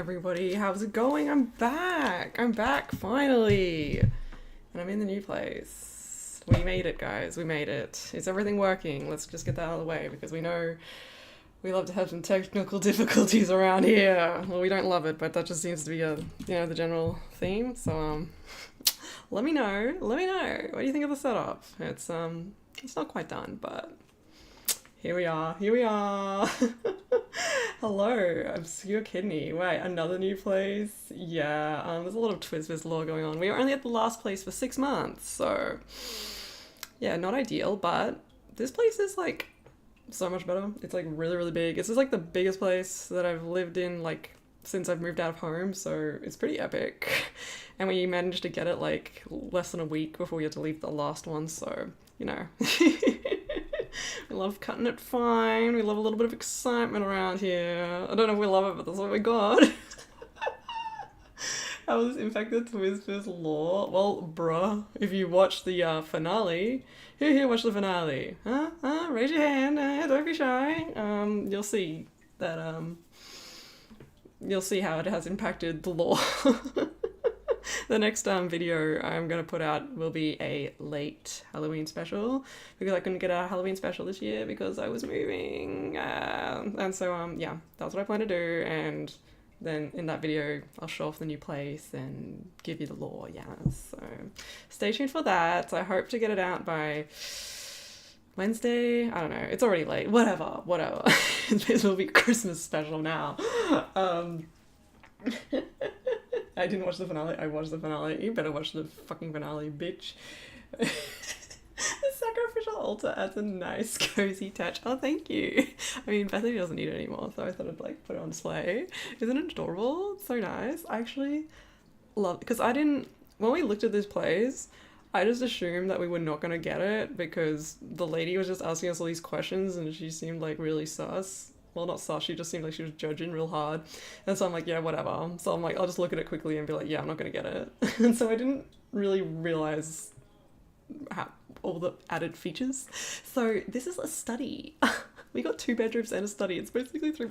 everybody. How's it going? I'm back. I'm back finally. And I'm in the new place. We made it, guys. We made it. Is everything working? Let's just get that out of the way because we know we love to have some technical difficulties around here. Well, we don't love it, but that just seems to be the general theme. So, let me know. Let me know. What do you think of the setup? It's not quite done, but here we are. Here we are. Hello, Obscure Kidney. Wait, another new place? Yeah, there's a lot of TwizzFizz lore going on. We were only at the last place for 6 months, so yeah, not ideal, but this place is like so much better. It's like really, really big. This is like the biggest place that I've lived in like since I've moved out of home, so it's pretty epic. And we managed to get it like less than a week before we had to leave the last one, so you know. We love cutting it fine. We love a little bit of excitement around here. I don't know if we love it, but that's what we got. How was in fact the TwizzFizz lore? Well, bruh, if you watch the finale, here, watch the finale. Raise your hand. Don't be shy. You'll see that. You'll see how it has impacted the lore. The next video I'm going to put out will be a late Halloween special because I couldn't get a Halloween special this year because I was moving. And so, yeah, that's what I plan to do. And then in that video, I'll show off the new place and give you the lore, yeah. So stay tuned for that. I hope to get it out by Wednesday. I don't know. It's already late. Whatever. This will be a Christmas special now. I didn't watch the finale. I watched the finale. You better watch the fucking finale, bitch. The sacrificial altar adds a nice cozy touch. Oh, thank you. I mean, Bethany doesn't need it anymore, so I thought I'd like put it on display. Isn't it adorable? It's so nice. I actually love it because when we looked at this place, I just assumed that we were not going to get it because the lady was just asking us all these questions and she seemed like really sus. Well, not sus, she just seemed like she was judging real hard. And so I'm like, yeah, whatever. So I'm like, I'll just look at it quickly and be like, yeah, I'm not going to get it. And so I didn't really realize all the added features. So this is a study. We got 2 bedrooms and a study. It's basically 3.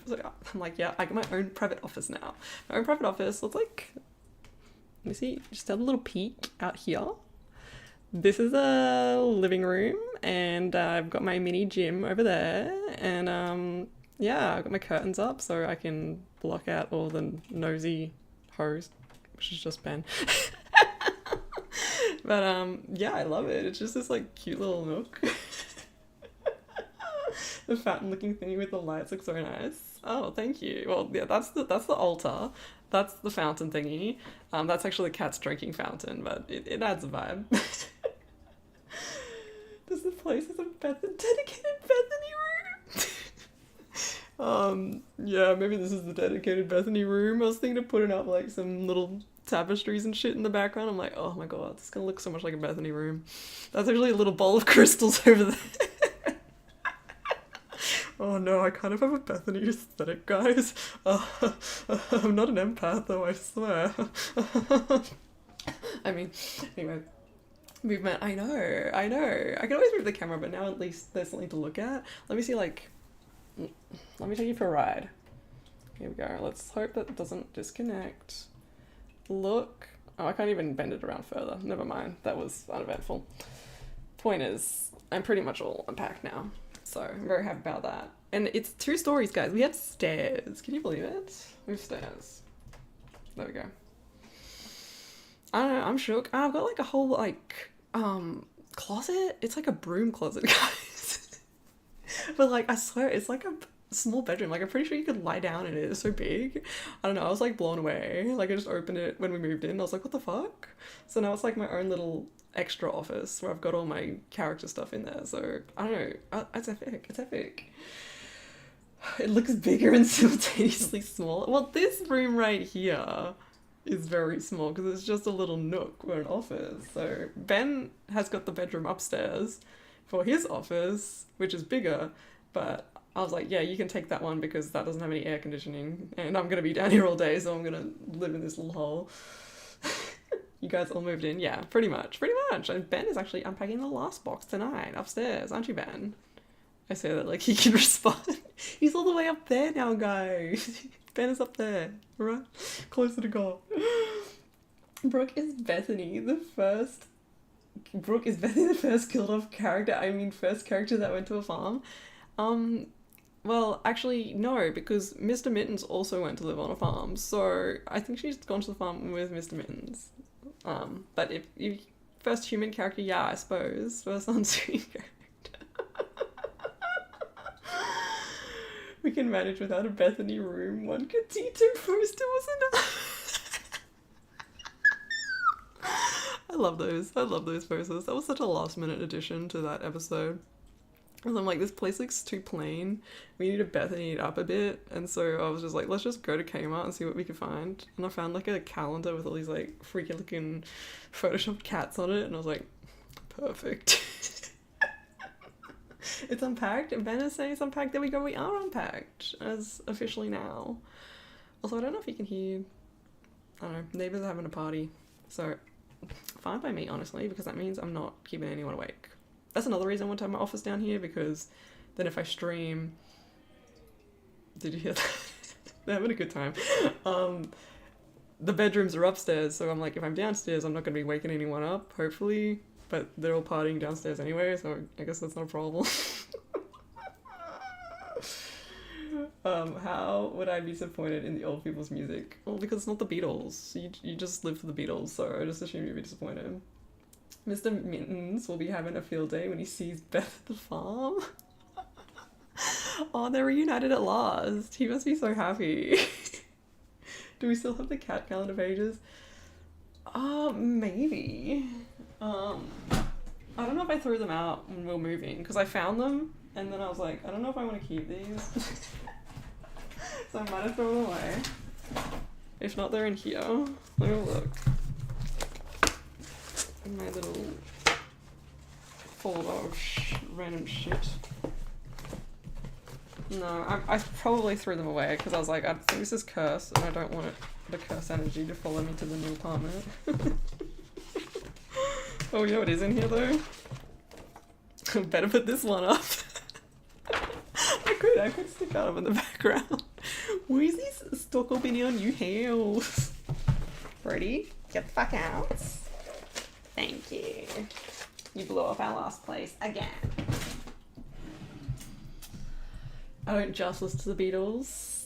I'm like, yeah, I got my own private office now. My own private office. It's like, let me see, just have a little peek out here. This is a living room and I've got my mini gym over there and yeah, I've got my curtains up so I can block out all the nosy hoes, which is just Ben. But yeah, I love it. It's just this like cute little nook. The fountain looking thingy with the lights looks so nice. Oh, thank you. Well, yeah, that's the altar. That's the fountain thingy. That's actually the cat's drinking fountain, but it adds a vibe. Does the place has a dedicated Bethany room? Yeah, maybe this is the dedicated Bethany room. I was thinking of putting up like some little tapestries and shit in the background. I'm like, oh my god, this is gonna look so much like a Bethany room. That's actually a little bowl of crystals over there. Oh no, I kind of have a Bethany aesthetic, guys. I'm not an empath though, I swear. I mean, anyway. Movement, I know. I can always move the camera, but now at least there's something to look at. Let me take you for a ride. Here we go. Let's hope that doesn't disconnect. Look. Oh, I can't even bend it around further. Never mind. That was uneventful. Point is, I'm pretty much all unpacked now. So I'm very happy about that. And it's 2 stories, guys. We have stairs. Can you believe it? We have stairs. There we go. I don't know, I'm shook. I've got like a whole like closet. It's like a broom closet, guys. But like I swear it's like a small bedroom. Like I'm pretty sure you could lie down in it. It's so big. I don't know, I was like blown away. Like I just opened it when we moved in. I was like, what the fuck? So now it's like my own little extra office where I've got all my character stuff in there. So I don't know. It's epic. It's epic. It looks bigger and simultaneously small. Well, this room right here is very small because it's just a little nook for an office. So Ben has got the bedroom upstairs for his office, which is bigger, but I was like, yeah, you can take that one because that doesn't have any air conditioning and I'm going to be down here all day, so I'm going to live in this little hole. You guys all moved in? Yeah, pretty much. And Ben is actually unpacking the last box tonight upstairs, aren't you, Ben? I say that like he can respond. He's all the way up there now, guys. Ben is up there, right? Closer to God. Brooke is Bethany, the first killed off character. I mean, first character that went to a farm. Well, actually, no, because Mr. Mittens also went to live on a farm, so I think she's gone to the farm with Mr. Mittens. But if first human character, yeah, I suppose. First on-screen character. We can manage without a Bethany room. One Katito poster was enough. I love those posters. That was such a last-minute addition to that episode. Because I'm like, this place looks too plain. We need to Bethany it up a bit. And so I was just like, let's just go to Kmart and see what we can find. And I found like a calendar with all these like freaky looking photoshopped cats on it. And I was like, perfect. It's unpacked. Ben is saying it's unpacked. There we go. We are unpacked as officially now. Also, I don't know if you can hear, I don't know, neighbors are having a party. So fine by me, honestly, because that means I'm not keeping anyone awake. That's another reason I want to have my office down here, because then if I stream... Did you hear that? They're having a good time. The bedrooms are upstairs, so I'm like, if I'm downstairs, I'm not going to be waking anyone up, hopefully. But they're all partying downstairs anyway, so I guess that's not a problem. How would I be disappointed in the old people's music? Well, because it's not the Beatles. You just live for the Beatles, so I just assume you'd be disappointed. Mr. Mittens will be having a field day when he sees Beth at the farm. Oh, they're reunited at last. He must be so happy. Do we still have the cat calendar pages? Maybe. I don't know if I threw them out when we were moving, because I found them, and then I was like, I don't know if I want to keep these. So I might have thrown them away. If not, they're in here. Let me look. In my little folder of random shit. No, I probably threw them away because I was like, I think this is cursed and I don't want the curse energy to follow me to the new apartment. Oh, you know what is in here though? Better put this one up. I could stick out of in the background. Where's stock opinion you heels? Brody, get the fuck out. Thank you. You blew up our last place again. I don't just listen to the Beatles.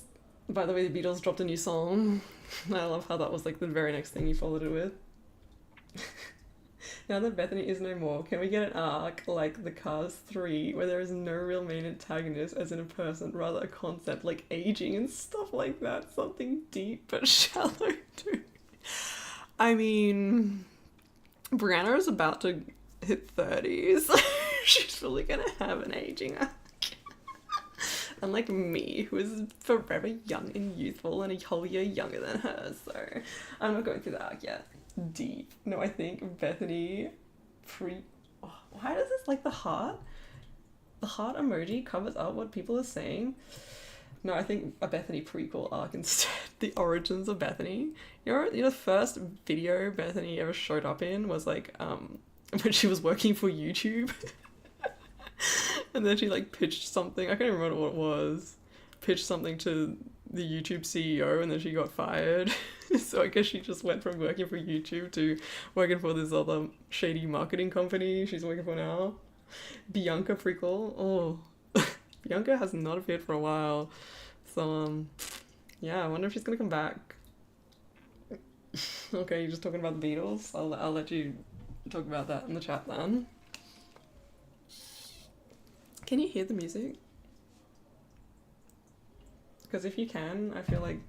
By the way, the Beatles dropped a new song. I love how that was like the very next thing you followed it with. Now that Bethany is no more, can we get an arc like the Cars 3 where there is no real main antagonist as in a person, rather a concept like aging and stuff like that? Something deep but shallow too. I mean, Brianna is about to hit 30s. She's really gonna have an aging arc. Unlike me, who is forever young and youthful and a whole year younger than her, so I'm not going through the arc yet. Deep. No, I think Bethany why does this, like, the heart emoji covers up what people are saying? No, I think a Bethany prequel arc instead. The origins of Bethany. You know, the first video Bethany ever showed up in was like when she was working for YouTube. And then she like pitched something, I can't even remember what it was. Pitched something to the YouTube CEO and then she got fired. So I guess she just went from working for YouTube to working for this other shady marketing company she's working for now. Bianca prequel. Oh, Bianca has not appeared for a while. So yeah, I wonder if she's gonna come back. Okay, you're just talking about the Beatles? I'll let you talk about that in the chat then. Can you hear the music? Because if you can, I feel like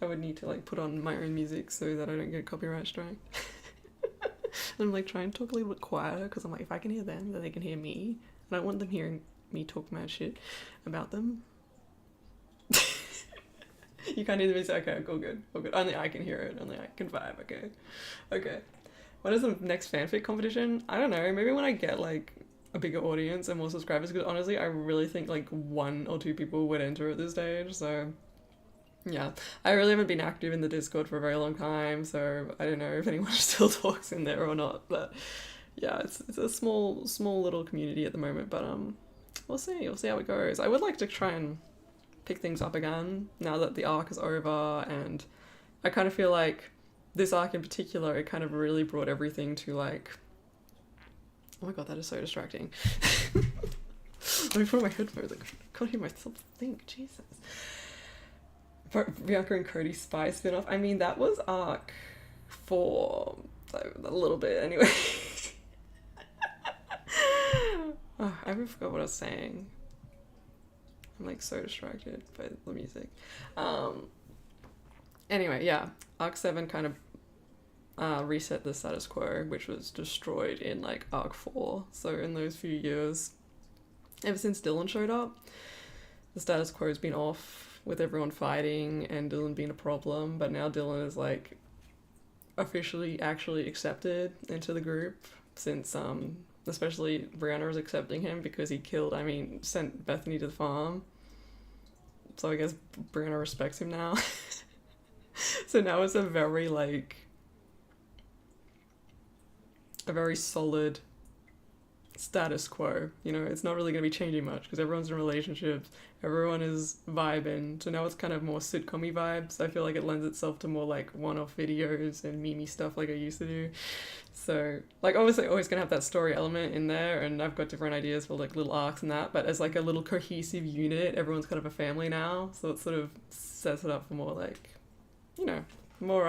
I would need to like put on my own music so that I don't get copyright strike. I'm like trying to talk a little bit quieter because I'm like, if I can hear them, then they can hear me. I don't want them hearing me talk mad shit about them. You can't hear the music? Okay, all good. Only I can hear it. Only I can vibe. Okay. What is the next fanfic competition? I don't know. Maybe when I get like a bigger audience and more subscribers, because honestly I really think like 1 or 2 people would enter at this stage. So yeah, I really haven't been active in the Discord for a very long time, so I don't know if anyone still talks in there or not, but yeah, it's a small little community at the moment, but we'll see how it goes. I would like to try and pick things up again now that the arc is over, and I kind of feel like this arc in particular, it kind of really brought everything to like, oh my god, that is so distracting. Let me put on my headphones, I can't hear myself think, Jesus. Bianca and Cody spy spin-off, I mean, that was arc 4, a little bit anyway. Oh, I forgot what I was saying. I'm like so distracted by the music. Anyway, yeah, arc 7 kind of reset the status quo, which was destroyed in like arc 4. So in those few years, ever since Dylan showed up, the status quo has been off with everyone fighting and Dylan being a problem, but now Dylan is like officially actually accepted into the group since especially Brianna is accepting him because he sent Bethany to the farm. So I guess Brianna respects him now. So now it's a very solid status quo, you know, it's not really going to be changing much because everyone's in relationships, everyone is vibing, so now it's kind of more sitcom-y vibes. I feel like it lends itself to more like one-off videos and meme stuff like I used to do. So like obviously always gonna have that story element in there, and I've got different ideas for like little arcs and that, but as like a little cohesive unit, everyone's kind of a family now, so it sort of sets it up for more like, you know, more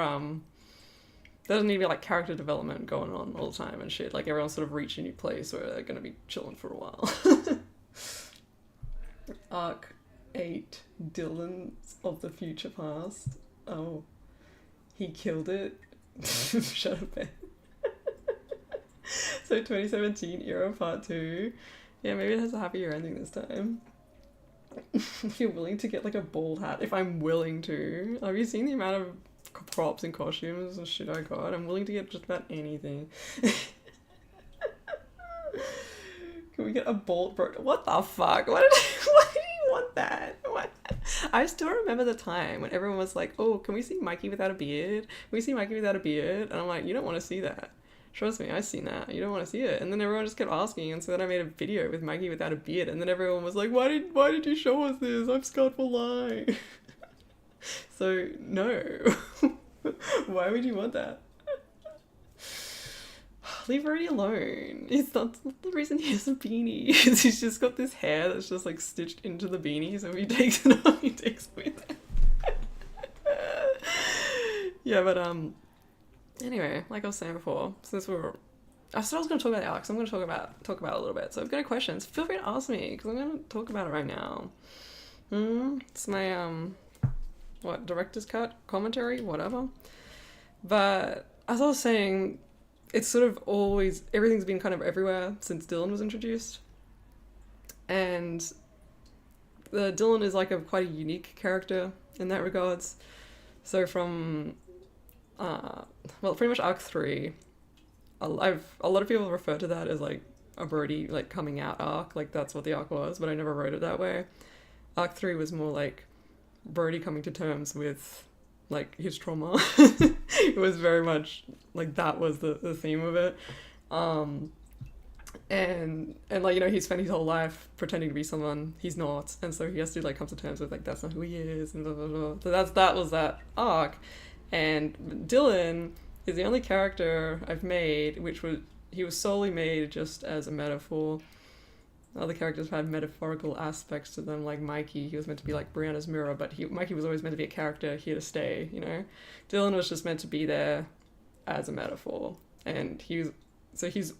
there doesn't need to be like character development going on all the time and shit. Like everyone's sort of reached a new place where they're gonna be chilling for a while. Arc 8, Dylan's of the Future Past. Oh, he killed it. Shut up, man. So 2017 era part 2. Yeah, maybe it has a happier ending this time. If you're willing to get like a bald hat, if I'm willing to. Have you seen the amount of props and costumes and shit I got? I'm willing to get just about anything. Can we get a bald bro? What the fuck? Why do you want that? What? I still remember the time when everyone was like, oh, can we see Mikey without a beard? Can we see Mikey without a beard? And I'm like, you don't want to see that. Trust me, I've seen that. You don't want to see it. And then everyone just kept asking, and so then I made a video with Mikey without a beard, and then everyone was like, why did you show us this? I'm scarred for life. So, no. Why would you want that? Leave Brody alone. It's not the reason he has a beanie. He's just got this hair that's just like stitched into the beanie, so if he takes it off, he takes it with him. Yeah, but anyway, like I was saying before, since I said I was going to talk about the arcs, I'm going to talk about it a little bit. So if you've got any questions, feel free to ask me, because I'm going to talk about it right now. It's my, director's cut, commentary, whatever. But as I was saying, it's sort of always, everything's been kind of everywhere since Dylan was introduced. And Dylan is like quite a unique character in that regards. So from, pretty much arc 3, a lot of people refer to that as like a Brody like coming out arc, like that's what the arc was, but I never wrote it that way. Arc 3 was more like Brody coming to terms with like his trauma. It was very much like that was the theme of it. And like, you know, he spent his whole life pretending to be someone he's not, and so he has to like come to terms with like that's not who he is, and blah, blah, blah. So that was that arc. And Dylan is the only character I've made he was solely made just as a metaphor. Other characters had metaphorical aspects to them, like Mikey. He was meant to be like Brianna's mirror, but Mikey was always meant to be a character here to stay, you know? Dylan was just meant to be there as a metaphor. And he's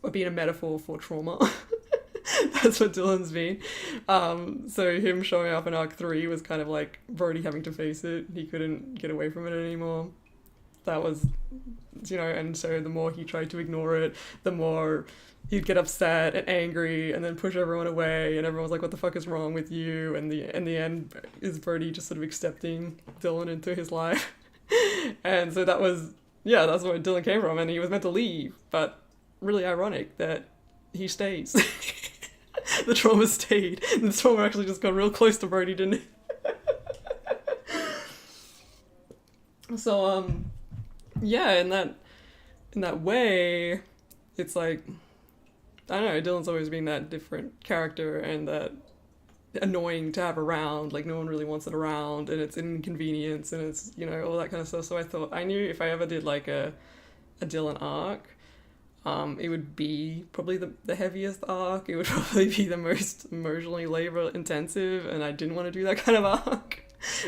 been a metaphor for trauma. That's what Dylan's been. So him showing up in arc 3 was kind of like Brody having to face it. He couldn't get away from it anymore. That was, you know, and so the more he tried to ignore it, the more he'd get upset and angry and then push everyone away, and everyone's like, what the fuck is wrong with you? And in the end is Brody just sort of accepting Dylan into his life. And so that's where Dylan came from, and he was meant to leave, but really ironic that he stays. The trauma stayed. The trauma actually just got real close to Brody, didn't it? So, yeah, in that way, it's like, I don't know, Dylan's always been that different character, and that annoying to have around, like no one really wants it around, and it's an inconvenience, and it's, you know, all that kind of stuff. So I thought, I knew if I ever did like a Dylan arc, it would be probably the heaviest arc, it would probably be the most emotionally labor intensive, and I didn't want to do that kind of arc.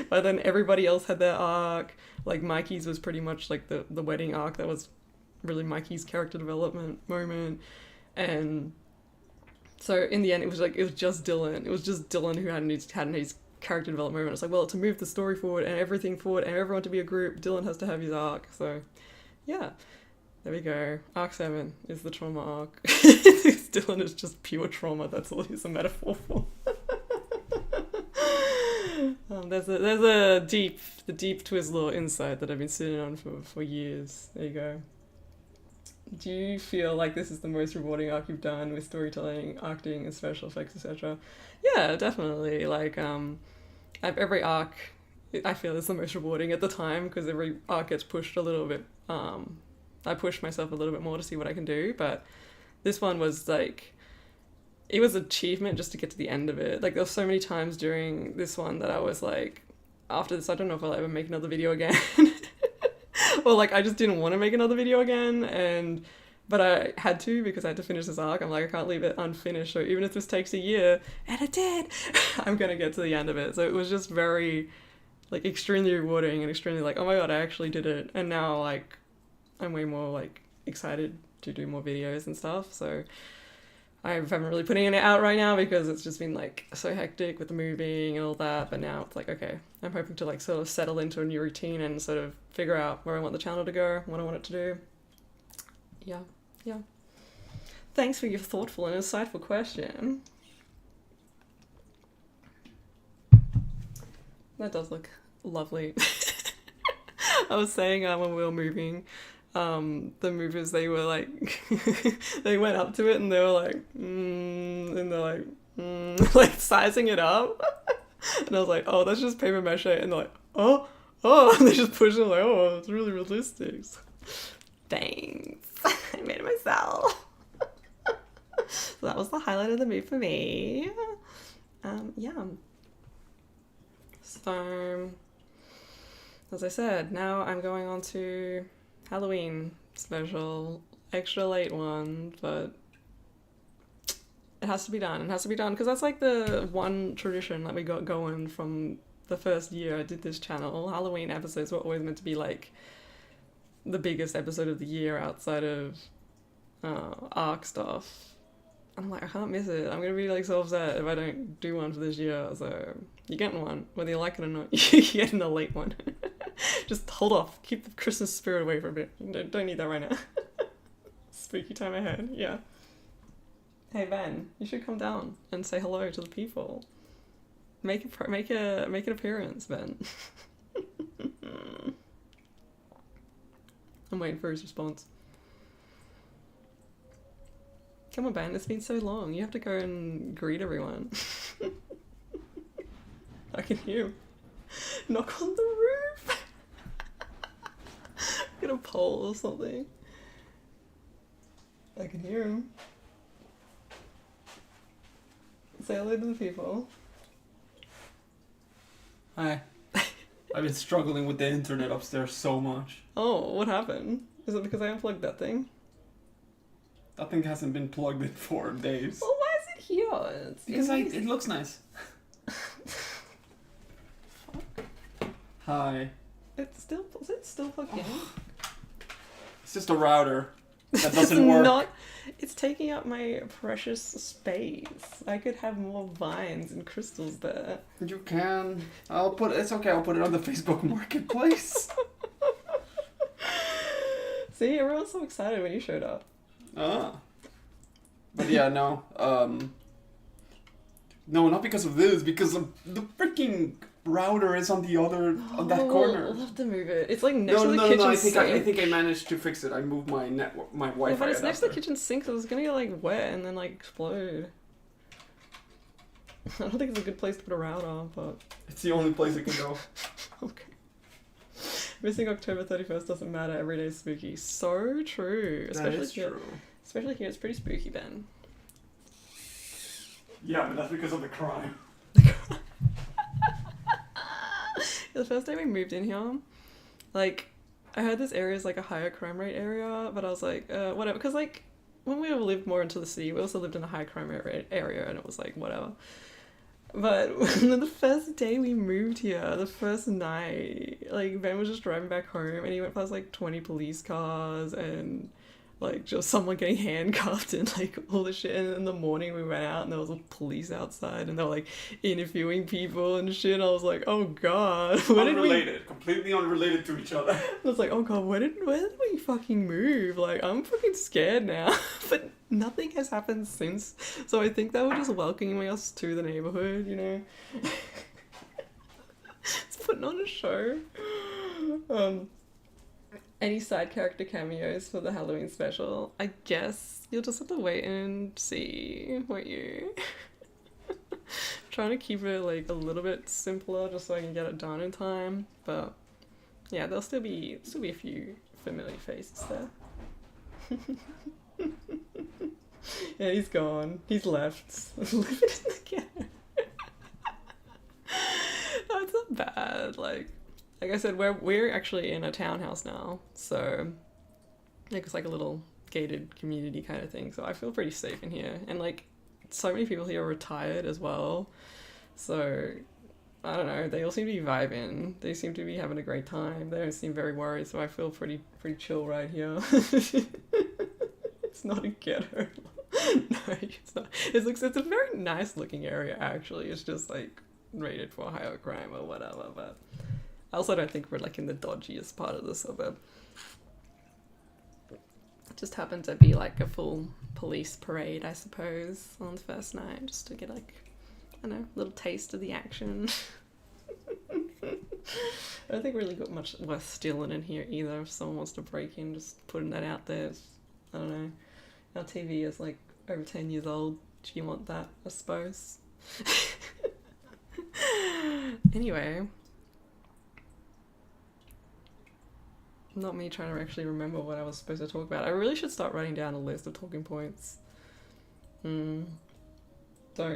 But then everybody else had their arc, like Mikey's was pretty much like the wedding arc, that was really Mikey's character development moment. And so in the end, it was just Dylan. It was just Dylan who had his character development moment. It's like, well, to move the story forward and everything forward and everyone to be a group, Dylan has to have his arc. So, yeah, there we go. Arc 7 is the trauma arc. Dylan is just pure trauma. That's all he's a metaphor for. There's a deep Twizz lore insight that I've been sitting on for years. There you go. Do you feel like this is the most rewarding arc you've done with storytelling, acting, and special effects, etc.? Yeah, definitely. Like, every arc, I feel, is the most rewarding at the time, because every arc gets pushed a little bit. I pushed myself a little bit more to see what I can do, but this one was like, it was an achievement just to get to the end of it. Like, there were so many times during this one that I was like, after this, I don't know if I'll ever make another video again. Or like, I just didn't want to make another video again, but I had to, because I had to finish this arc. I'm like, I can't leave it unfinished, so even if this takes a year, and it did, I'm gonna get to the end of it. So it was just very, like, extremely rewarding and extremely like, oh my god, I actually did it. And now, like, I'm way more like excited to do more videos and stuff. So I haven't really putting it out right now because it's just been like so hectic with the moving and all that, but now it's like, okay, I'm hoping to like sort of settle into a new routine and sort of figure out where I want the channel to go, what I want it to do. Yeah. Thanks for your thoughtful and insightful question. That does look lovely. I was saying when we were moving, the movers, they were like, they went up to it and they were like, and they're like, like sizing it up. And I was like, oh, that's just paper mache. And they're like, oh, and they just push it like, oh, it's really realistic. Thanks. I made it myself. So that was the highlight of the move for me. Yeah. So, as I said, now I'm going on to Halloween special, extra late one, but it has to be done. It has to be done because that's like the one tradition that we got going from the first year I did this channel. Halloween episodes were always meant to be like the biggest episode of the year outside of ARC stuff. I'm like, I can't miss it. I'm gonna be like so upset if I don't do one for this year. So you're getting one, whether you like it or not. You're getting a late one. Just hold off. Keep the Christmas spirit away for a bit. Don't need that right now. Spooky time ahead. Yeah. Hey Ben, you should come down and say hello to the people. Make an appearance, Ben. I'm waiting for his response. Come on, Ben, it's been so long. You have to go and greet everyone. I can hear him. Knock on the roof. Get a pole or something. I can hear him. Say hello to the people. Hi. I've been struggling with the internet upstairs so much. Oh, what happened? Is it because I unplugged that thing? That thing hasn't been plugged in for days. Well, why is it here? Because it looks nice. Hi. Is it still plugged in? It's just a router that doesn't work. It's taking up my precious space. I could have more vines and crystals there. You can. It's okay, I'll put it on the Facebook Marketplace. See, everyone's so excited when you showed up. But yeah, no. No, not because of this, because the freaking router is on the other, on that corner. I'll have to move it. It's like next to the kitchen sink. I think I managed to fix it. I moved my Wi-Fi but it's adapter. next to the kitchen sink, so it's gonna get like wet and then like explode. I don't think it's a good place to put a router, but... It's the only place it can go. Okay. Missing October 31st doesn't matter, every day is spooky. So true. That is true. Especially here, it's pretty spooky, Ben. Yeah, but that's because of the crime. The first day we moved in here, like, I heard this area is like a higher crime rate area, but I was like, whatever, because like when we lived more into the city, we also lived in a high crime area, and it was like whatever. But the first day we moved here, the first night, like Ben was just driving back home, and he went past like 20 police cars and like just someone getting handcuffed and like all the shit. And in the morning we went out and there was police outside and they were like interviewing people and shit. I was like, oh god, Unrelated, completely unrelated to each other. I was like, oh god, where did we fucking move? Like, I'm fucking scared now. But nothing has happened since. So I think they were just welcoming us to the neighborhood, you know. It's putting on a show. Any side character cameos for the Halloween special? I guess you'll just have to wait and see, won't you? Trying to keep it like a little bit simpler just so I can get it done in time, but yeah, there'll still be a few familiar faces there. Yeah, he's gone. He's left. Living in the ghetto. No, it's not bad. Like I said, we're actually in a townhouse now, so like it's like a little gated community kind of thing. So I feel pretty safe in here, and like so many people here are retired as well. So I don't know. They all seem to be vibing. They seem to be having a great time. They don't seem very worried. So I feel pretty chill right here. It's not a ghetto. No, it's not. It's a very nice looking area actually. It's just like rated for higher crime or whatever, but I also don't think we're like in the dodgiest part of the suburb. It just happened to be like a full police parade, I suppose, on the first night, just to get like, I don't know, a little taste of the action. I don't think we really got much worth stealing in here either. If someone wants to break in, just putting that out there. I don't know. Our TV is like over 10 years old. Do you want that, I suppose? Anyway. Not me trying to actually remember what I was supposed to talk about. I really should start writing down a list of talking points. Don't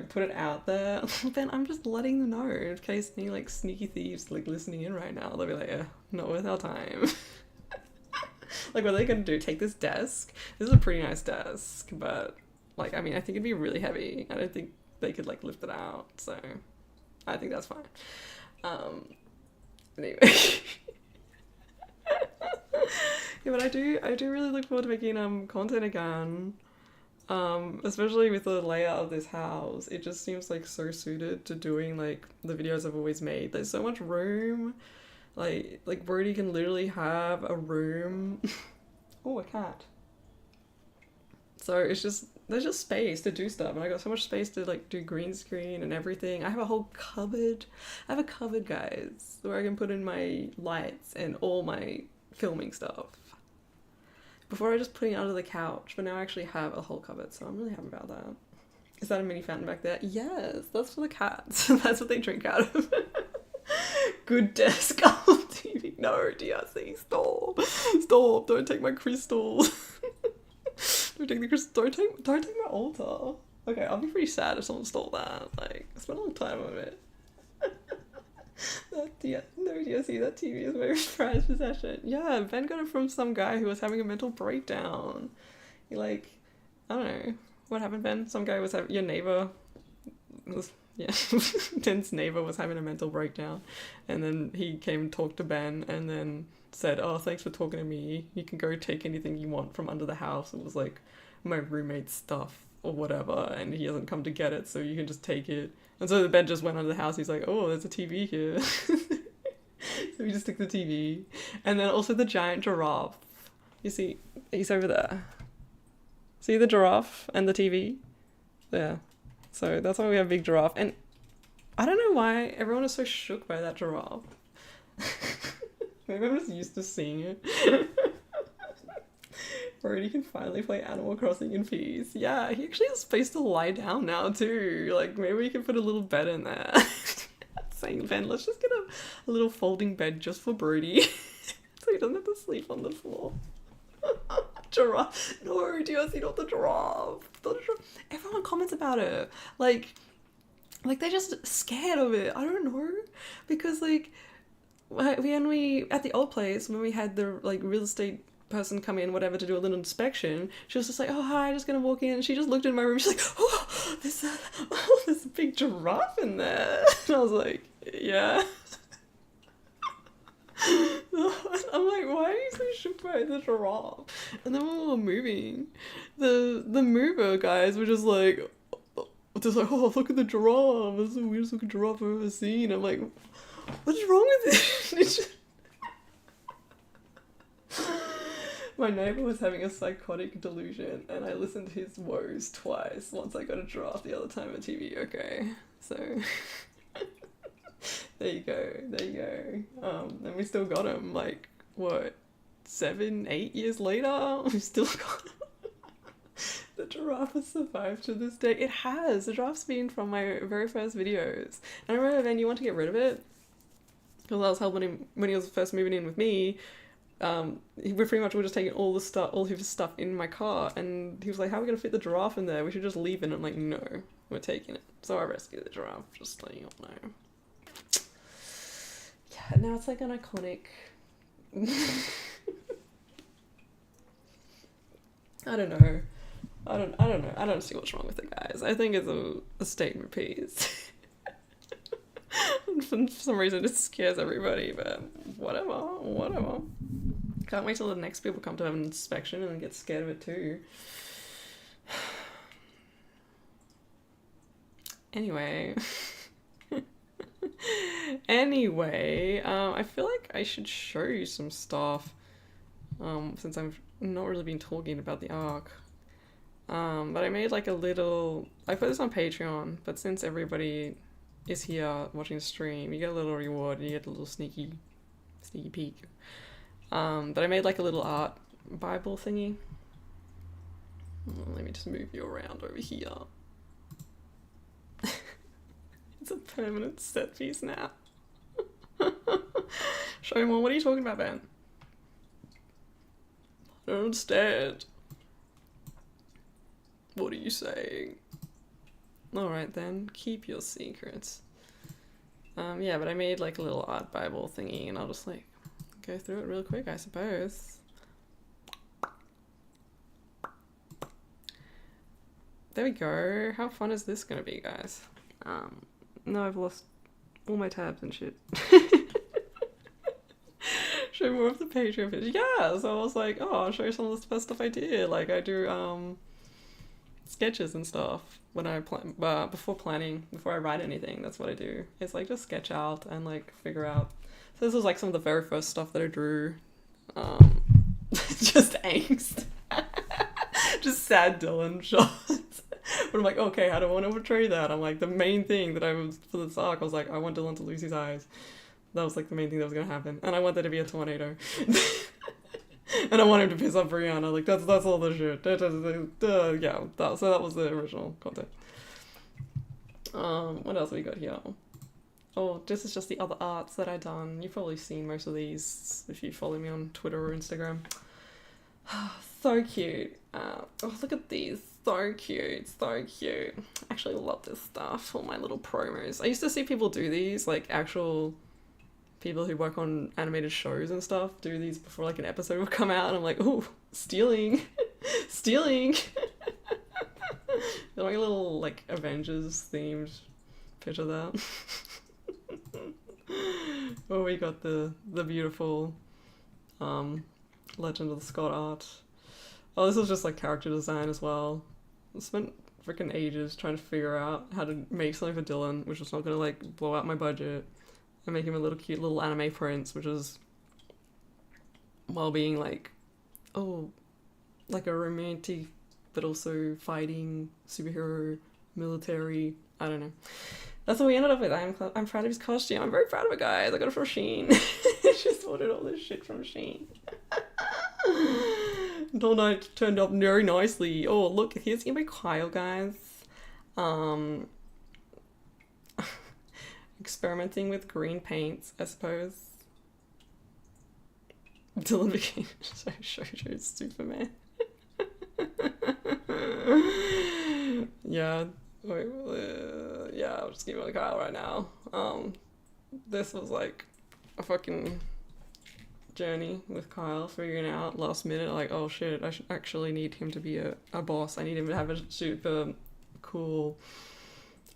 put it out there. Ben, I'm just letting them know in case any like sneaky thieves like listening in right now. They'll be like, yeah, not worth our time. Like, what are they gonna do? Take this desk? This is a pretty nice desk, but like, I mean, I think it'd be really heavy. I don't think they could like lift it out, so I think that's fine. Anyway. Yeah, but I do really look forward to making content again. Especially with the layout of this house. It just seems like so suited to doing like the videos I've always made. There's so much room. Like Brody can literally have a room. Oh, a cat. So it's just, there's just space to do stuff, and I got so much space to like do green screen and everything. I have a whole cupboard. I have a cupboard, guys, where I can put in my lights and all my filming stuff. Before I just put it under the couch, but now I actually have a whole cupboard, so I'm really happy about that. Is that a mini fountain back there? Yes, that's for the cats. That's what they drink out of. Good desk. Oh, TV. No, DRC, stop. Stop. Don't take my crystals. Don't take the crystal. Don't take my altar. Okay, I'll be pretty sad if someone stole that. Like, I spent a long time on it. No, DRC, that TV is my prized possession. Yeah, Ben got it from some guy who was having a mental breakdown. He like, I don't know. What happened, Ben? Some guy was having, your neighbor was, yeah, Ben's neighbor was having a mental breakdown, and then he came and talked to Ben and then said, oh, thanks for talking to me. You can go take anything you want from under the house. It was like my roommate's stuff or whatever, and he hasn't come to get it, so you can just take it. And so Ben just went under the house. He's like, oh, there's a TV here. So we just took the TV. And then also the giant giraffe. You see, he's over there. See the giraffe and the TV? Yeah. So that's why we have a big giraffe. And I don't know why everyone is so shook by that giraffe. Maybe I'm just used to seeing it. Brody can finally play Animal Crossing in peace. Yeah, he actually has space to lie down now too. Like, maybe we can put a little bed in there. Saying, Ben, let's just get a little folding bed just for Brody. So he doesn't have to sleep on the floor. Giraffe. No, DRC, not the giraffe. Not the giraffe. Everyone comments about it. Like, Like, they're just scared of it. I don't know. Because, like, when we, at the old place, when we had the, like, real estate person come in, whatever, to do a little inspection, she was just like, oh, hi, just gonna walk in. And she just looked in my room. She's like, oh, there's a big giraffe in there. And I was like, yeah. I'm like, why are you so shook by the giraffe? And then when we were moving, the mover guys were just like, oh, look at the giraffe. It's the weirdest looking giraffe I've ever seen. I'm like, what's wrong with it? My neighbor was having a psychotic delusion, and I listened to his woes twice. Once I got a giraffe, the other time a TV. Okay, so there you go. And we still got him. Like, what, 7-8 years later, we still got him. The giraffe has survived to this day. It has. The giraffe's been from my very first videos. And I remember then you want to get rid of it, because I was helping him when he was first moving in with me. We pretty much were just taking all his stuff in my car, and he was like, how are we gonna fit the giraffe in there? We should just leave it. And I'm like, no, we're taking it. So I rescued the giraffe, just letting you all know. Yeah, now it's like an iconic I don't know. I don't know. I don't see what's wrong with it, guys. I think it's a statement piece. For some reason it scares everybody, but whatever. Can't wait till the next people come to have an inspection and get scared of it too. Anyway. I feel like I should show you some stuff. Since I've not really been talking about the arc. But I made like a little... I put this on Patreon, but since everybody is here watching the stream, you get a little reward, and you get a little sneaky peek. But I made like a little art Bible thingy. Let me just move you around over here. It's a permanent set piece now. Show me more. What are you talking about, Ben? I don't understand. What are you saying? Alright then, keep your secrets. Yeah, but I made like a little art Bible thingy, and I'll just like go through it real quick, I suppose. There we go. How fun is this gonna be, guys? No, I've lost all my tabs and shit. Show more of the Patreon page. Yeah, so I was like, oh, I'll show you some of the stuff I did. Like, I do sketches and stuff when I plan, before I write anything. That's what I do. It's like just sketch out and like figure out. So this was like some of the very first stuff that I drew. Just angst. Just sad Dylan shots. But I'm like, okay, how do I want to portray that? I'm like, the main thing that I was, for this arc, I was like, I want Dylan to lose his eyes. That was like the main thing that was going to happen. And I want there to be a tornado. And I want him to piss off Brianna. Like, that's all the shit. Yeah, so that was the original content. What else we got here? Oh, this is just the other arts that I done. You've probably seen most of these if you follow me on Twitter or Instagram. So cute. Oh, look at these. So cute. So cute. I actually love this stuff. All my little promos. I used to see people do these, like actual people who work on animated shows and stuff do these before like an episode would come out, and I'm like, oh, stealing. Stealing. They're like a little like Avengers themed picture there. Oh, we got the beautiful Legend of the Scott art. Oh, this was just like character design as well. I spent freaking ages trying to figure out how to make something for Dylan, which was not gonna like blow out my budget, and make him a little cute little anime prince, which is, while being like, oh, like a romantic but also fighting superhero military. I don't know. That's what we ended up with. I'm proud of his costume. I'm very proud of it, guys. I got it from Shein. Just ordered all this shit from Shein. Until night turned up very nicely. Oh, look, here's gonna be Kyle, guys. Experimenting with green paints, I suppose. Dylan became Shoujo's Superman. Yeah. Wait, yeah, I'll just keep it with Kyle right now. This was like a fucking journey with Kyle, figuring out last minute, like, oh shit, I should actually need him to be a boss. I need him to have a super cool,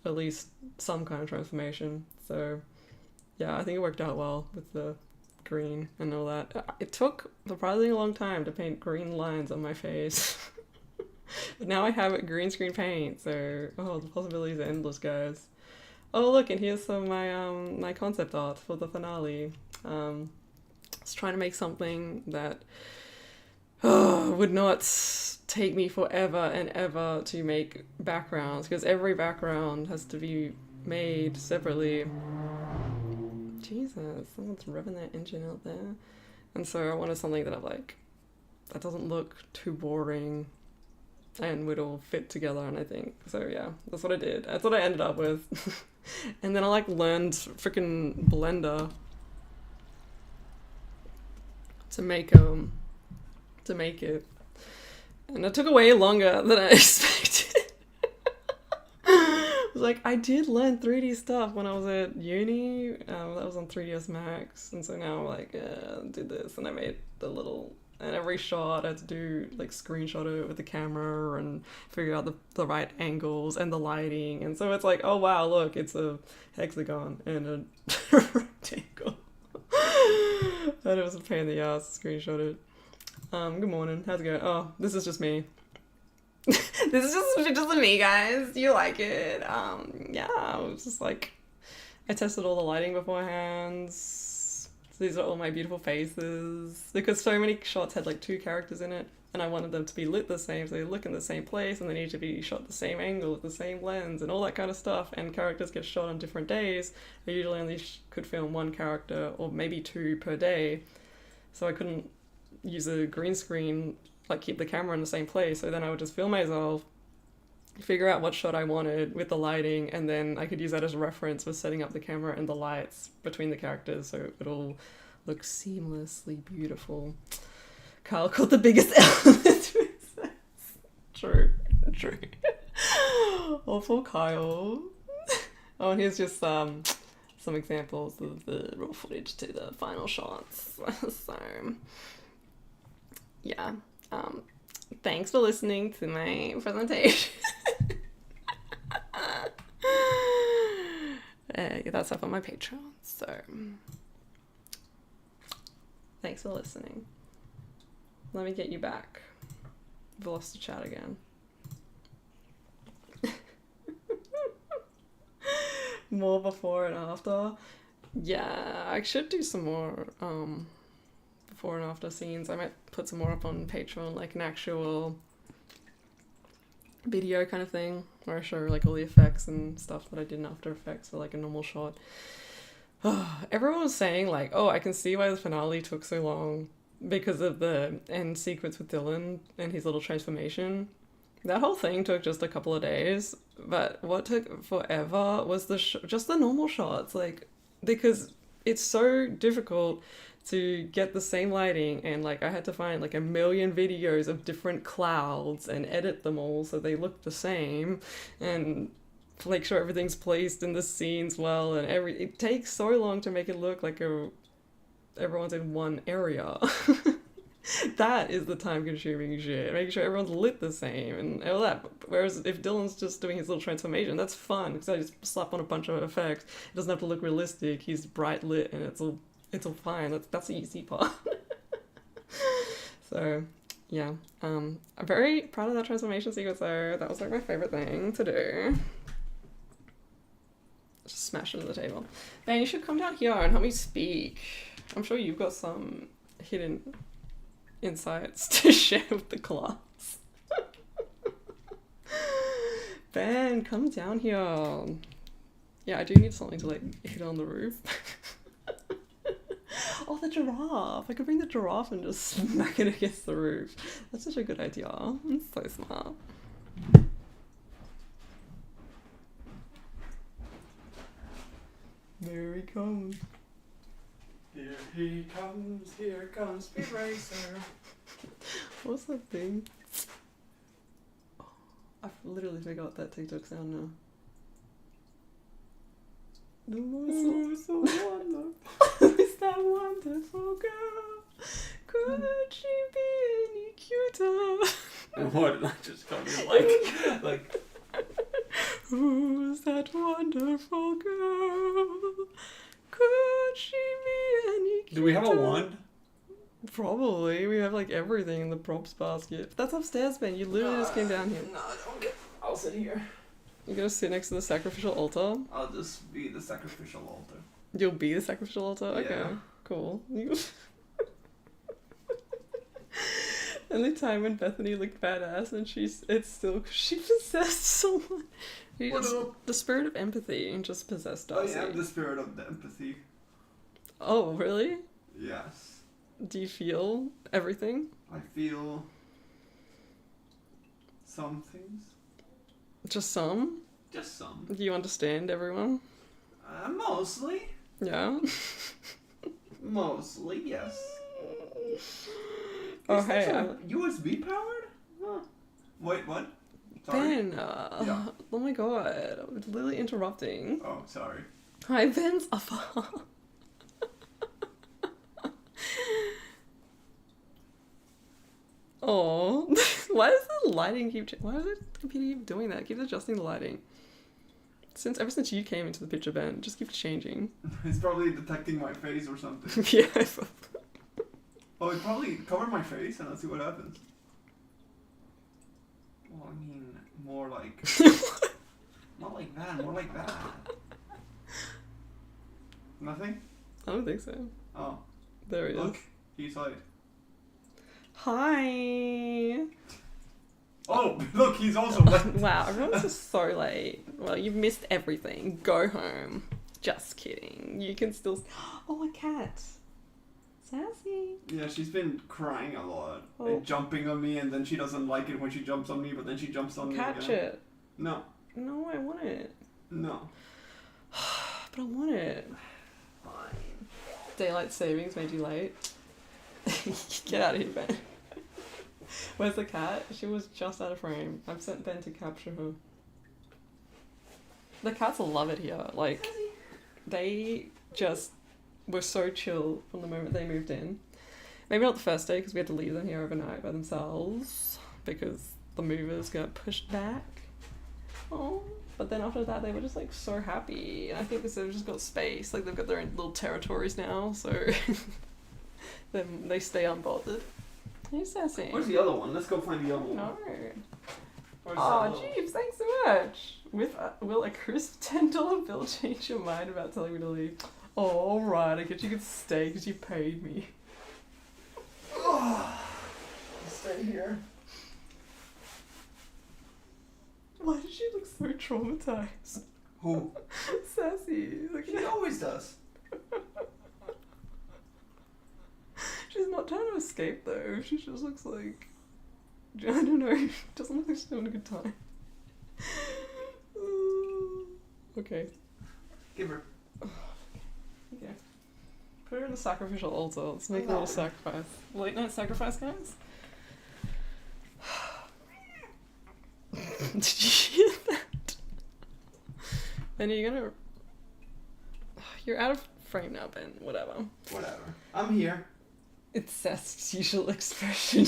at least some kind of transformation. So yeah, I think it worked out well with the green and all that. It took surprisingly a long time to paint green lines on my face. But now I have green screen paint, so the possibilities are endless, guys. Oh look, and here's some of my my concept art for the finale. I was trying to make something that would not take me forever and ever to make backgrounds, because every background has to be made separately. Jesus, someone's revving their engine out there. And so I wanted something that that doesn't look too boring and would all fit together, and I think so. Yeah, that's what I did. That's what I ended up with. And then I learned freaking Blender to make it, and it took way longer than I expected. It was I did learn 3D stuff when I was at uni. That was on 3ds Max, and so now I'm do this, and I made the little. And every shot I had to do screenshot it with the camera and figure out the right angles and the lighting. And so it's oh wow, look, it's a hexagon and a rectangle. And it was a pain in the ass to screenshot it. Good morning, how's it going? Oh, this is just me. This is just me, guys. Do you like it? Yeah, I was just I tested all the lighting beforehand. These are all my beautiful faces, because so many shots had 2 characters in it, and I wanted them to be lit the same, so they look in the same place, and they need to be shot the same angle with the same lens and all that kind of stuff. And characters get shot on different days. I usually only could film 1 character or maybe 2 per day, so I couldn't use a green screen, keep the camera in the same place. So then I would just film myself, figure out what shot I wanted with the lighting, and then I could use that as a reference for setting up the camera and the lights between the characters, so it all looks seamlessly beautiful. Kyle called the biggest element to his True. Awful Kyle. Oh, and here's just some examples of the raw footage to the final shots. So yeah, thanks for listening to my presentation. That's up on my Patreon, so thanks for listening. Let me get you back. I've lost the chat again. More before and after. Yeah, I should do some more before and after scenes. I might put some more up on Patreon, an actual video kind of thing, where I show all the effects and stuff that I did in After Effects for a normal shot. Everyone was saying oh, I can see why the finale took so long, because of the end sequence with Dylan and his little transformation. That whole thing took just a couple of days, but what took forever was just the normal shots, because it's so difficult to get the same lighting, and I had to find a million videos of different clouds and edit them all so they look the same, and make sure everything's placed in the scenes well, and it takes so long to make it look everyone's in one area. That is the time-consuming shit, making sure everyone's lit the same and all that. Whereas if Dylan's just doing his little transformation, that's fun, because I just slap on a bunch of effects. It doesn't have to look realistic. He's bright lit, and it's all fine. That's the easy part. So yeah, I'm very proud of that transformation sequence though. That was my favorite thing to do. Just smash into the table. Man, you should come down here and help me speak. I'm sure you've got some hidden insights to share with the class. Ben, come down here. Yeah, I do need something to hit on the roof. Oh, the giraffe. I could bring the giraffe and just smack it against the roof. That's such a good idea. It's so smart. There he comes. Here comes Speed Racer. What's that thing? Oh, I literally forgot that TikTok sound now. Who's so wonderful? Who's that wonderful girl? Could she be any cuter? And what? I just got me like. Who's that wonderful girl? Could she be any cuter? Do we have a wand? Probably. We have like everything in the props basket. That's upstairs, Ben. You literally just came down here. No, I don't get. I'll sit here. You're gonna sit next to the sacrificial altar? I'll just be the sacrificial altar. You'll be the sacrificial altar? Okay, Yeah. cool. And the time when Bethany looked badass and it's still 'cause she possessed someone. The spirit of empathy just possessed Darcy. I am the spirit of the empathy. Oh, really? Yes. Do you feel everything? I feel some things. Just some? Just some. Do you understand everyone? Mostly. Yeah? Mostly, yes. Oh, Is this hey. a USB powered? Huh. Wait, what? Sorry. Ben, Yeah. oh my god, I'm literally interrupting. Oh, sorry. Hi, Ben's up. Oh, why does the lighting why does the computer keep doing that? It keeps adjusting the lighting. Ever since you came into the picture, Ben, it just keeps changing. It's probably detecting my face or something. Yeah. Oh, it probably covered my face and let's see what happens. Well, I mean, more like... Not like that, more like that. Nothing? I don't think so. Oh. There he Look, is. he's like... Hi. Oh, look, he's also left. Wow, everyone's just so late. Well, you've missed everything. Go home. Just kidding. You can still... Oh, a cat. Sassy. Yeah, she's been crying a lot. Oh. And jumping on me, and then she doesn't like it when she jumps on me, but then she jumps on me Catch again. it. No. No, I want it. No. But I want it. Fine. Daylight savings made you late. Get out of here, Ben. Where's the cat? She was just out of frame. I've sent Ben to capture her. The cats will love it here. Like, they just were so chill from the moment they moved in. Maybe not the first day because we had to leave them here overnight by themselves because the movers got pushed back. Oh, but then after that they were just like so happy. And I think they've just got space. Like they've got their own little territories now, so then they stay unbothered. Hey, Sassy. Where's the other one? Let's go find the other one. No. Where's Oh, that little- Jeeves, thanks so much. Will a crisp $10 bill change your mind about telling me to leave? Oh, alright, I guess you could stay because you paid me. Stay here. Why does she look so traumatized? Who? Sassy. Look She at always does. She's not trying to escape though. She just looks like... I don't know. She doesn't look like she's having a good time. Okay. Give her. Okay. Put her in the sacrificial altar. Let's make a little sacrifice. Late night sacrifice, guys? Did you hear that? Ben, are you gonna... You're out of frame now, Ben. Whatever. Whatever. I'm here. It's Seth's usual expression.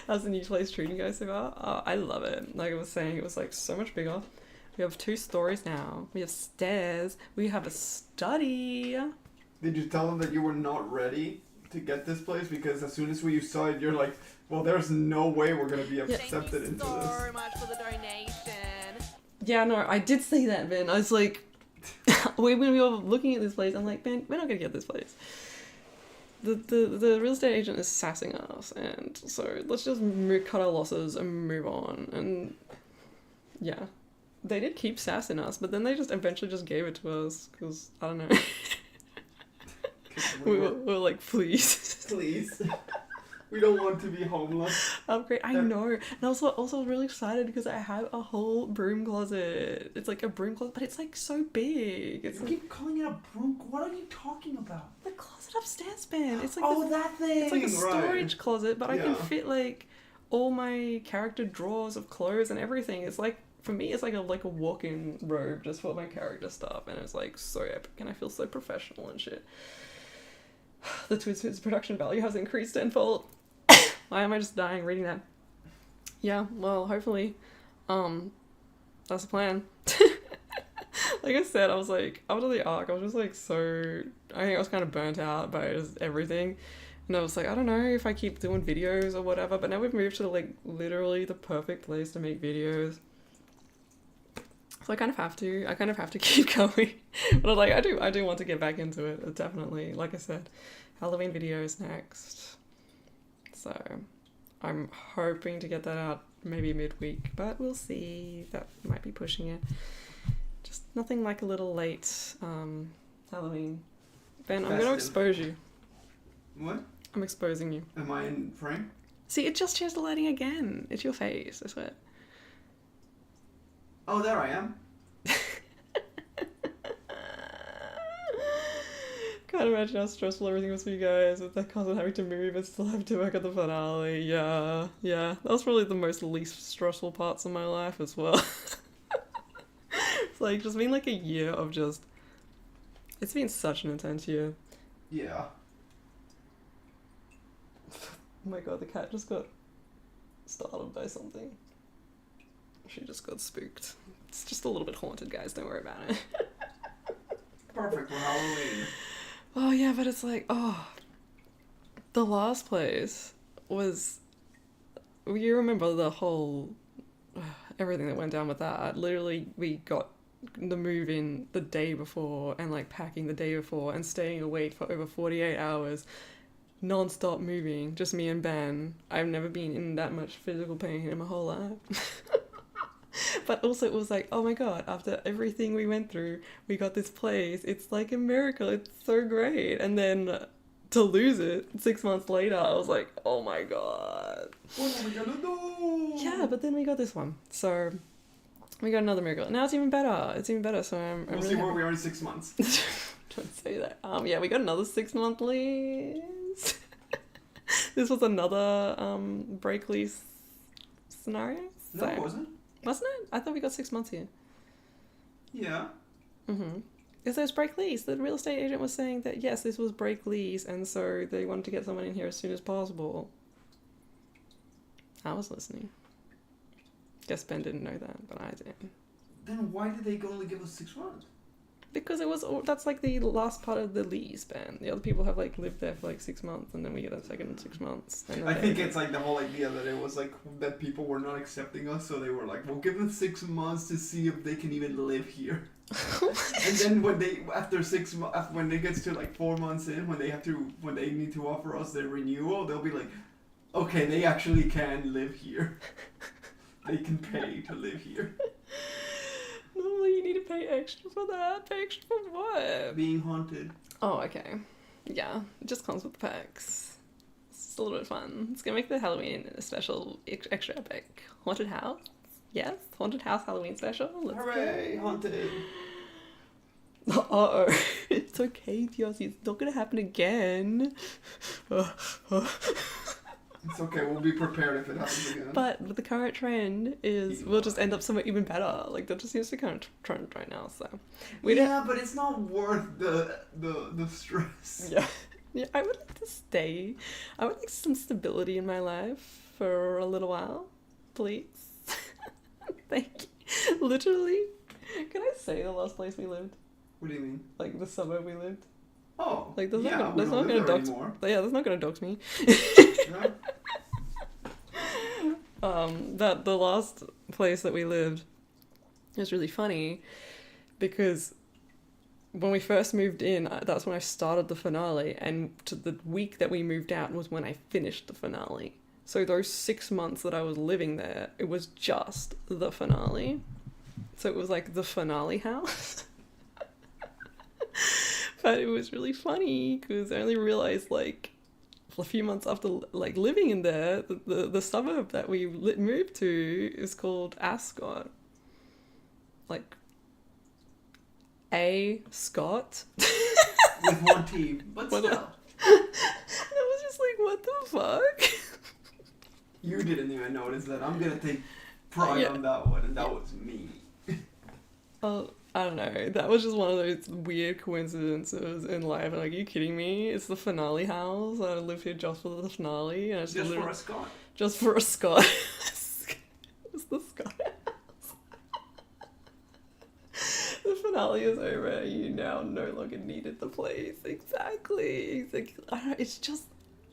How's the new place treating you guys so far? I love it. Like I was saying, it was like so much bigger. We have 2 stories now. We have stairs. We have a study. Did you tell them that you were not ready to get this place? Because as soon as you saw it, you're like, well, there's no way we're going to be accepted into Thank you this. so much for the donation. Yeah, no, I did say that, Ben. I was like, when we were looking at this place, I'm like, Ben, we're not gonna get this place. The real estate agent is sassing us, and so let's just cut our losses and move on. And yeah, they did keep sassing us, but then they just eventually just gave it to us because I don't know. we were like, please. Please. We don't want to be homeless. Upgrade. I know. And also really excited because I have a whole broom closet. It's like a broom closet, but it's like so big. It's You like keep calling it a broom. What are you talking about? the closet upstairs, Ben. It's like Oh, that thing. it's like a storage Right. closet, but I can Yeah. fit like all my character drawers of clothes and everything. It's like for me, it's like a walk-in robe just for my character stuff, and it's like so epic, and I feel so professional and shit. The TwizzFizz production value has increased tenfold. Why am I just dying reading that? Yeah, well, hopefully, that's the plan. Like I said, I was like, after the arc, I was just like so, I think I was kind of burnt out by just everything. And I was like, I don't know if I keep doing videos or whatever, but now we've moved to like literally the perfect place to make videos. So I kind of have to keep going. But like, I do want to get back into it, definitely. Like I said, Halloween videos next. So I'm hoping to get that out maybe midweek, but we'll see. That might be pushing it. Just nothing like a little late Halloween. Ben, I'm going to expose you. What? I'm exposing you. Am I in frame? See, it just changed the lighting again. It's your face, I swear. Oh, there I am. Can't imagine how stressful everything was for you guys with that constant having to move and still having to work at the finale. Yeah. That was probably the most least stressful parts of my life as well. It's like just been like a year of just... It's been such an intense year. Yeah. Oh my god, the cat just got startled by something. She just got spooked. It's just a little bit haunted, guys. Don't worry about it. Perfect for Halloween. Oh yeah, but it's like, the last place was... You remember the whole... everything that went down with that. Literally, we got the move in the day before and like packing the day before and staying awake for over 48 hours. Non-stop moving, just me and Ben. I've never been in that much physical pain in my whole life. But also it was like, oh my god, after everything we went through, we got this place. It's like a miracle. It's so great. And then to lose it 6 months later, I was like, oh my god. What are we gonna do? Yeah, but then we got this one. So we got another miracle. Now it's even better. So I'm We'll really see where happy. we are in 6 months. Don't say that. Yeah, we got another 6 month lease. This was another break lease scenario. No, it wasn't. Wasn't it? I thought we got 6 months here. Yeah. Because there's break lease. The real estate agent was saying that yes, this was break lease, and so they wanted to get someone in here as soon as possible. I was listening. Guess Ben didn't know that, but I did. Then why did they only give us 6 months? Because that's like the last part of the lease, Ben. The other people have like lived there for like 6 months, and then we get a second 6 months. And I think it's like the whole idea that it was like that people were not accepting us, so they were like, we'll give them 6 months to see if they can even live here. And then when they when it gets to like 4 months in, when they need to offer us their renewal, they'll be like, okay, they actually can live here. They can pay to live here. Normally you need to pay extra for that. Pay extra for what? Being haunted. Oh, okay. Yeah, it just comes with the perks. It's just a little bit fun. It's gonna make the Halloween special extra epic. Haunted house? Yes, haunted house Halloween special. Let's Hooray, go. haunted. Uh-oh. It's okay, Tios. It's not gonna happen again. It's okay, we'll be prepared if it happens again. But the current trend is we'll just end up somewhere even better. Like, that just seems to be kind of trend right now, so... But it's not worth the stress. Yeah, I would like to stay. I would like some stability in my life for a little while. Please. Thank you. Literally. Can I say the last place we lived? What do you mean? Like, the suburb we lived? Oh, Like, there's yeah, not we gonna, don't live there dox. anymore. Yeah, that's not gonna dox me. Yeah. That the last place that we lived is really funny because when we first moved in, that's when I started the finale, and to the week that we moved out was when I finished the finale. So those 6 months that I was living there, it was just the finale. So it was like the finale house. But it was really funny because I only realized like a few months after like living in there, the suburb that we moved to is called Ascot. Like A Scott. With one T, but What still. I was just like, what the fuck? You didn't even notice that. I'm gonna take pride Yeah. on that one, and that was me. Oh, I don't know. That was just one of those weird coincidences in life. And like, are you kidding me? It's the finale house. I lived here just for the finale, and it's Just literally for a Scott. just for a Scott. It's the Scott house. The finale is over. You now no longer needed the place. Exactly. I don't know, it's just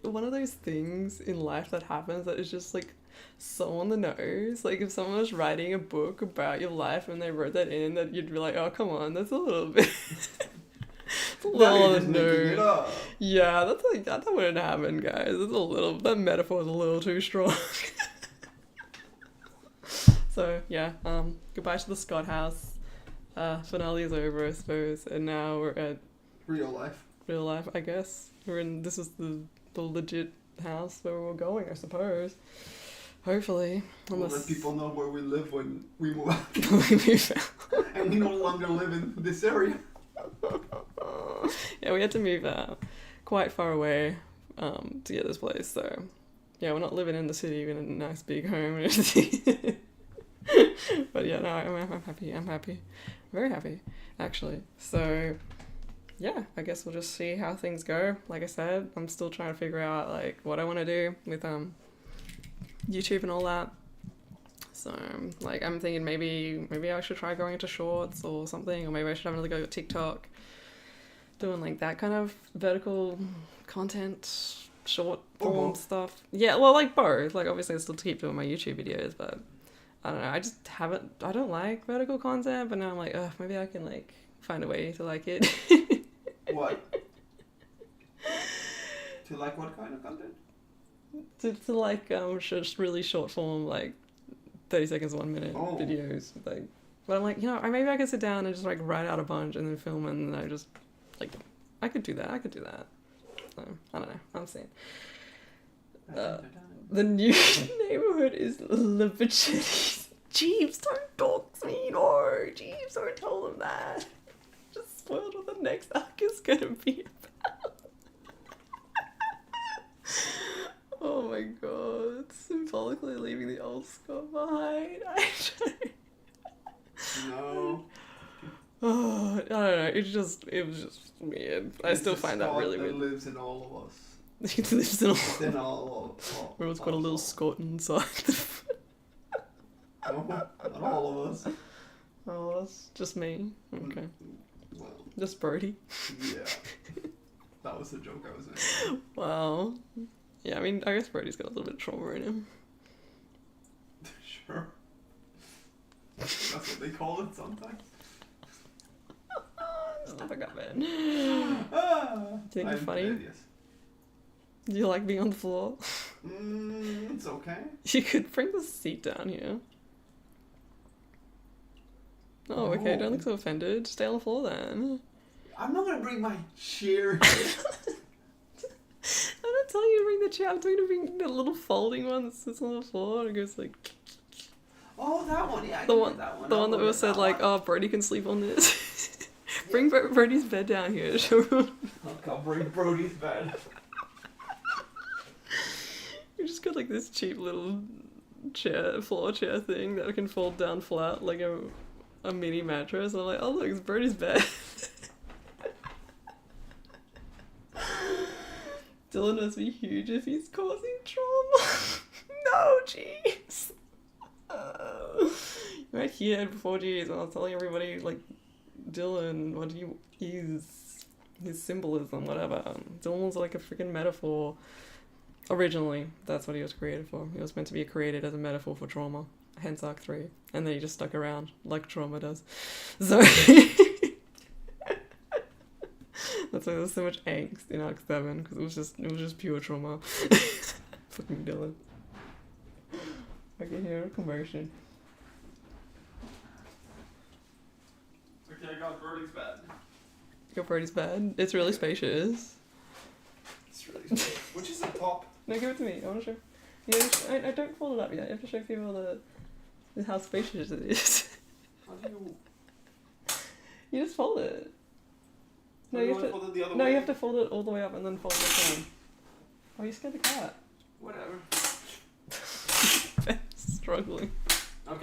one of those things in life that happens that is just like so on the nose. Like if someone was writing a book about your life and they wrote that in, that you'd be like, oh come on, that's a little bit. It's a Now little you're on just the making it nose. up. Yeah, that's like that wouldn't happen, guys. It's a little, that metaphor is a little too strong. So yeah, goodbye to the Scott house. Finale is over, I suppose, and now we're at Real life. real life, I guess. This is the legit house where we're going, I suppose. Hopefully, We'll let unless people know where we live when we move out. we move out. And we no longer live in this area. Yeah, we had to move out quite far away to get this place. So yeah, we're not living in the city in a nice big home and everything. But yeah, no, I'm happy. I'm happy. Very happy, actually. So yeah, I guess we'll just see how things go. Like I said, I'm still trying to figure out like what I want to do with YouTube and all that. So like I'm thinking maybe I should try going into shorts or something, or maybe I should have another go at TikTok, doing like that kind of vertical content, short form stuff. Yeah, well, like both. Like obviously I still keep doing my YouTube videos, but I don't know. I just haven't. I don't like vertical content, but now I'm like, oh, maybe I can like find a way to like it. What? To like what kind of content? to like just really short form, like 30 seconds, 1 minute Oh. videos. Like, but I'm like, maybe I could sit down and just like write out a bunch and then film, and then I just like I could do that. So I don't know. I'm saying the new neighborhood is Libercities. Jeeves, don't dox me. No, Jeeves, don't tell them that. Just spoiled what the next arc is gonna be about. Oh my god, symbolically leaving the old Scott behind. I No. Oh, I don't know. It was just weird. I It's still the find that Scott really weird. lives in all of us. He lives in In all of Everyone's got a little Scott inside. No, not all of us. Oh, that's just me. Okay. Well, Just Brody. yeah. That was the joke I was making. Wow. Yeah, I mean, I guess Brody's got a little bit of trauma in him. Sure. That's what they call it sometimes. Stop it, man. Ah, Do you think you're I'm funny? dead, yes. Do you like being on the floor? It's okay. You could bring the seat down here. Oh, okay. Don't look so offended. Stay on the floor then. I'm not gonna bring my chair. I'm not telling you to bring the chair. I'm telling you to bring the little folding one that sits on the floor and it goes like. Oh, that one. Yeah, I The can one, get that one. the I'll one that go was get said that like, one. oh, Brody can sleep on this. Bring Brody's bed down here. Show everyone. Okay, I'll bring Brody's bed. You just got like this cheap little floor chair thing that can fold down flat like a mini mattress. And I'm like, oh look, it's Brody's bed. Dylan must be huge if he's causing trauma. No, jeez. Right here before jeez, I was telling everybody like Dylan, what he is, his symbolism, whatever. Dylan was like a freaking metaphor. Originally, that's what he was created for. He was meant to be created as a metaphor for trauma, hence Arc 3. And then he just stuck around, like trauma does. So, that's why there was so much angst in Arc 7, because it was just pure trauma. Fucking Dylan. I can hear a commotion. Okay, I got Brody's bed. Your Brody's bed. It's really spacious. It's really small. Which is the top? No, give it to me. I want to show. Yeah, I don't fold it up yet. You have to show people how spacious it is. How do you... You just fold it. No, How you do have I to. fold it the other No, way? you have to fold it all the way up and then fold it down. Oh, you scared the cat. Whatever. Struggling. Okay,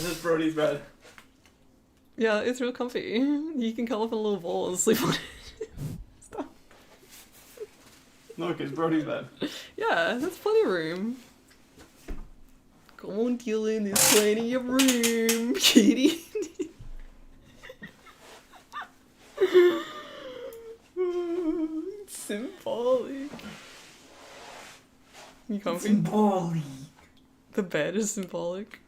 is Brody's bed. Yeah, it's real comfy. You can curl up in a little ball and sleep on it. Stop. Look, it's Brody's bed. Yeah, that's plenty of room. Come on, Dylan, there's plenty of room, kitty. It's symbolic. You comfy? Symbolic. The bed is symbolic.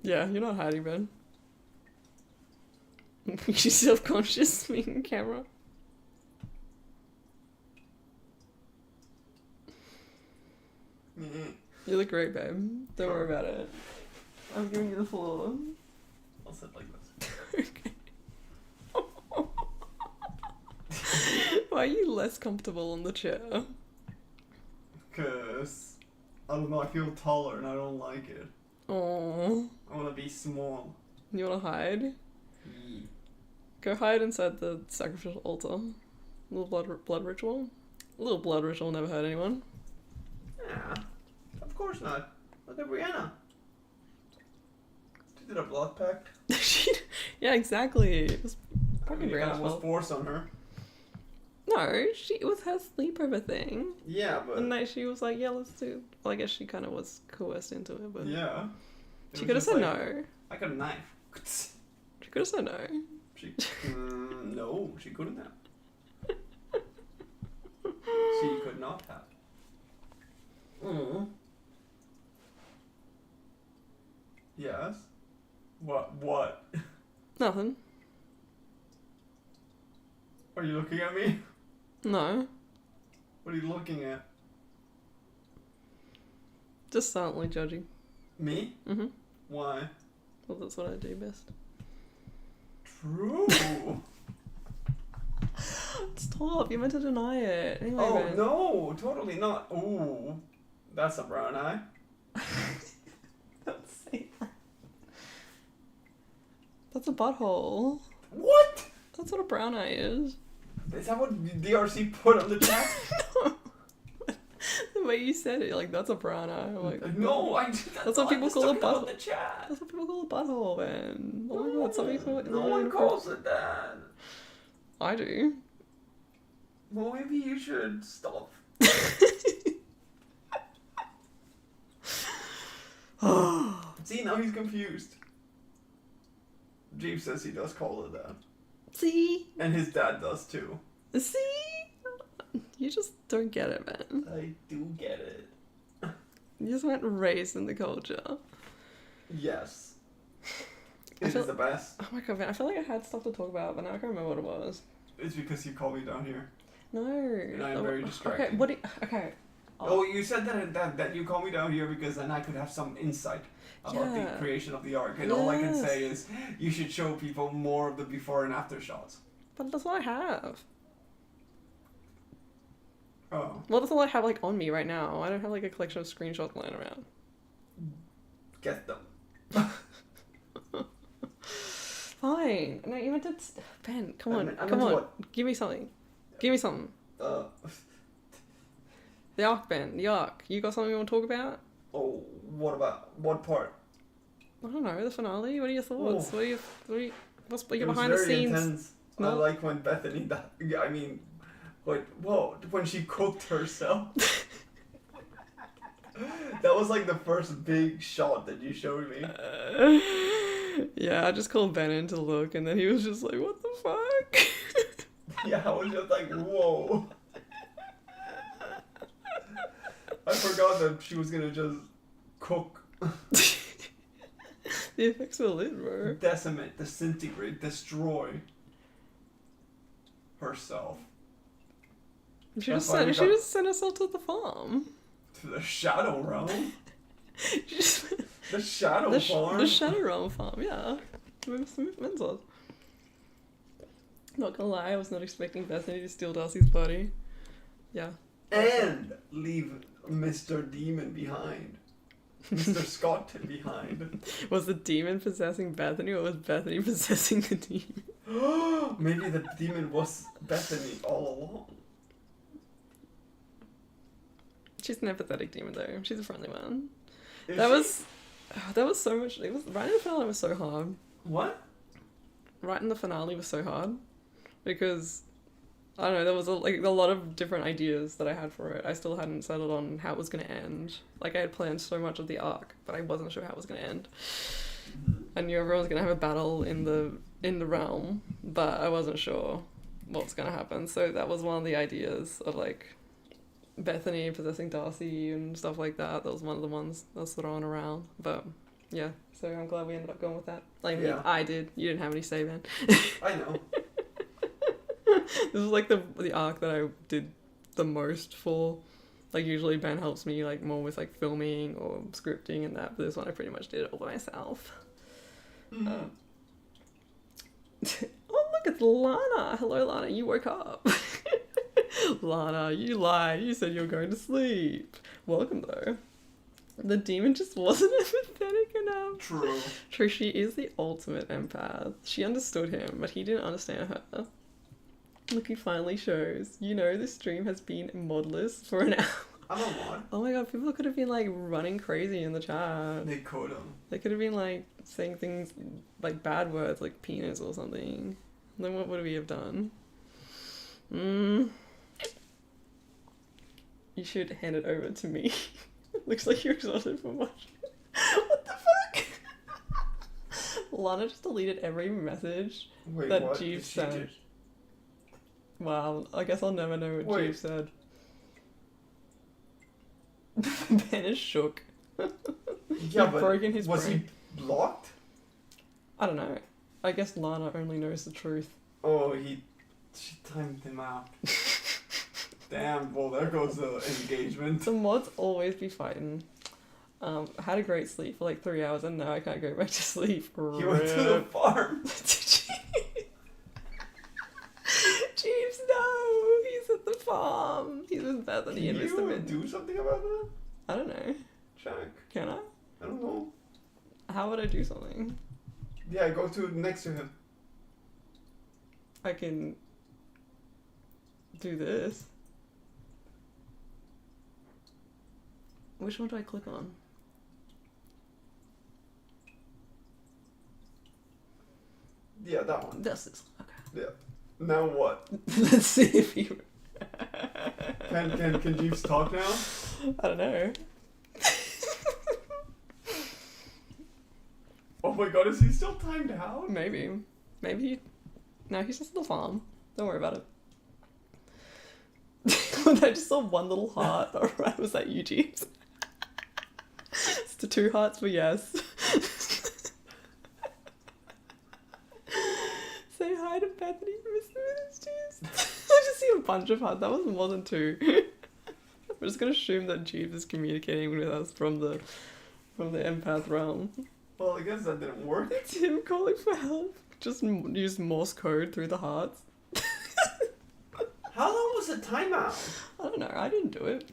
Yeah, you're not hiding, Ben. You're self-conscious being camera. You look great, babe. Don't worry about it. I'm giving you the floor. I'll sit like this. Okay. Why are you less comfortable on the chair? Cause I don't know, I feel taller and I don't like it. Oh, I wanna be small. you wanna hide? Go hide inside the sacrificial altar. A little blood ritual. A little blood ritual never hurt anyone. Yeah, of course not. Look at Brianna. She did a blood pact. Yeah, exactly. It was I probably mean, it kind Brianna's of was fault. forced on her. No, it was her sleepover thing. Yeah, but And then she was like, yeah, let's do. Well, I guess she kind of was coerced into it, but yeah. It she was could have just said like, no. I got a knife. She could have said no. She, no, she couldn't have. She could not have. Yes. What? Nothing. Are you looking at me? No. What are you looking at? Just silently judging. Me? Mm-hmm. Why? Well, that's what I do best. True. Stop, you meant to deny it. Anyway, Oh Ben. no, totally not. Ooh, that's a brown eye. Don't say that. That's a butthole. What? That's what a brown eye is. Is that what DRC put on the chat? No. The way you said it, like, that's a brown eye. I'm like, No, That's what people call a butthole. the chat. That's what people call a butthole, man. Oh my god, something called No one calls it that. I do. Well, maybe you should stop. See, now he's confused. Jeeves says he does call it that. See? And his dad does too. See? You just don't get it, man. I do get it. You just weren't raised in the culture. Yes. I It feel- is the best. Oh my god, man, I feel like I had stuff to talk about, but now I can't remember what it was. It's because you called me down here. No. And I'm very distracted. Okay, what do you, okay. Oh, you said that you called me down here because then I could have some insight about the Yeah. creation of the arc. And all I can Yes. say is you should show people more of the before and after shots. But that's all I have. Oh. Well, that's all I have, like, on me right now. I don't have, like, a collection of screenshots lying around. Get them. Fine. No, you meant to... Ben, come on. I Come meant on. what? Give me something. Give me something. The arc, Ben. The arc. You got something you want to talk about? Oh, what part? I don't know. The finale? What are your thoughts? Oh. What's It your was behind the very scenes? intense. I No. like when Bethany, when she cooked herself. That was like the first big shot that you showed me. Yeah, I just called Ben in to look, and then he was just like, what the fuck? Yeah, I was just like, whoa. I forgot that she was gonna just cook, The effects were lit, bro. decimate, disintegrate, destroy herself She That's just why we sent got- herself to the farm. to the shadow realm. She just The shadow farm. the Shadow Realm farm, yeah. Mental. Not gonna lie, I was not expecting Bethany to steal Darcy's body. Yeah. And leave Mr. Demon behind. Mr. Scott behind. Was the demon possessing Bethany, or was Bethany possessing the demon? Maybe the demon was Bethany all along. She's an empathetic demon though. She's a friendly one. Is That she- was so much. It was writing the finale was so hard. What? Writing the finale was so hard because I don't know. There was a lot of different ideas that I had for it. I still hadn't settled on how it was gonna end. Like I had planned so much of the arc, but I wasn't sure how it was gonna end. I knew everyone was gonna have a battle in the realm, but I wasn't sure what was gonna happen. So that was one of the ideas of like Bethany possessing Darcy and stuff like that. That was one of the ones that was thrown around. But yeah, so I'm glad we ended up going with that. Like Yeah. I did. You didn't have any say, man. I know. This was like the arc that I did the most for. Like usually Ben helps me like more with like filming or scripting and that, but this one I pretty much did it all by myself. Mhm. Oh look, it's Lana. Hello Lana, you woke up. Lana, you lied. You said you were going to sleep. Welcome though. The demon just wasn't empathetic enough. True. True, she is the ultimate empath. She understood him, but he didn't understand her. Look, he finally shows. You know, this stream has been modless for an hour. I'm a mod. Oh my god, people could have been like running crazy in the chat. They could have. They could have been like saying things like bad words like penis or something. Then what would we have done? You should hand it over to me. Looks like you're exhausted from watching. What the fuck? Lana just deleted every message. Wait, That what? Jeeve Did she said. just- Wow, I guess I'll never know what Wait. Jeeve said. Ben is shook. Yeah, He'd but broken his was brain. he blocked? I don't know. I guess Lana only knows the truth. Oh, she timed him out. Damn, well there goes the engagement. The mods always be fighting. Had a great sleep for like 3 hours and now I can't go back to sleep. He went to the farm. Jeeves, no! He's at the farm. He's with Bethany Can and Mr. you Min. do something about that? I don't know. Check. Can I? I don't know. How would I do something? Yeah, go to next to him. I can do this. Which one do I click on? Yeah, that one. This is okay. Now what? Let's see if you. Can Jeeves talk now? I don't know. Oh my god, is he still timed out? Maybe. Maybe. No, he's just at the farm. Don't worry about it. I just saw one little heart. Alright, was that you, Jeeves? It's the 2 hearts for yes. Say hi to Bethany, Mr. Jeeves. I just see a bunch of hearts. That was more than 2. We're just gonna assume that Jeeves is communicating with us from the empath realm. Well, I guess that didn't work. It's him calling for help. Just use Morse code through the hearts. How long was the timeout? I don't know. I didn't do it.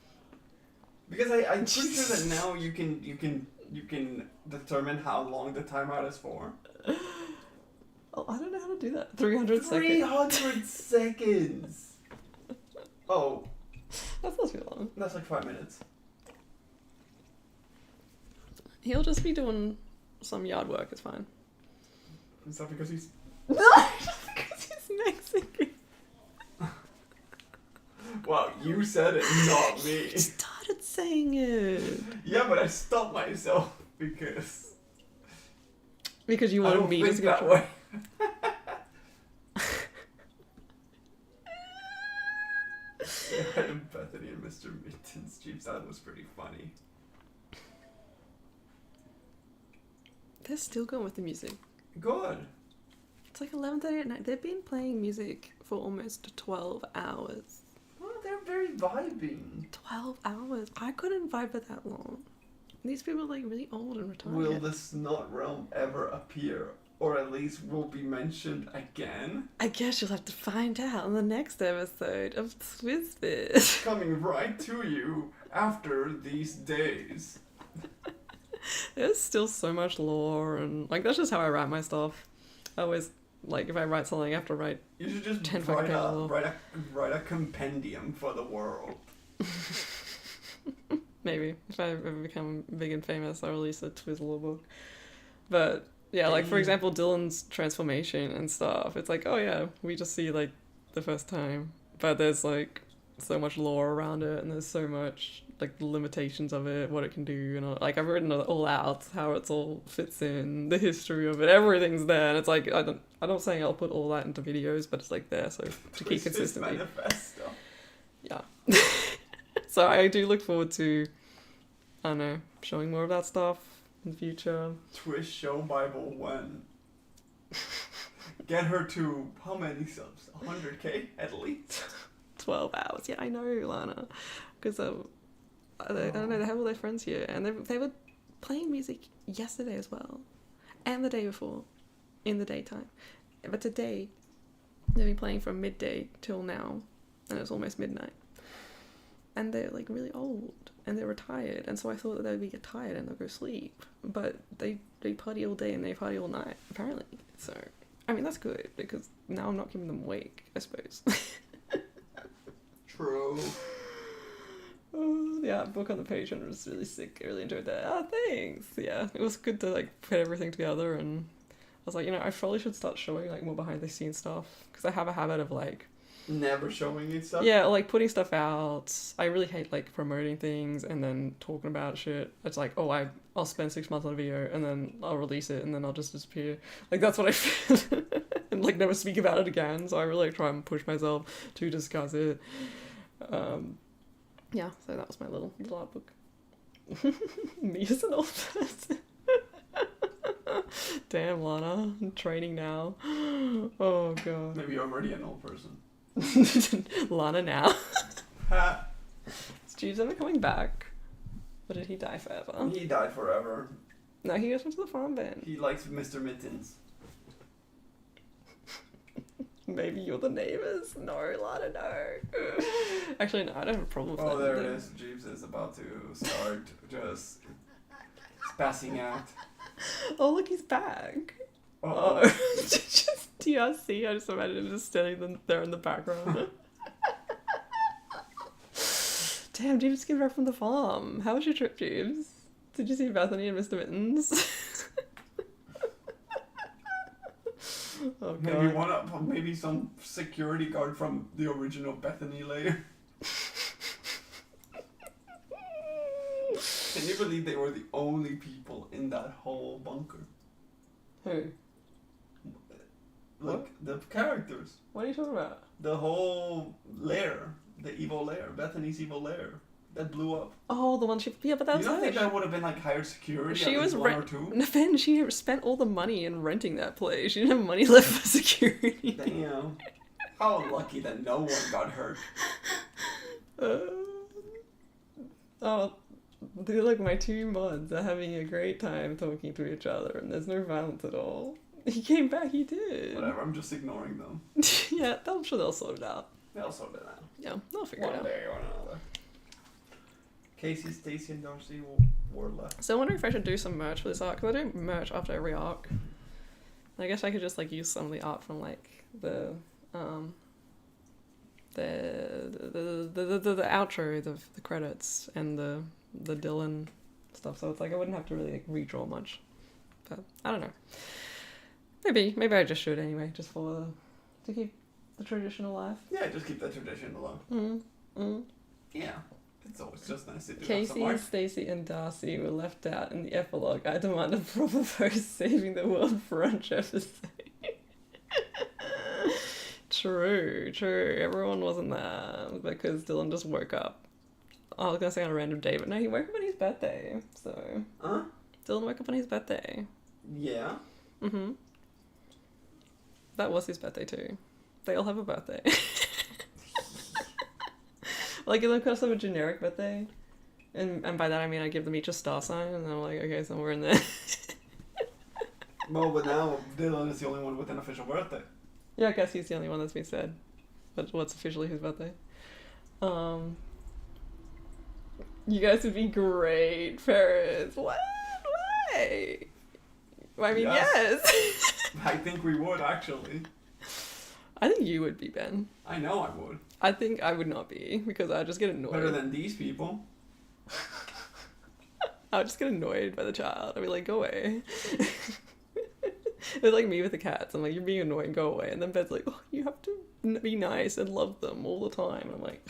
Because I'm pretty sure that now you can determine how long the timeout is for. Oh, I don't know how to do that. 300 seconds. 300 seconds. Oh, That's not too long. that's like 5 minutes. He'll just be doing some yard work. It's fine. Is that because he's? No, because he's Mexican. Wow, you said it, not me. He started saying it. Yeah, but I stopped myself because Because you I wanted don't me think to that control. way. Yeah, and Bethany and Mr. Mittens. Jeeves, that was pretty funny. They're still going with the music. Good. It's like 11:30 at night. They've been playing music for almost 12 hours. Well, they're very vibing. 12 hours? I couldn't vibe for that long. These people are like really old and retired. Will the Snot Realm ever appear? Or at least will be mentioned again? I guess you'll have to find out in the next episode of TwizzFizz. Coming right to you after these days. There's still so much lore and like that's just how I write my stuff. I always like if I write something I have to write. You should just 10 write fucking pages. write a compendium for the world. Maybe if I ever become big and famous, I'll release a TwizzFizz book. But yeah, like for example, Dylan's transformation and stuff. It's like, oh yeah, we just see like the first time, but there's like so much lore around it, and there's so much like the limitations of it, what it can do, and all, like I've written it all out, how it's all fits in, the history of it, everything's there, and it's like I don't say I'll put all that into videos, but it's like there, so to keep consistency. Manifesto. Yeah. So I do look forward to, I don't know, showing more of that stuff in the future. Twist show Bible when. Get her to how many subs? 100K at least. 12 hours. Yeah, I know, Lana. Because I don't know, they have all their friends here, and they were playing music yesterday as well, and the day before, in the daytime. But today, they've been playing from midday till now, and it's almost midnight. And they're like really old, and they're retired, and so I thought that they'd get tired and they'll go sleep. But they party all day and they party all night, apparently. So, I mean, that's good, because now I'm not keeping them awake, I suppose. True. Yeah, book on the page and it was really sick. I really enjoyed that. Oh, thanks. Yeah, it was good to like put everything together, and I was like, you know, I probably should start showing like more behind the scenes stuff, because I have a habit of like Never showing it stuff. yeah, like putting stuff out. I really hate like promoting things and then talking about shit. It's like, oh, I'll spend 6 months on a video and then I'll release it and then I'll just disappear. Like that's what I feel, and like never speak about it again. So I really try and push myself to discuss it. Yeah, so that was my little art book. Me as an old person. Damn, Lana, I'm training now. Oh god. Maybe you're already an old person. Lana now. Ha! Is Jeeves ever coming back? Or did he die forever? He died forever. No, he goes into the farm band. He likes Mr. Mittens. Maybe you're the neighbors. No, Lana, no. Actually, no, I don't have a problem with that. Oh, there it is. Jeeves is about to start just spazzing out. Oh, look, he's back. Oh. Just DRC. I just imagine him just standing there in the background. Damn, James came back from the farm. How was your trip, James? Did you see Bethany and Mr. Mittens? Oh god. Maybe some security guard from the original Bethany layer. Can you believe they were the only people in that whole bunker? Who? Look, the characters. What are you talking about? The whole lair. The evil lair. Bethany's evil lair. That blew up. Oh, the one she... Yeah, but that was You don't her. think that would have been like hired security? She at was least one or two? No, Ben, she spent all the money in renting that place. She didn't have money left for security. Damn. How lucky that no one got hurt. Oh, they're like my 2 mods are having a great time talking to each other, and there's no violence at all. He came back, he did. Whatever, I'm just ignoring them. Yeah, I'm sure they'll sort it out. They'll sort it out. Yeah, they'll figure it One out. day or another. Casey, Stacy, and Darcy were left. So I wonder if I should do some merch for this arc, because I do merch after every arc. I guess I could just like use some of the art from like the outro, the credits, and the Dylan stuff. So it's like I wouldn't have to really like redraw much. But I don't know. Maybe I just should anyway, just for to keep the tradition alive. Yeah, just keep that tradition alive. Yeah. It's always just nice to do Casey, some art. Stacy, and Darcy were left out in the epilogue. I demand a proper post saving the world brunch episode. True. Everyone wasn't there because Dylan just woke up. I was gonna say on a random day, but no, he woke up on his birthday. So. Huh? Dylan woke up on his birthday. Yeah. Mhm. That was his birthday too. They all have a birthday. Like, of course, have a generic birthday, and by that I mean I give them each a star sign, and I'm like, okay, somewhere in there. Well, but now Dylan is the only one with an official birthday. Yeah, I guess he's the only one that's been said. But what's officially his birthday? You guys would be great parents. What? Why? I mean, yes. I think we would, actually. I think you would be, Ben. I know I would. I think I would not be, because I just get annoyed. Better than these people. I would just get annoyed by the child. I'd be like, go away. It's like me with the cats. I'm like, you're being annoying, go away. And then Bed's like, oh, you have to be nice and love them all the time. And I'm like,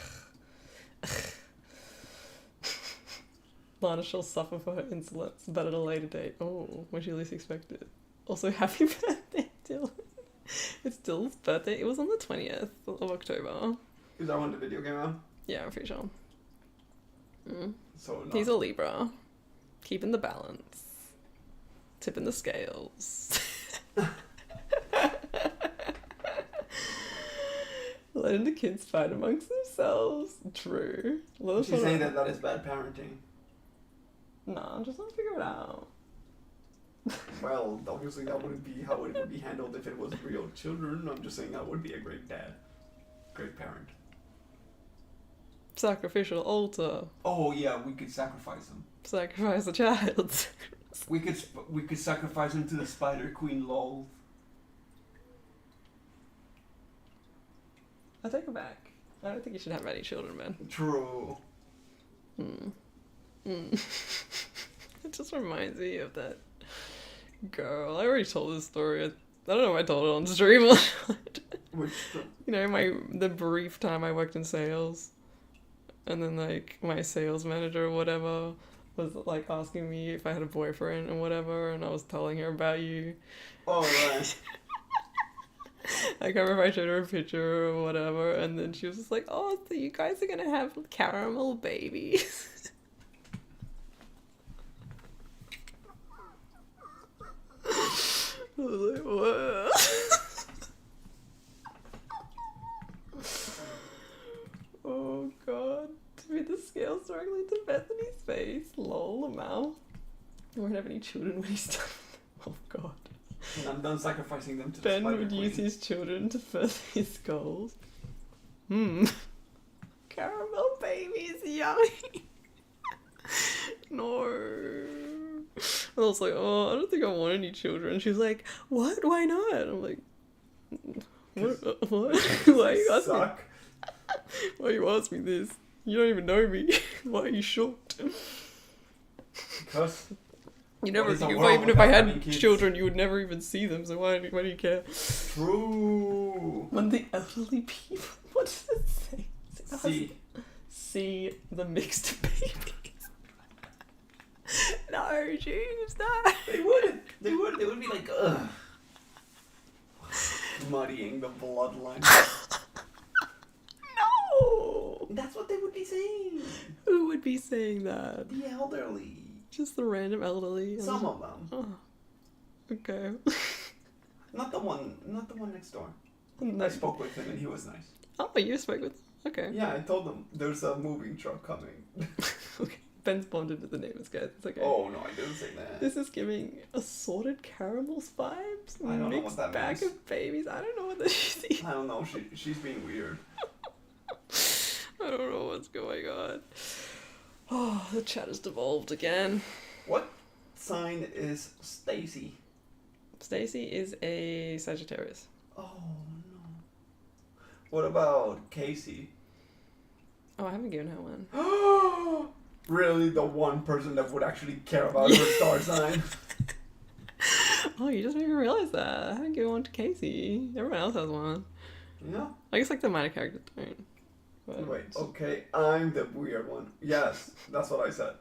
Lana shall suffer for her insolence, but at a later date. Oh, when she least expected. Also, happy birthday, Dylan. It's Dylan's birthday. It was on the 20th of October. Is that when the video came out? Yeah, I'm pretty sure. So He's a Libra. Keeping the balance. Tipping the scales. Letting the kids fight amongst themselves. True. She's saying that is bad parenting. No, I'm just trying to figure it out. Well, obviously that wouldn't be how it would be handled if it was real children. I'm just saying I would be a great dad. Great parent. Sacrificial altar. Oh yeah, we could sacrifice him. Sacrifice a child. We could sacrifice him to the Spider Queen, lol. I take it back. I don't think you should have any children, man. True. It just reminds me of that girl. I already told this story. I don't know if I told it on stream or not. Which You know, the brief time I worked in sales, and then like my sales manager or whatever was like asking me if I had a boyfriend and whatever, and I was telling her about you. Oh right. I can't remember if I showed her a picture or whatever, and then she was just like, "Oh, so you guys are gonna have caramel babies." I was like, what? Oh god. To be the scale struggling to Bethany's face. Lol, lmao. You won't have any children when he's done. Oh god. And I'm done sacrificing them to the Ben Spider would Queen. use his children to further his goals. Caramel babies, yummy. No. And I was like, oh, I don't think I want any children. She's like, what? Why not? I'm like, what? Why are you asking? Suck. Why you ask me this? You don't even know me. Why are you shocked? Because You never. What is the You, world even if I without had having kids? children, you would never even see them. So why do you care? true. When the elderly people, what does it say? See. See the mixed babies. No, James, no. They would be like, ugh. Muddying the bloodline. No. That's what they would be saying. Who would be saying that? The elderly. Just the random elderly. Some of them. Oh. Okay. Not the one next door. I No. spoke with him and he was nice. Oh, you spoke with. Okay. Yeah, I told him there's a moving truck coming. Okay. Ben's bonded with the neighbors, guys. It's okay. Oh no, I didn't say that. This is giving assorted caramels vibes. I don't know Mixed what that bag means. of babies. I don't know what that is. I don't know. She's being weird. I don't know what's going on. Oh, the chat has devolved again. What sign is Stacy? Stacy is a Sagittarius. Oh no. What about Casey? Oh, I haven't given her one. Really, the one person that would actually care about her star sign? Oh, you just made me realize that. I haven't given one to Casey. Everyone else has one. Yeah. I guess like the minor characters don't. But Wait. Okay, I'm the weird one. Yes, that's what I said.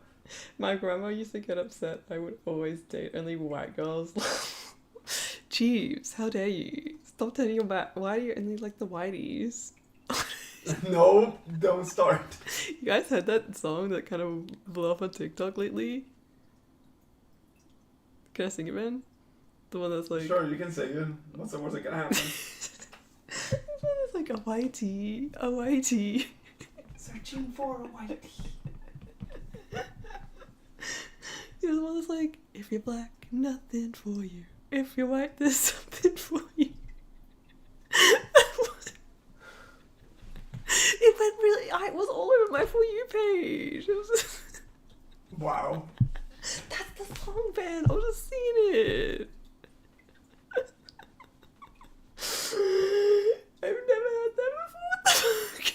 my grandma used to get upset I would always date only white girls. Jeeves, how dare you? Stop turning your back. Why do you only like the whiteys? No, don't start. You guys heard that song that kind of blew up on TikTok lately? Can I sing it, man? The one that's like... Sure, you can sing it. What's the worst that can happen? It's like a whitey, a whitey. Searching for a whitey. You know the one that's like, if you're black, nothing for you. If you're white, there's something for you. It went really... it was all over my For You page. It was Wow. that's the song, Ben. I was just seeing it. I've never heard that before. What the fuck?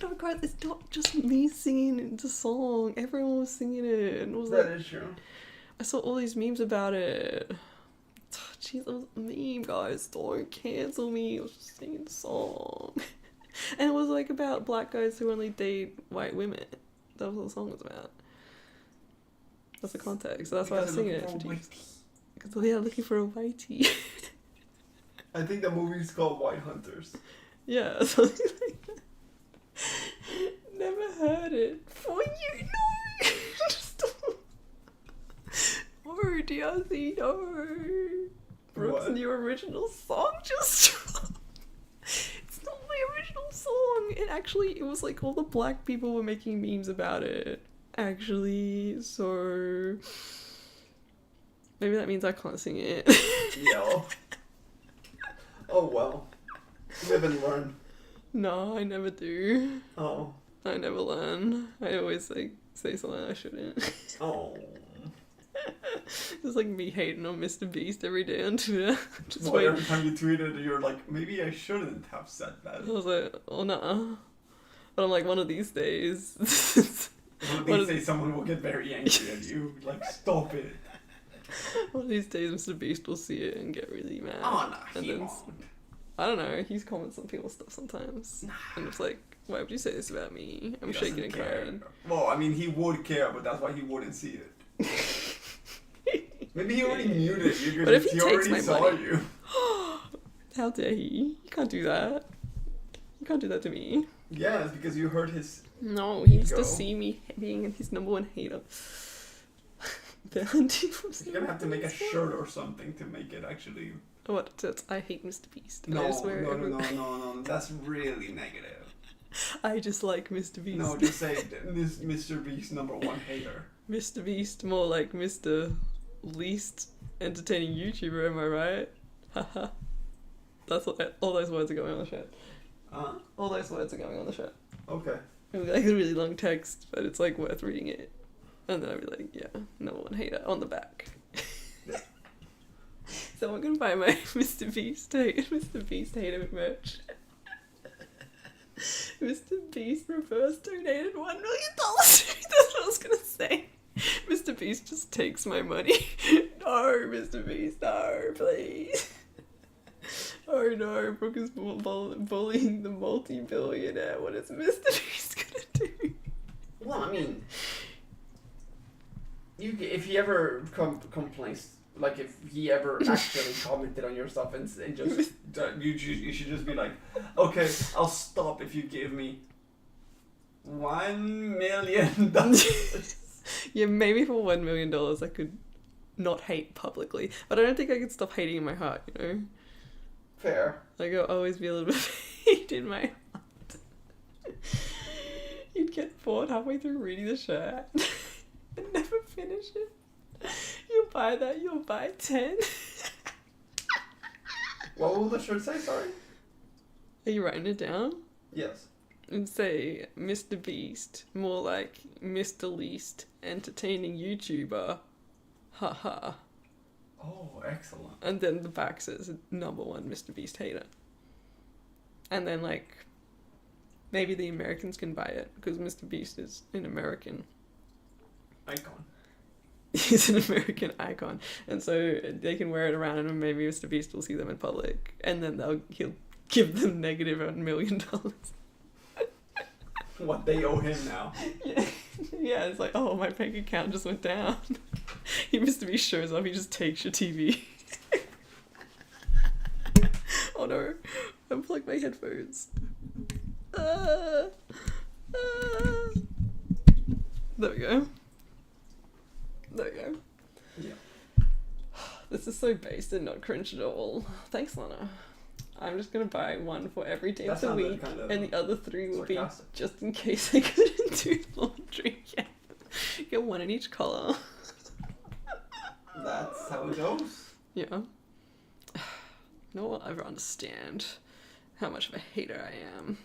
You know, guys, it's not just me singing the song. Everyone was singing it. And it was like, That is true. I saw all these memes about it. Jeez, it was a meme, guys. Don't cancel me. I was just singing the song. And it was like about black guys who only date white women. That was what the song was about. That's the context. So that's why I was singing it. Because they're looking for a whitey. I think the movie's called White Hunters. Yeah, something like that. Never heard it. For you, no! Oh, DRC, no! Brooke's What? new original song just dropped. It's not my original song. It was like all the black people were making memes about it. Actually, so maybe that means I can't sing it. Yo. Oh well. Live and learn. No, I never do. Oh. I never learn. I always like say something I shouldn't. Oh. It's like me hating on Mr. Beast every day on Twitter. Just Well, wait. every time you tweet it, you're like, maybe I shouldn't have said that. I was like, oh nah. But I'm like, one of these days. One of these days someone will get very angry at you. Like, stop it. One of these days Mr. Beast will see it and get really mad. Oh, no, and he then won't. I don't know, he comments on people's stuff sometimes. And it's like, why would you say this about me? I'm He shaking doesn't and care. crying. Well, I mean, he would care, but that's why he wouldn't see it. Maybe he already muted you But if because he he takes already my saw money- you. How dare he? You can't do that. You can't do that to me. Yeah, it's because you heard his... No, he needs Ego. to see me being his number one hater. You're gonna have to make a shirt or something to make it actually... What? That's, I hate Mr. Beast. No, I just wear no, every- no. That's really negative. I just like Mr. Beast. No, just say Mr. Beast #1 hater. Mr. Beast, more like Mr. Least entertaining YouTuber, am I right? Haha. That's what all those words are going on the shirt. All those words are going on the shirt. Okay. It was like a really long text, but it's like worth reading it. And then I'd be like, yeah, #1 hater on the back. Someone can buy my Mr. Beast hater merch. Mr. Beast reverse donated $1 million. That's what I was gonna say. Mr. Beast just takes my money. No, Mr. Beast, no, please. Oh no, Brooke is bullying the multi-billionaire. What is Mr. Beast gonna do? Well, I mean, if he ever complains, like if he ever actually commented on your stuff and just you should just be like, okay, I'll stop if you give me $1 million. Yeah, maybe for $1 million I could not hate publicly, but I don't think I could stop hating in my heart, you know? Fair. Like, I'll always be a little bit of hate in my heart. You'd get bored halfway through reading the shirt and never finish it. You'll buy that, you'll buy 10. What will the shirt say, sorry? Are you writing it down? Yes. And say, Mr. Beast, more like Mr. Least, entertaining YouTuber. Haha. Oh, excellent. And then the back says #1 Mr. Beast hater. And then like maybe the Americans can buy it because Mr. Beast is an American. Icon. He's an American icon. And so they can wear it around and maybe Mr. Beast will see them in public and then he'll give them -$1 million. What they owe him now. Yeah, it's like, oh, my bank account just went down. Mr. Beast shows up, he just takes your TV. Oh no, unplug my headphones. There we go. Yeah. This is so based and not cringe at all. Thanks, Lana. I'm just gonna buy one for every day of the week, and the other 3 will sarcastic. be just in case I couldn't do laundry yet. Get one in each color. That's how it goes. Yeah. No one will ever understand how much of a hater I am.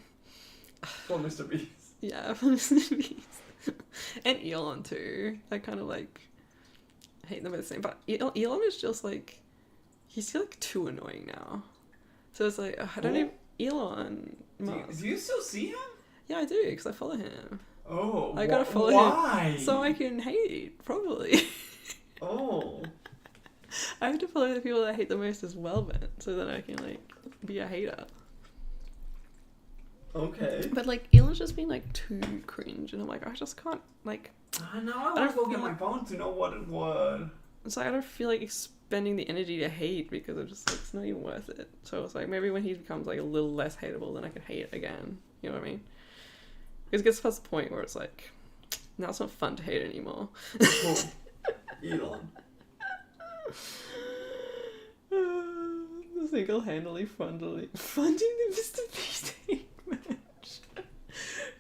For Mr. Beast. Yeah, for Mr. Beast. And Elon too. I kind of like hate them at the same. But Elon is just like, he's like too annoying now. So it's like I don't Who? even Elon. Do Musk. you still see him? Yeah, I do, because I follow him. Oh, I gotta follow why? him so I can hate, probably. Oh. I have to follow the people that I hate the most as well, then, so that I can, like, be a hater. Okay. But, like, Elon's just being, like, too cringe, and I'm like, I just can't, like... No, I want to go get my phone to know what it was. It's like, I don't feel like expending the energy to hate, because I'm just, like, it's not even worth it. So it's like, maybe when he becomes, like, a little less hateable, then I can hate again. You know what I mean? Because it gets past the point where it's like, now it's not fun to hate anymore. Cool. Elon. Single-handedly funding the Mr. Beast hate match.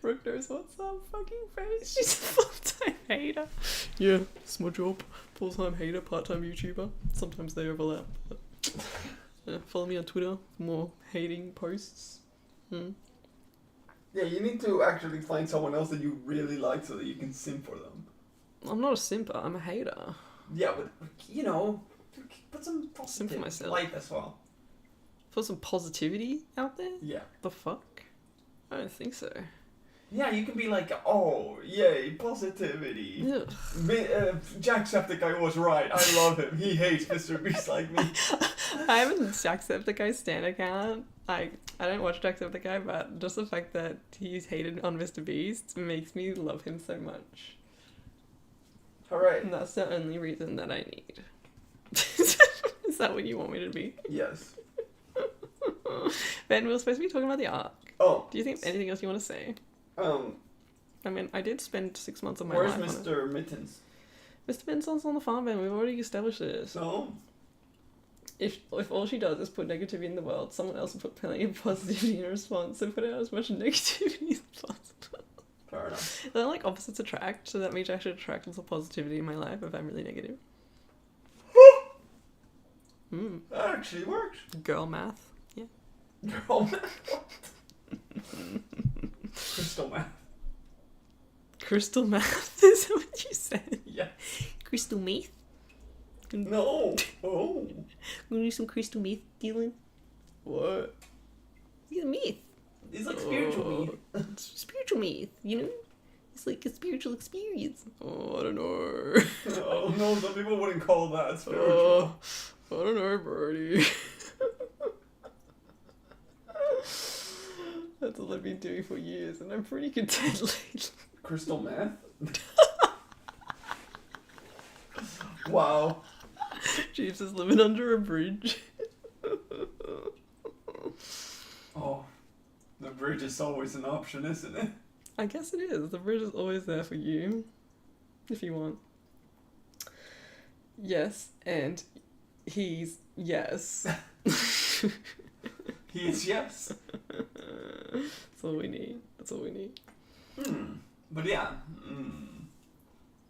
Brooke knows what's up, fucking face. She's a full-time hater. Yeah, it's my job. Full-time hater, part-time YouTuber. Sometimes they overlap. But yeah, follow me on Twitter for more hating posts. Yeah, you need to actually find someone else that you really like so that you can simp for them. I'm not a simper, I'm a hater. Yeah, but, you know, put some Simp for positive myself. light as well. Put some positivity out there? Yeah. The fuck? I don't think so. Yeah, you can be like, oh, yay, positivity. Ugh. Jacksepticeye was right. I love him. He hates Mr. Beast like me. I have a Jacksepticeye stan account. I don't watch Jacksepticeye, but just the fact that he's hated on Mr. Beast makes me love him so much. Alright. And that's the only reason that I need. Is that what you want me to be? Yes. Ben, we were supposed to be talking about the arc. Oh. Do you think anything else you want to say? I mean, I did spend 6 months of my Where's life on Mr. Mittens? it. Mr. Benson's on the farm, Ben. We've already established this. No? If all she does is put negativity in the world, someone else will put plenty of positivity in response and put out as much negativity as possible. Fair enough. They're like opposites attract, so that means I should attract lots of positivity in my life if I'm really negative. That actually works. Girl math. Yeah. Girl math. Crystal math. Crystal math? Is that what you said? Yeah. Crystal meth? No. Oh. We need some crystal meth, Dylan. What? Yeah, meth. It's like spiritual meat. Spiritual meth, you know? It's like a spiritual experience. Oh, I don't know. Oh no, some people wouldn't call that spiritual. Oh, I don't know, Birdie. That's all I've been doing for years, and I'm pretty content lately. Crystal meth? Wow. Jeeves is living under a bridge. Oh. The bridge is always an option, isn't it? I guess it is. The bridge is always there for you. If you want. Yes, and he's yes. He's yes. That's all we need. That's all we need. But yeah.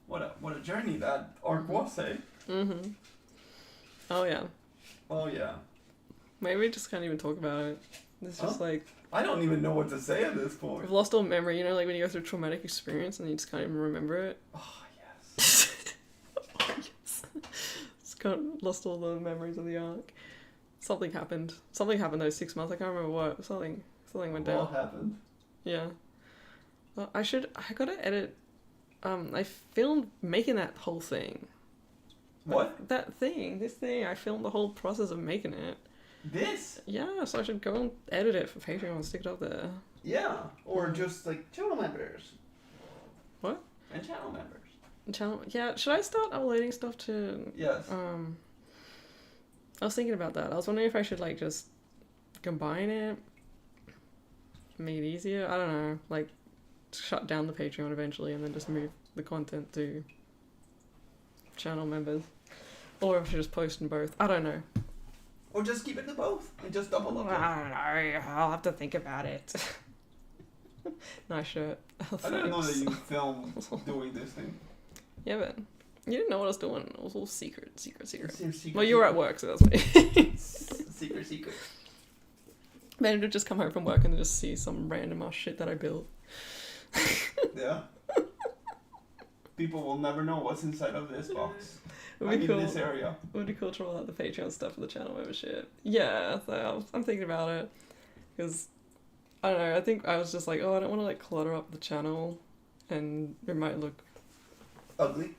What a journey that arc was, eh? Mm-hmm. Oh yeah. Oh yeah. Maybe we just can't even talk about it. It's just like... I don't even know what to say at this point. We've lost all memory, you know, like when you go through a traumatic experience and you just can't even remember it. Oh yes. Oh, yes. Just lost all the memories of the arc. Something happened. Something happened those 6 months. I can't remember what. Something went down. What happened? Yeah. Well, I gotta edit. I filmed making that whole thing. What? This thing. I filmed the whole process of making it. This? Yeah, so I should go and edit it for Patreon and stick it up there. Yeah. Or just like channel members. What? And channel members. Yeah, should I start uploading stuff to... Yes. I was thinking about that. I was wondering if I should, like, just combine it, make it easier. I don't know, like, shut down the Patreon eventually and then just move the content to channel members. Or if I should just post in both. I don't know. Or just keep it to both and just double up. I don't know. I'll have to think about it. Nice shirt. I didn't know that you film doing this thing. Yeah, but you didn't know what I was doing. It was all secret. It's your secret. Well, you were at work, so that's why. Secret. Man would just come home from work and just see some random ass shit that I built. Yeah. People will never know what's inside of this box. It would be cool. This area. It would be cool to roll out the Patreon stuff for the channel membership. Yeah, so I'm thinking about it. Because I don't know, I think I was just like, oh, I don't want to like clutter up the channel and it might look... Ugly?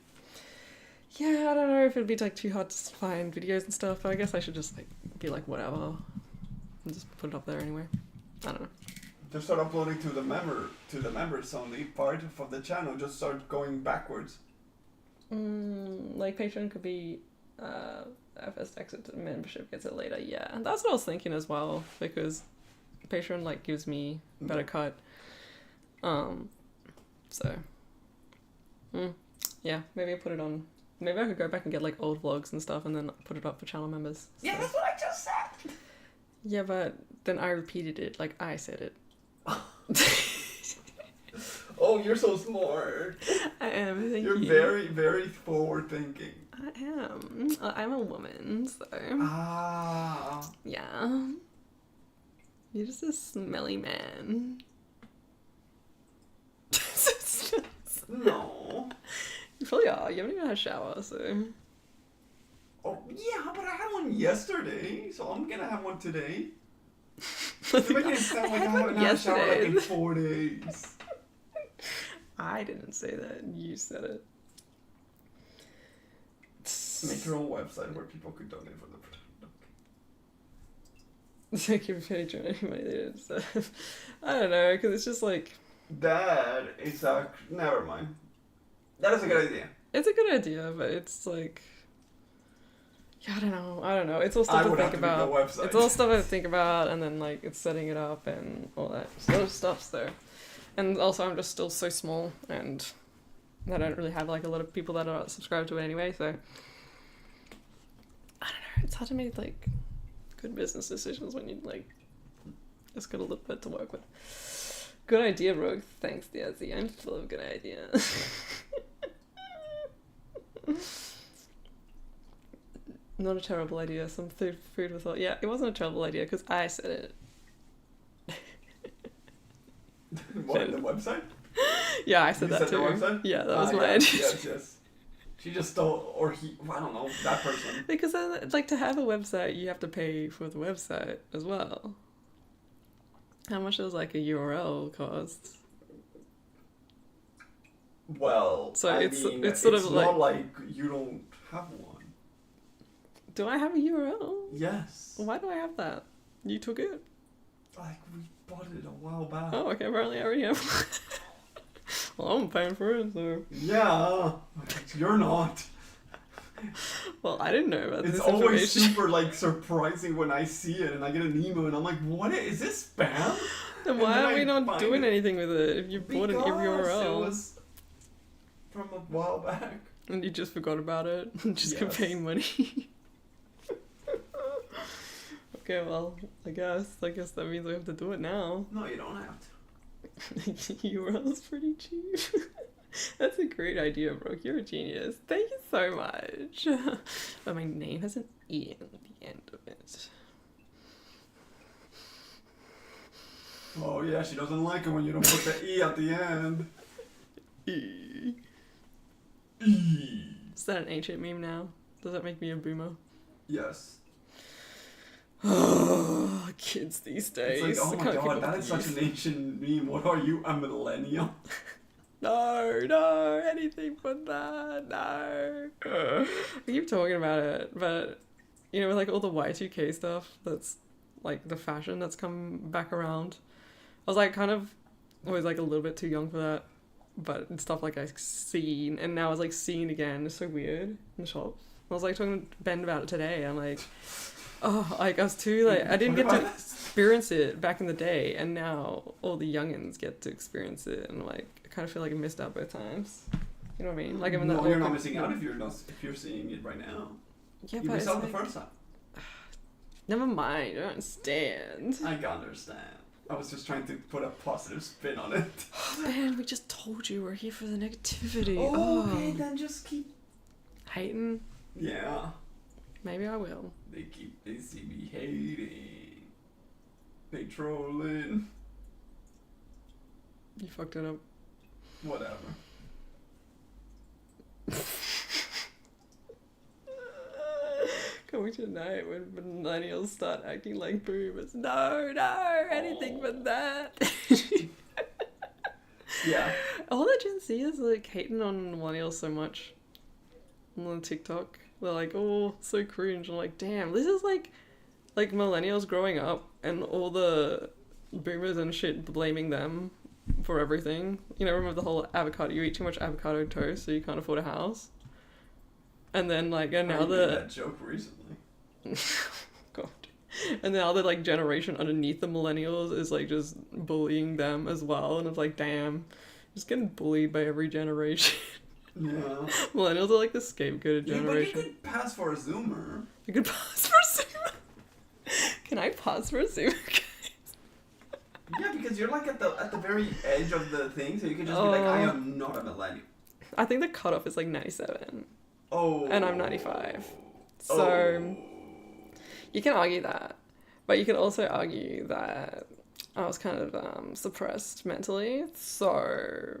Yeah, I don't know if it'd be like too hard to find videos and stuff, but I guess I should just like be like whatever and just put it up there anyway. I don't know. Just start uploading to the members only part of the channel. Just start going backwards. Like Patreon could be first exit to membership gets it later. Yeah, and that's what I was thinking as well, because Patreon like gives me a better cut. So yeah, maybe I put it on. Maybe I could go back and get like old vlogs and stuff and then put it up for channel members. So. Yeah, that's what I just said. Yeah, but then I repeated it like I said it. Oh, you're so smart. I am. Thank You're you. very, very forward thinking. I am. I'm a woman, so Ah. yeah. You're just a smelly man. No. You probably are. You haven't even had a shower, so. Oh, yeah, but I had one yesterday, so I'm gonna have one today. You're making it sound like I haven't had a shower like in 4 days. I didn't say that. You said it. Make your own website where people could donate for the product. Thank you for donating money. They didn't. So. I don't know, because it's just like. That is a... Never mind. That is a good idea. It's a good idea, but it's like. Yeah, I don't know. It's all stuff to think about. It's all stuff I think about, and then like it's setting it up and all that sort of stuff. So, and also I'm just still so small, and I don't really have like a lot of people that are subscribed to it anyway. So, I don't know. It's hard to make like good business decisions when you like just got a little bit to work with. Good idea, Rogue. Thanks, Diazzy. I'm full of good ideas. Not a terrible idea. Some food for thought. Yeah, it wasn't a terrible idea because I said it. What, the website? Yeah, I said You that said too. the website? Yeah, that was my yeah, idea. Yes. She just stole, or he, I don't know, that person. Because like to have a website, you have to pay for the website as well. How much does like a URL cost? Well, So I it's mean, it's sort of not like you don't have one. Do I have a URL? Yes. Why do I have that? You took it? Like, we bought it a while back. Oh, okay, apparently I already have. Well, I'm paying for it, so. Yeah, you're not. Well, I didn't know about It's this always information. super, like, surprising when I see it and I get an email and I'm like, what is this spam? Then why then are we I not find doing it. anything with it if you bought an Because URL? it was from a while back. And you just forgot about it and just kept Yes. paying money? Okay, well, I guess that means we have to do it now. No, you don't have to. URL's pretty cheap. That's a great idea, Brooke. You're a genius. Thank you so much. But my name has an E at the end of it. Oh yeah, she doesn't like it when you don't put the E at the end. E. E. Is that an ancient meme now? Does that make me a boomer? Yes. Oh, kids these days. It's like, oh I my can't keep god, up that with is such youth. an ancient meme. What are you, a millennial? No, anything but that, no. I keep talking about it, but, you know, with like all the Y2K stuff, that's like the fashion that's come back around. I was like kind of always like a little bit too young for that, but it's stuff like I've seen, and now I was like seeing again. It's so weird in the shops. I was like talking to Ben about it today. I'm like, oh, like I was too like I didn't get to experience it back in the day, and now all the youngins get to experience it, and like I kind of feel like I missed out both times. You know what I mean? Like I'm in that. No, you're not missing out if you're seeing it right now. Yeah, You but missed it's out the like, first time. never mind. I don't understand. I can understand. I was just trying to put a positive spin on it. Ben, we just told you we're here for the negativity. Okay, then just keep. Hating. Yeah. Maybe I will. They see me hating. They trolling. You fucked it up. Whatever. Come wrong tonight when millennials start acting like boomers. No, anything but that. Yeah. All the Gen Z is like hating on millennials so much on TikTok. They're like, oh, so cringe. I'm like, damn, this is like millennials growing up and all the boomers and shit blaming them for everything. You know, remember the whole avocado, you eat too much avocado toast so you can't afford a house? And then like, and now I made that joke recently. God. And now the like generation underneath the millennials is like just bullying them as well, and it's like, damn, just getting bullied by every generation. Yeah. Millennials are like the scapegoated generation. But you could pass for a Zoomer. You could pause for a Zoomer. Can I pause for a Zoomer, guys? Yeah, because you're like at the very edge of the thing, so you can just be like, I am not a millennial. I think the cutoff is like 97. Oh. And I'm 95. So you can argue that. But you can also argue that I was kind of suppressed mentally. So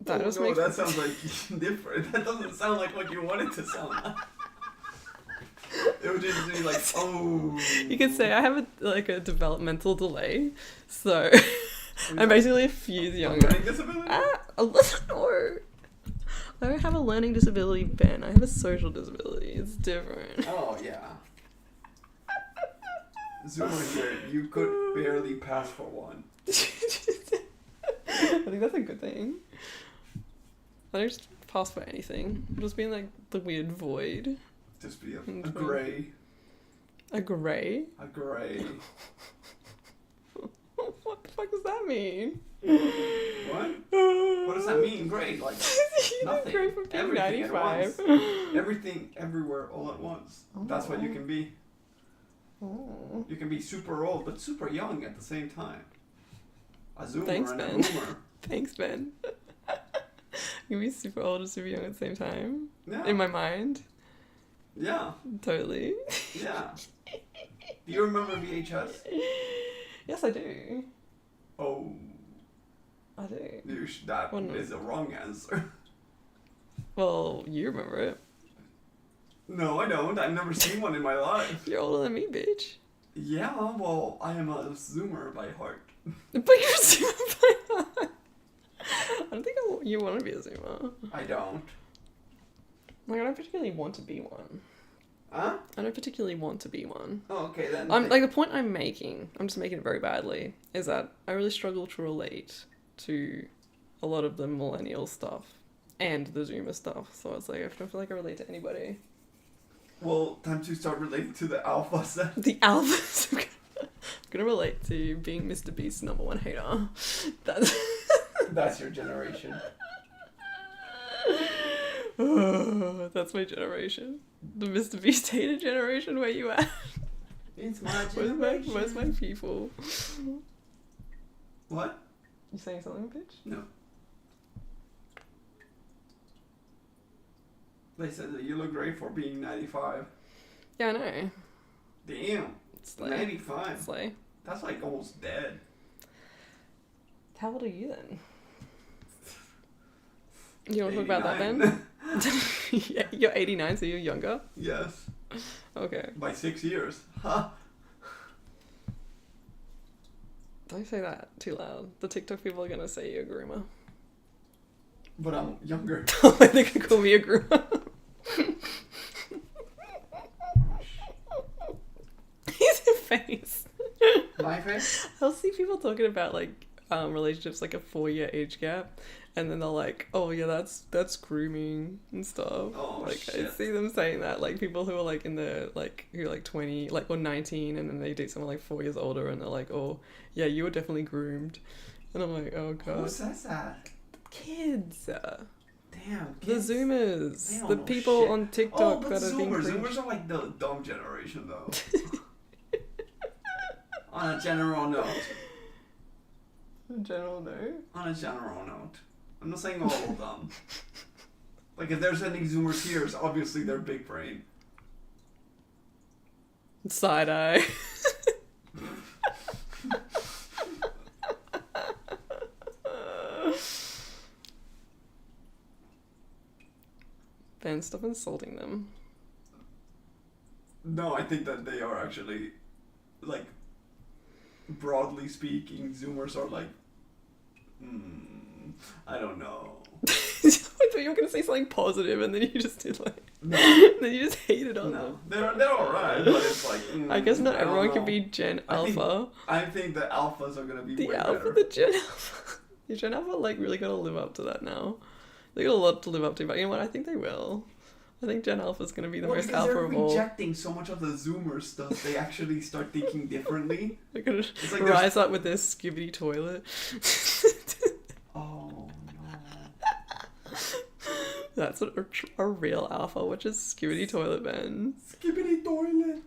that just makes that sounds like different. That doesn't sound like what you wanted to sound like. It would just be like, oh. You could say I have a developmental delay. So I'm basically a few years younger. Learning disability? A little more. I don't have a learning disability, Ben. I have a social disability. It's different. Oh, yeah. Zoomer here, you could barely pass for one. I think that's a good thing. I don't just pass for anything. I'm just being like the weird void. Just be a grey. A grey? A grey. What the fuck does that mean? What? What does that mean? Grey? Like nothing. Grey from being Everything at 95. once. Everything, everywhere, all at once. Oh. That's what you can be. Oh. You can be super old, but super young at the same time. A Zoomer Thanks, and Ben. a Boomer. Thanks, Ben. You can be super old and super young at the same time. Yeah. In my mind. Yeah. Totally. Yeah. Do you remember VHS? Yes, I do. Oh. I do. That Well, no. is a wrong answer. Well, you remember it. No, I don't. I've never seen one in my life. You're older than me, bitch. Yeah, well, I am a Zoomer by heart. But you're a Zoomer by heart. I don't think you want to be a Zoomer. I don't. Like, I don't particularly want to be one. Huh? I don't particularly want to be one. Oh, okay then. I'm like the point I'm making. I'm just making it very badly. Is that I really struggle to relate to a lot of the millennial stuff and the Zoomer stuff. So it's like I don't feel like I relate to anybody. Well, time to start relating to the alpha set. The alphas. I'm gonna relate to being Mr. Beast's #1 hater. That's your generation. That's my generation. The Mr. Beast hater generation. Where you at? It's my generation. Where's my people? What? You saying something, bitch? No. They said that you look great for being 95. Yeah, I know. Damn. Slay. 95. Slay. That's like almost dead. How old are you then? You want to talk about that then? 89. Yeah, you're 89, so you're younger? Yes. Okay. By 6 years. Ha. Don't say that too loud. The TikTok people are gonna say you're a groomer. But I'm younger. They can call me a groomer. His face. My face? I'll see people talking about like relationships like a 4-year age gap, and then they're like, oh yeah, that's grooming and stuff. Oh, like shit. I see them saying that, like people who are like in the who are like 20 or 19, and then they date someone like 4 years older, and they're like, oh yeah, you were definitely groomed, and I'm like, oh god. Who says that? Kids. Damn. The Kids. They Zoomers, don't the know people shit. on TikTok Oh, but that are being Zoomers. cringed. Zoomers are like the dumb generation, though. On a general note. In general, no. On a general note. I'm not saying all of them. Like, if there's any Zoomers here, it's obviously they're big brain. Side eye. Ben, stop insulting them. No, I think that they are actually, like, broadly speaking, Zoomers are like, I don't know. I thought you were gonna say something positive, and then you just did like, No. then you just hated on them. No, they're alright, but it's like. I guess not I don't everyone can know. be Gen I think- Alpha. I think the alphas are gonna be The way Alpha, better. the Gen Alpha. The Gen Alpha like really gotta live up to that now. They got a lot to live up to, but you know what? I think they will. I think Gen Alpha's gonna be the most because alpha they're of all. rejecting so much of the Zoomer stuff, they actually start thinking differently. They're gonna like rise up with their skibbity toilet. Oh no. That's a real alpha, which is skibbity toilet, Ben. Skibbity toilet.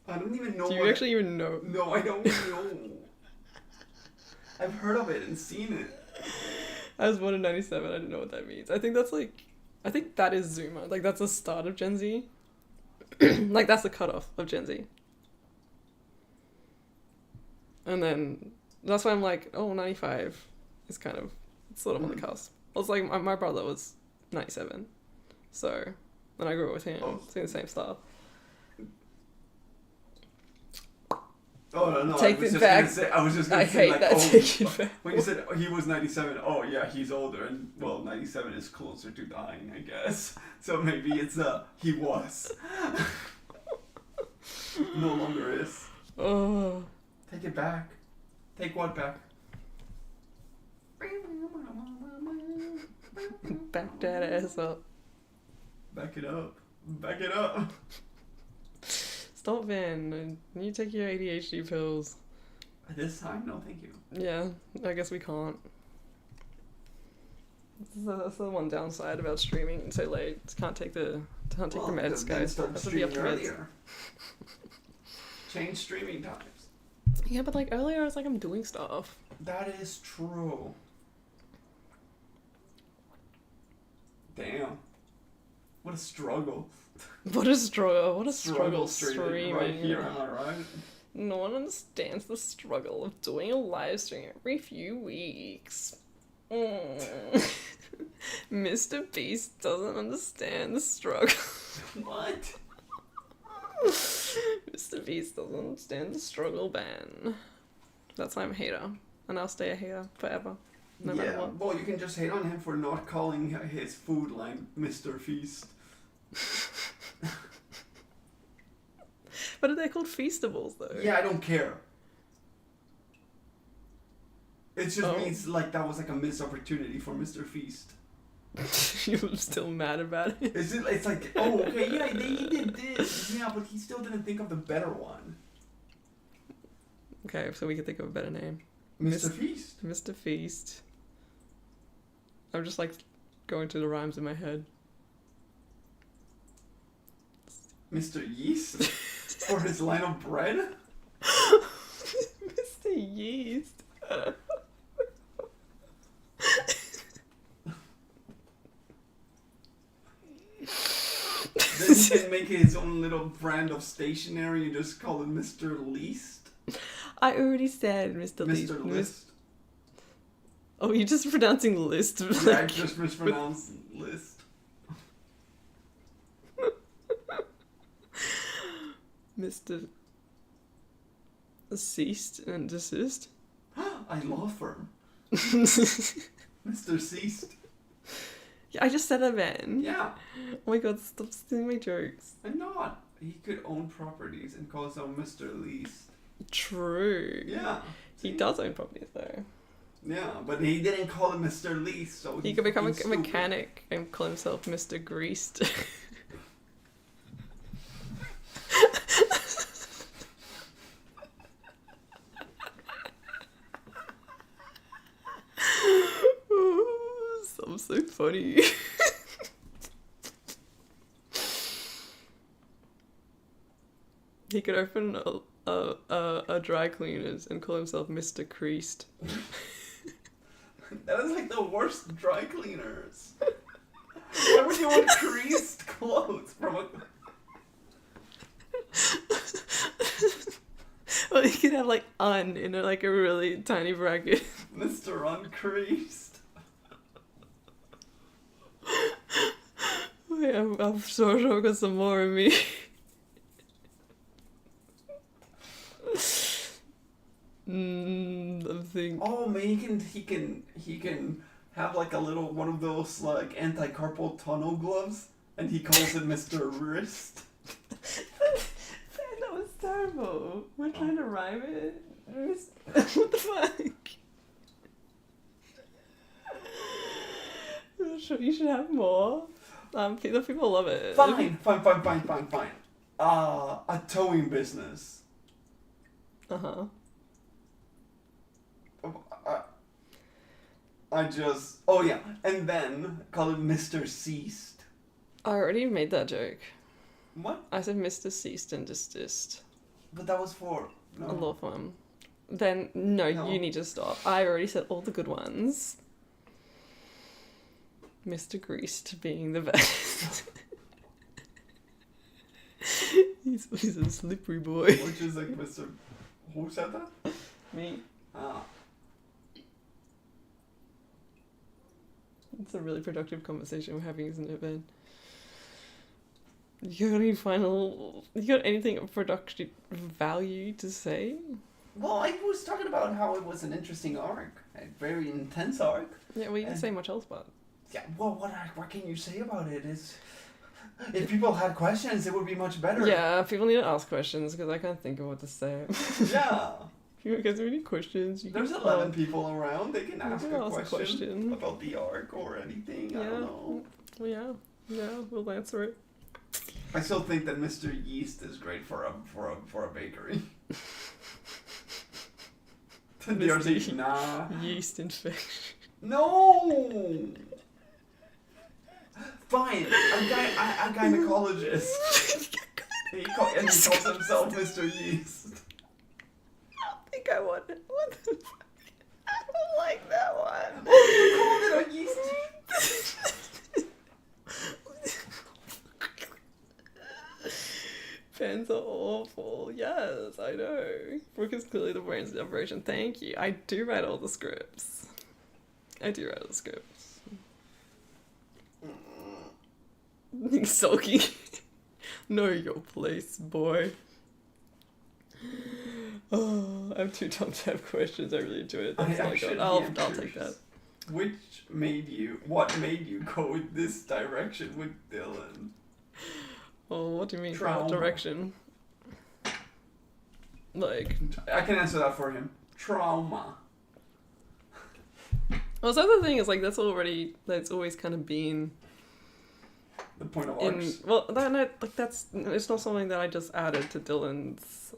I don't even know. Do you actually even know? No, I don't know. I've heard of it and seen it. I was born in 97, I didn't know what that means. I think that's like, I think that is Zoomer. Like, that's the start of Gen Z. Like, that's the cutoff of Gen Z. And then, that's why I'm like, oh, 95 is kind of, it's sort of on the cusp. It's like, my brother was 97. So, then I grew up with him, seeing the same stuff. Oh no! Take it back. I was just gonna I say hate like, that. Take it back. when you said he was 97, oh yeah, he's older, and well, 97 is closer to dying, I guess. So maybe it's he was. No longer is. Oh. Take it back. Take what back? Back that ass up. Back it up. Back it up. Stop, Vin. You take your ADHD pills. This time, no, thank you. Yeah, I guess we can't. That's the one downside about streaming so late. Can't take the meds, guys. Start Have to be up to streaming meds. earlier. Change streaming times. Yeah, but like earlier, I was like, I'm doing stuff. That is true. Damn. What a struggle. What a struggle! What a struggle streaming streaming. right here, am I right? No one understands the struggle of doing a live stream every few weeks. Mr. Beast doesn't understand the struggle. What? Mr. Beast doesn't understand the struggle, Ben. That's why I'm a hater. And I'll stay a hater forever. No matter what. Well, you can just hate on him for not calling his food line Mr. Feast. But are they called Feastables, though? Yeah, I don't care. It just Oh. means like that was like a missed opportunity for Mr. Feast. You're still mad about it? It's like, oh, okay, yeah, he did this. Yeah, but he still didn't think of the better one. Okay, so we can think of a better name. Mr. Feast. Mr. Feast. I'm just like going to the rhymes in my head. Mr. Yeast? For his line of bread? Mr. Yeast. Then he can make his own little brand of stationery and just call it Mr. Least? I already said Mr. Least. Mr. List? Oh, you're just pronouncing list. Yeah, I just mispronounced list. Mr. Ceased and desist. I law firm. Mr. Ceased. Yeah, I just said that, man. Yeah, Oh my god, stop stealing my jokes. I'm not. He could own properties and call himself Mr. Least. True. Yeah. He see? does own properties, though. Yeah, but he didn't call him Mr. Least, so He he's could become a fucking stupid. mechanic and call himself Mr. Greased. I'm so funny. He could open a dry cleaners and call himself Mr. Creased. That is like the worst dry cleaners. Why would you want creased clothes from a... Well, he could have like in like a really tiny bracket. Mr. Uncreased? Wait, I'm so sure got some more in me. think. Oh, man, he can have like a little one of those like anti-carpal tunnel gloves, and he calls it Mr. Wrist. That was terrible. We're trying to rhyme it. What the fuck? You should have more. The people love it. Fine. A towing business. Uh-huh. Oh yeah, and then call it Mr. Ceased. I already made that joke. What? I said Mr. Ceased and Desist. But that was for A law firm. Then, no, No. you need to stop. I already said all the good ones. Mr. Greased being the best. he's a slippery boy. Which is like Mr. Who said that? Me. Ah. It's a really productive conversation we're having, isn't it, Ben? You got any final... You got anything of productive value to say? Well, I was talking about how it was an interesting arc, a very intense arc. Yeah, well, you didn't say much else about it. Yeah, well, what can you say about it? Is if people had questions, it would be much better. Yeah, people need to ask questions because I can't think of what to say. Yeah. If you guys have any questions, you There's can 11 people around. They can ask can a ask a question question. about the arc or anything. I Yeah. don't know. Well, yeah, we'll answer it. I still think that Mr. Yeast is great for a bakery. Mr. Nah. Yeast infection. No. Fine. A gynecologist. And he calls himself Mr. Yeast. I think I want it. What the fuck? I don't like that one. You called it a yeast. Fans are awful. Yes, I know. Brooke is clearly the brains of the operation. Thank you. I do write all the scripts. Sulky. Know your place, boy. Oh, I'm too dumb to have questions. I really enjoy it. That's all I got. I'll take that. What made you go in this direction with Dylan? Oh, what do you mean? Trauma. What direction? Like, I can answer that for him. Trauma. well, the other thing is like that's always kind of been The point of in. arcs. Well, it's not something that I just added to Dylan's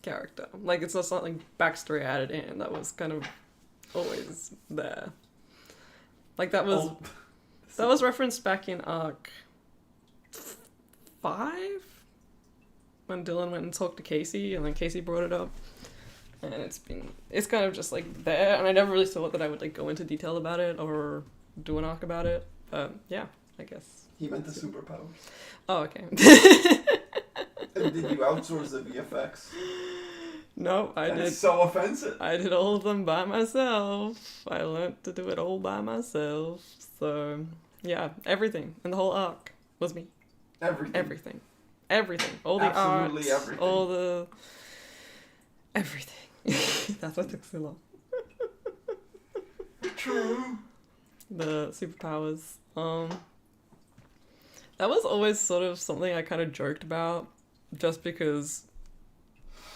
character. Like, it's not something backstory added in. That was kind of always there. Like that was referenced back in arc 5 when Dylan went and talked to Casey, and then Casey brought it up, and it's kind of just like there, and I never really thought that I would like go into detail about it or do an arc about it, but yeah, I guess. He meant the superpowers. Oh, okay. And did you outsource the VFX? No, I did. That's so offensive. I did all of them by myself. I learned to do it all by myself. So yeah, everything in the whole arc was me. Everything. Everything. All the Absolutely arcs, everything. all the everything. That's why it took so long. True. The superpowers. That was always sort of something I kind of joked about, just because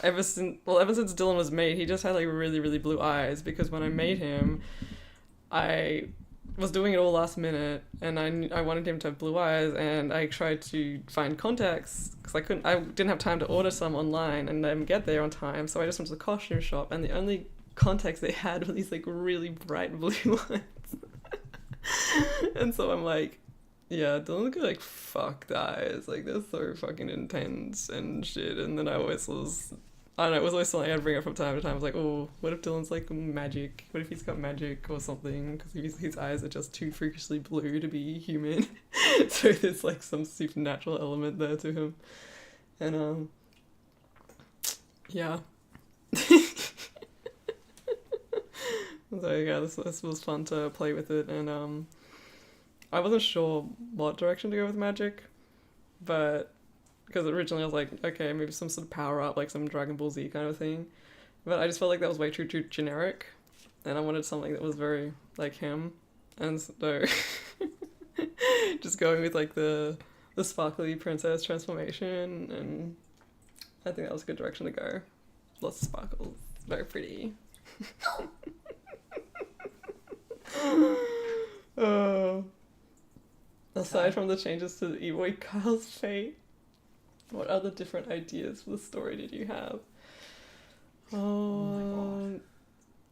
ever since Dylan was made, he just had like really, really blue eyes, because when I made him, I was doing it all last minute, and I wanted him to have blue eyes, and I tried to find contacts because I didn't have time to order some online and then get there on time, so I just went to the costume shop, and the only contacts they had were these like really bright blue ones. And so I'm like, yeah, Dylan's got like fucked eyes, like they're so fucking intense and shit. And then I don't know, it was always something I'd bring up from time to time. I was like, oh, what if Dylan's like magic? What if he's got magic or something? Because his eyes are just too freakishly blue to be human. So there's like some supernatural element there to him. And yeah. So yeah, this was fun to play with it, and I wasn't sure what direction to go with magic, but because originally I was like, okay, maybe some sort of power up, like some Dragon Ball Z kind of thing, But I just felt like that was way too generic, and I wanted something that was very like him, and so just going with like the sparkly princess transformation, and I think that was a good direction to go. Lots of sparkles, very pretty. Oh. Aside from the changes to the Evoy Kyle's fate, what other different ideas for the story did you have? Oh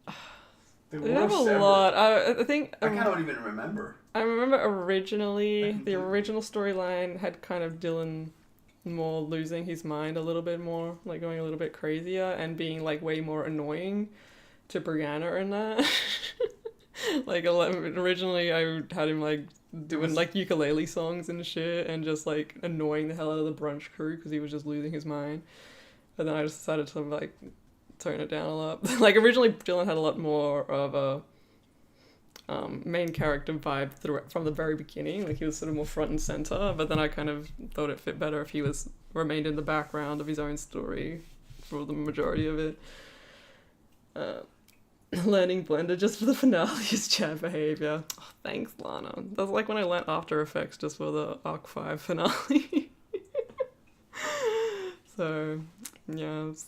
I did have a lot. I think I don't even remember. I remember originally the original storyline had kind of Dylan more losing his mind a little bit more, like going a little bit crazier and being like way more annoying to Brianna in that. Like originally I had him like doing like ukulele songs and shit and just like annoying the hell out of the brunch crew because he was just losing his mind. And then I just decided to like tone it down a lot. Like originally Dylan had a lot more of a main character vibe from the very beginning. Like he was sort of more front and center, but then I kind of thought it fit better if he remained in the background of his own story for the majority of it. Learning Blender just for the finale is chat behavior. Oh, thanks, Lana. That's like when I learnt After Effects just for the Arc 5 finale. So, yeah, it's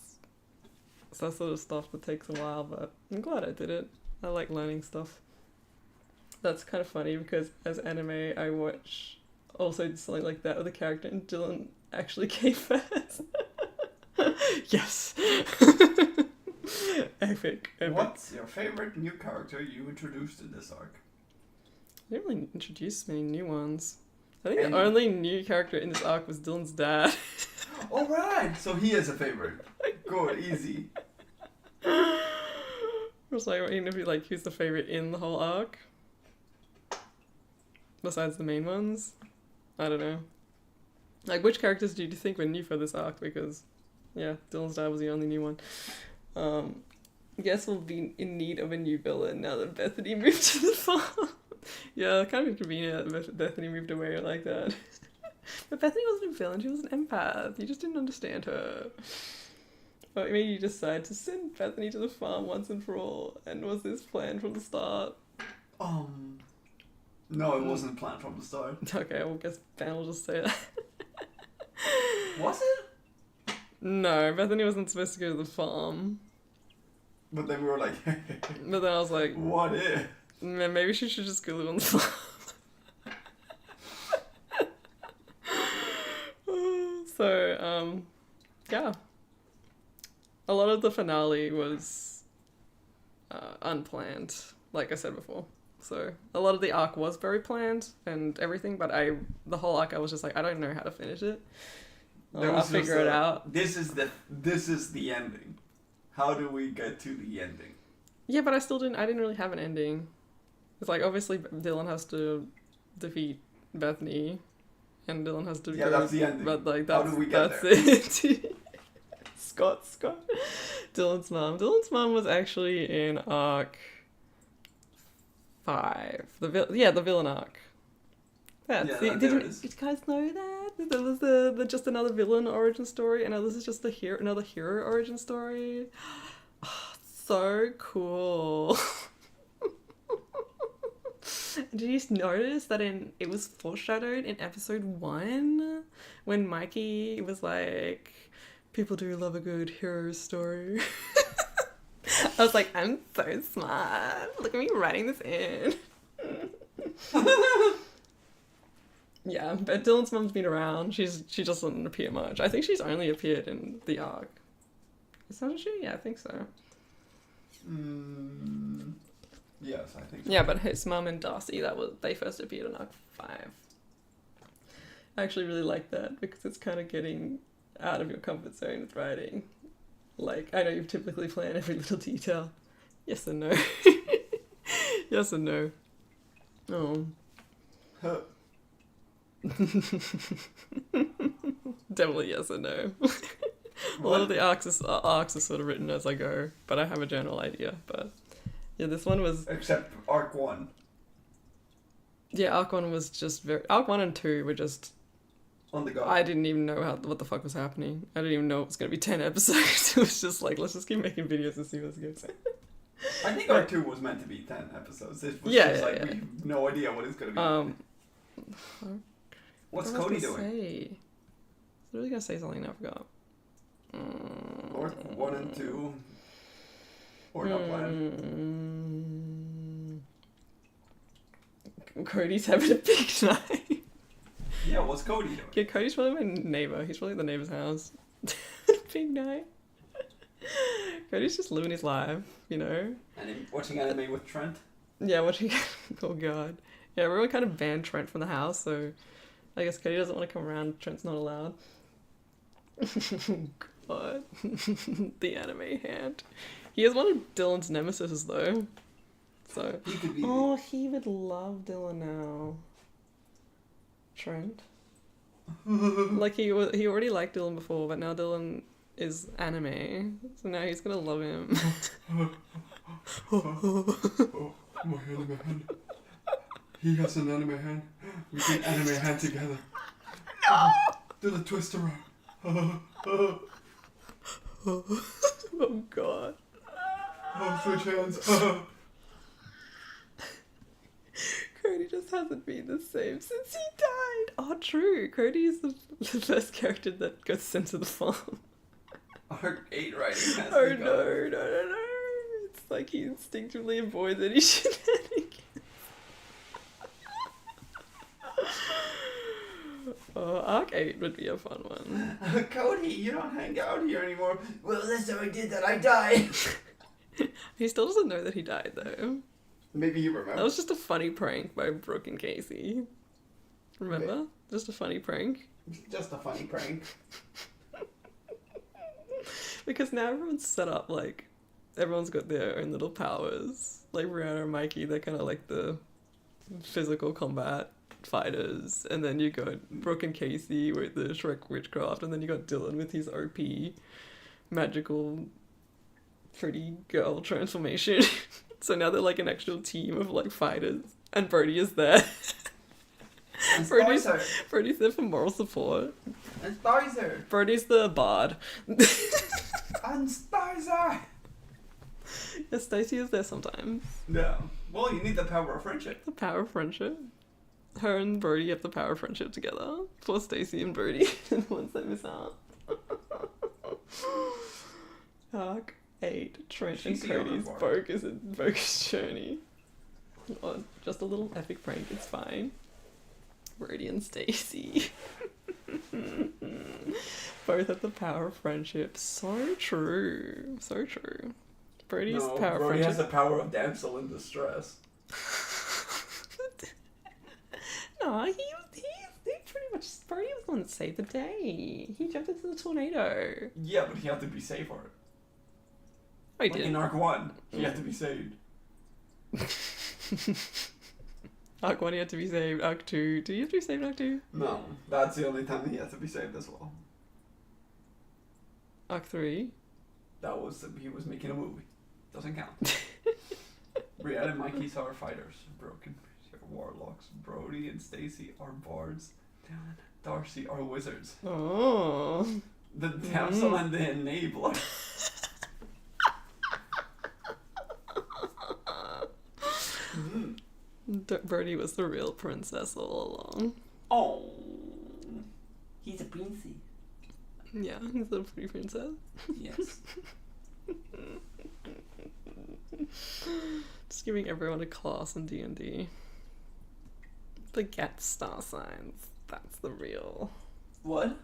that sort of stuff that takes a while, but I'm glad I did it. I like learning stuff. That's kind of funny because as anime, I watch also something like that with a character and Dylan actually came first. Yes. Epic. What's your favorite new character you introduced in this arc? I didn't really introduce many new ones. I think the only new character in this arc was Dylan's dad. Alright, so he is a favorite. Good, easy. I was like, even if you like, who's the favorite in the whole arc? Besides the main ones? I don't know. Like, which characters do you think were new for this arc? Because, yeah, Dylan's dad was the only new one. Guess we'll be in need of a new villain now that Bethany moved to the farm. Yeah, kind of inconvenient that Bethany moved away like that. But Bethany wasn't a villain, she was an empath. You just didn't understand her. But maybe you decide to send Bethany to the farm once and for all. And was this planned from the start? No, it wasn't planned from the start. Okay, well, guess Ben will just say that. Was it? No, Bethany wasn't supposed to go to the farm. But then we were like... But then I was like... What if? Man, maybe she should just go live on the farm. So, yeah. A lot of the finale was unplanned, like I said before. So, a lot of the arc was very planned and everything, but the whole arc I was just like, I don't know how to finish it. I'll figure it out. This is the ending. How do we get to the ending? Yeah, but I didn't really have an ending. It's like, obviously Dylan has to defeat Bethany, and Dylan has to go... Yeah, that's the ending. But like, how do we get that's there? it. Scott. Dylan's mom. Dylan's mom was actually in arc 5. The villain arc. Did you guys know that? There was just another villain origin story, and this is just another hero origin story. Oh, so cool. Did you notice that it was foreshadowed in episode 1 when Mikey was like, people do love a good hero story. I was like, I'm so smart. Look at me writing this in. Yeah, but Dylan's mum's been around. She doesn't appear much. I think she's only appeared in the arc. Isn't she? Yeah, I think so. Yes, I think so. Yeah, but his mum and Darcy, they first appeared in arc 5. I actually really like that because it's kind of getting out of your comfort zone with writing. Like, I know you typically plan every little detail. Yes and no. Yes and no. Oh. Huh. Definitely yes and no. A lot of the arcs are sort of written as I go, but I have a general idea. But yeah, this one was... Except arc 1. Yeah, arc 1 was just Arc 1 and 2 were just On the go. I didn't even know what the fuck was happening. I didn't even know it was gonna be 10 episodes. It was just like, let's just keep making videos and see what's good. I think our 2 was meant to be 10 episodes. It was Yeah, just yeah, like yeah. we have no idea what it's gonna be. What's What was I Cody gonna doing? say? I was really gonna say something and I forgot. North 1 and 2. Or not planned. Cody's having a big night. Yeah, what's Cody doing? Yeah, Cody's probably my neighbor. He's probably at the neighbor's house. Big night. Cody's just living his life, you know? Watching anime with Trent? Yeah, watching. Oh god. Yeah, everyone kind of banned Trent from the house, so I guess Cody doesn't want to come around. Trent's not allowed. God. The anime hand. He is one of Dylan's nemesis, though. So. He could be. Oh, he would love Dylan now. Trent. Like he already liked Dylan before, but now Dylan is anime, so now he's gonna love him. Oh, my anime hand. He has an anime hand. We can anime hand together. No! Do the twist around. Oh god. Oh, switch hands. Cody just hasn't been the same since he died. Oh, true. Cody is the first character that goes sent to the farm. Arc 8 writing has Oh begun. no. It's like he instinctively avoids any shenanigans. Oh, Arc 8 would be a fun one. Cody, you don't hang out here anymore. Well, last time I did that, I died. He still doesn't know that he died, though. Maybe you remember. That was just a funny prank by Brooke and Casey. Remember? Okay. Just a funny prank. Just a funny prank. Because now everyone's set up, like, everyone's got their own little powers. Like, Rihanna and Mikey, they're kind of like the physical combat fighters. And then you got Brooke and Casey with the Shrek witchcraft. And then you got Dylan with his OP magical pretty girl transformation. So now they're like an actual team of like fighters. And Brody is there. And Brody's Spicer. there for moral support. And Spicer. Brody's the bard. And Spicer. Yeah, Stacey is there sometimes. No. Well, you need the power of friendship. The power of friendship. Her and Brody have the power of friendship together. Poor Stacey and Brody are the ones that miss out. Arc 8. Trent and She's the Cody's overboard. bogus journey. Oh, just a little epic prank, it's fine. Brody and Stacey. Both have the power of friendship. So true. So true. Brody's No, power of Brody friendship. has the power of damsel in distress. No, he pretty much. Brody was the one that saved the day. He jumped into the tornado. Yeah, but he had to be saved for it. Oh, he Like did. in Arc 1, he had to be saved. Arc 1 he had to be saved. Arc 2. Did he have to be saved in Arc 2? No, that's the only time he had to be saved as well. Arc 3? That was, he was making a movie. Doesn't count. Brienne and Mikey's are fighters. Broken are warlocks. Brody and Stacy are bards. Dylan and Darcy are wizards. Oh. The damsel and the enabler. Brody was the real princess all along. Oh. He's a princey. Yeah, he's a pretty princess. Yes. Just giving everyone a class in D&D. Forget star signs. That's the real. What?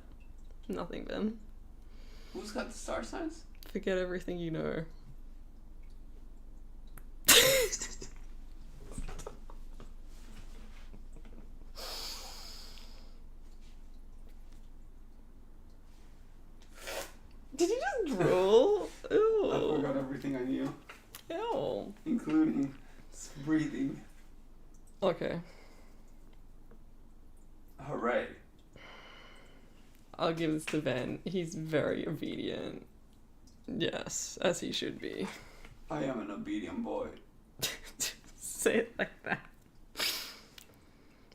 Nothing, Ben. Who's got the star signs? Forget everything you know. Did you just drool? Ew. I forgot everything I knew, Ew. including breathing. Okay. Hooray. I'll give this to Ben. He's very obedient. Yes, as he should be. I am an obedient boy. Say it like that.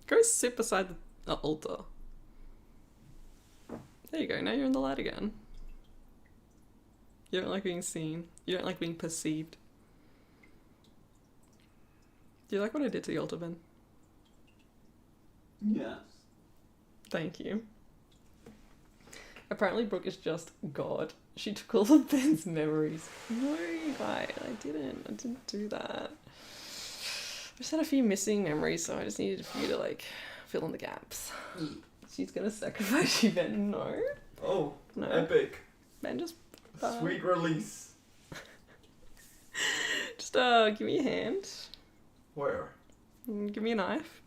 Go sit beside the altar. There you go, now you're in the light again. You don't like being seen. You don't like being perceived. Do you like what I did to the altar, Ben? Yes. Thank you. Apparently Brooke is just God. She took all of Ben's memories. No, guy, I didn't do that. I just had a few missing memories, so I just needed a few to, like, fill in the gaps. She's gonna sacrifice you, Ben. No. Oh, No. epic. Ben, just... Sweet release. Just, give me a hand. Where? Give me a knife.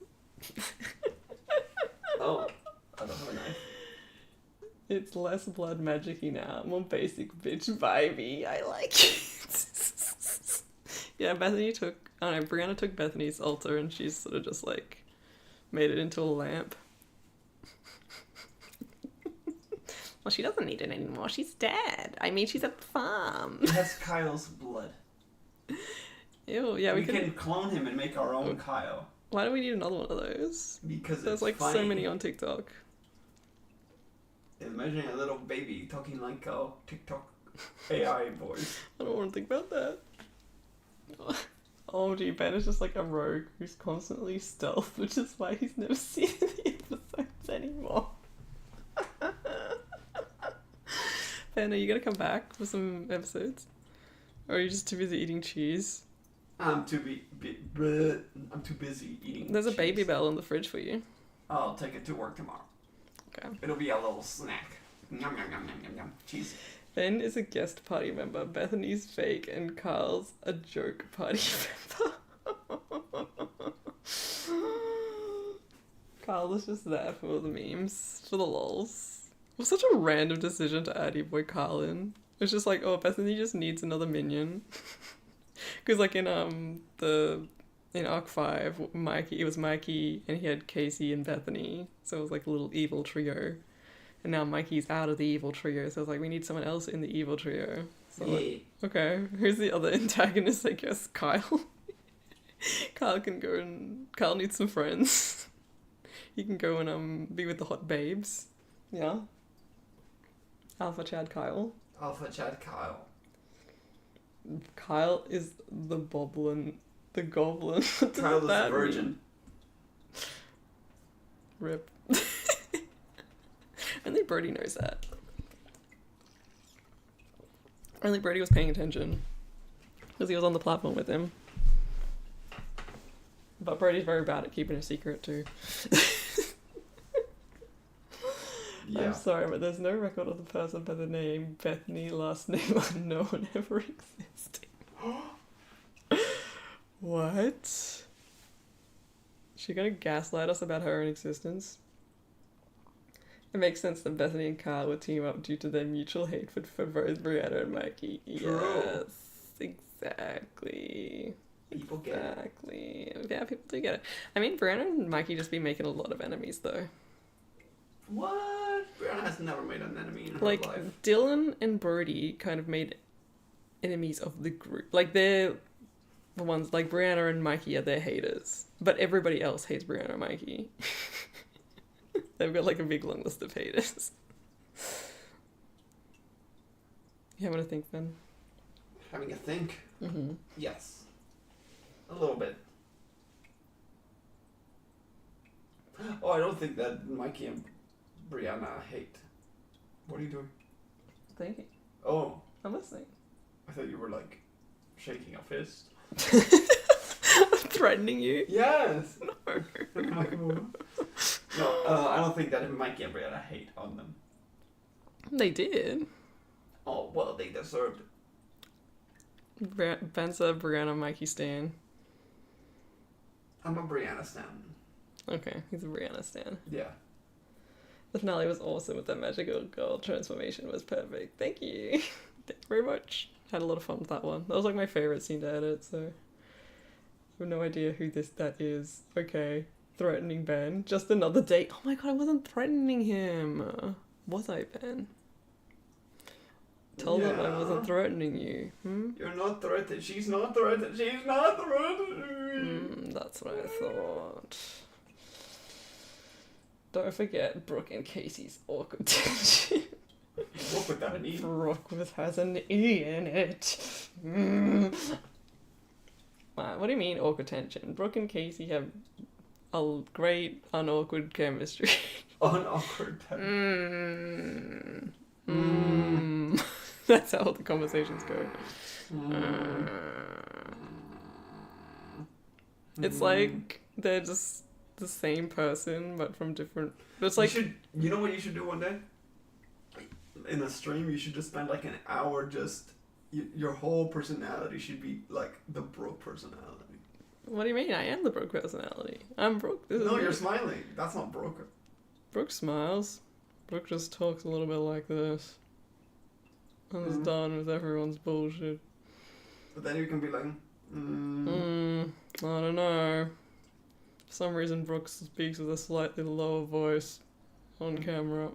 Oh, I don't have a knife. It's less blood magic-y now. More basic bitch vibey. I like it. Yeah, Bethany took... I don't know, Brianna took Bethany's altar and she's sort of just, like, made it into a lamp. Well, she doesn't need it anymore. She's dead. I mean, she's at the farm. It has Kyle's blood. Ew, yeah, we can clone him and make our own Kyle. Why do we need another one of those? Because there's it's like funny. so many on TikTok. Imagine a little baby talking like a TikTok AI voice. I don't want to think about that. Oh, gee, Ben is just like a rogue who's constantly stealth, which is why he's never seen the episodes anymore. Ben, are you gonna come back for some episodes? Or are you just too busy eating cheese? I'm too busy eating. There's a cheese. Baby Bell in the fridge for you. I'll take it to work tomorrow. Okay. It'll be a little snack. Yum yum yum yum yum yum. Cheese. Ben is a guest party member. Bethany's fake, and Carl's a joke party member. Carl is just there for the memes, for the lols. It was such a random decision to add your boy Carl in. It's just like, oh, Bethany just needs another minion. Because like in Arc 5, Mikey, it was Mikey and he had Casey and Bethany, so it was like a little evil trio. And now Mikey's out of the evil trio, so it's like we need someone else in the evil trio. So like, okay, who's the other antagonist? I guess Kyle. Kyle needs some friends. He can go and be with the hot babes. Yeah. Alpha Chad Kyle. Alpha Chad Kyle. Kyle is the goblin. What does Kyle is that the virgin. mean? Rip. Only Brody knows that. Only Brody was paying attention. Because he was on the platform with him. But Brody's very bad at keeping a secret too. Yeah. I'm sorry, but there's no record of the person by the name Bethany, last name unknown, ever existing. What? She gonna gaslight us about her own existence? It makes sense that Bethany and Carl would team up due to their mutual hatred for both Brianna and Mikey. True. Yes, exactly. People get it. Exactly. Yeah, people do get it. I mean, Brianna and Mikey just be making a lot of enemies, though. What? Brianna has never made an enemy in her Like, life. Dylan and Brody kind of made enemies of the group. Like, they're the ones, like, Brianna and Mikey are their haters. But everybody else hates Brianna and Mikey. They've got, like, a big long list of haters. You having a think, Ben? Having a think? Mm-hmm. Yes. A little bit. Oh, I don't think that Mikey and Brianna hate. What are you doing? Thinking. Oh, I'm listening. I thought you were like shaking a fist. Threatening you? Yes. No. No, I don't think that Mikey and Brianna hate on them. They did. Oh, well, they deserved it. Ben's a Brianna Mikey stan. I'm a Brianna stan. Okay, he's a Brianna stan. Yeah. The finale was awesome with that magical girl transformation. Was perfect. Thank you. Thank you very much. Had a lot of fun with that one. That was like my favourite scene to edit, so I have no idea who that is. Okay. Threatening Ben. Just another date. Oh my god, I wasn't threatening him. Was I, Ben? Tell them I wasn't threatening you. You're not threatened. She's not threatened. She's not threatened. That's what I thought. don't forget Brooke and Casey's awkward tension. What would that mean? Brooke has an E in it. What do you mean awkward tension? Brooke and Casey have a great unawkward chemistry. Unawkward tension. That's how all the conversations go. It's like they're just the same person but from different. But it's like you know what you should do one day? In a stream, you should just spend like an hour just your whole personality should be like the Brooke personality. What do you mean? I am the Brooke personality. I'm Brooke. This is No, me. you're smiling. That's not Brooke. Brooke smiles. Brooke just talks a little bit like this. And is done with everyone's bullshit. But then you can be like, I don't know. For some reason, Brooke speaks with a slightly lower voice on camera.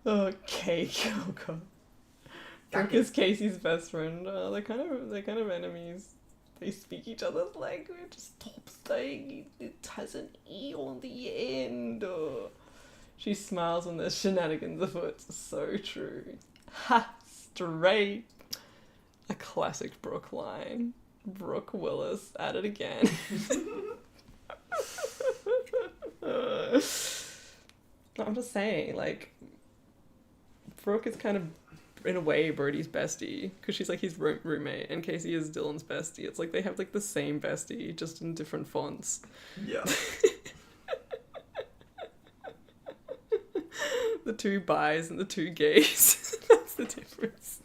Oh, cake. Oh god. Brooke is Casey's best friend. They're kind of enemies. They speak each other's language. Stop saying it has an E on the end. She smiles when there's shenanigans afoot. So true. Ha! Straight. A classic Brooke line. Brooke Willis at it again. I'm just saying, like, Brooke is kind of, in a way, Brody's bestie, because she's like his roommate, and Casey is Dylan's bestie. It's like they have like the same bestie, just in different fonts. yeah. The two bis and the two gays. That's the difference.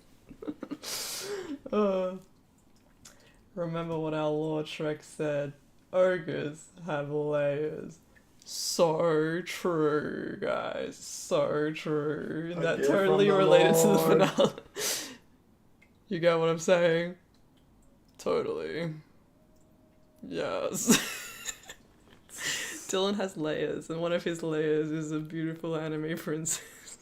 Remember what our Lord Shrek said. Ogres have layers. So true, guys. So true. And that totally related to the finale. You get what I'm saying? Totally. Yes. Dylan has layers, and one of his layers is a beautiful anime princess.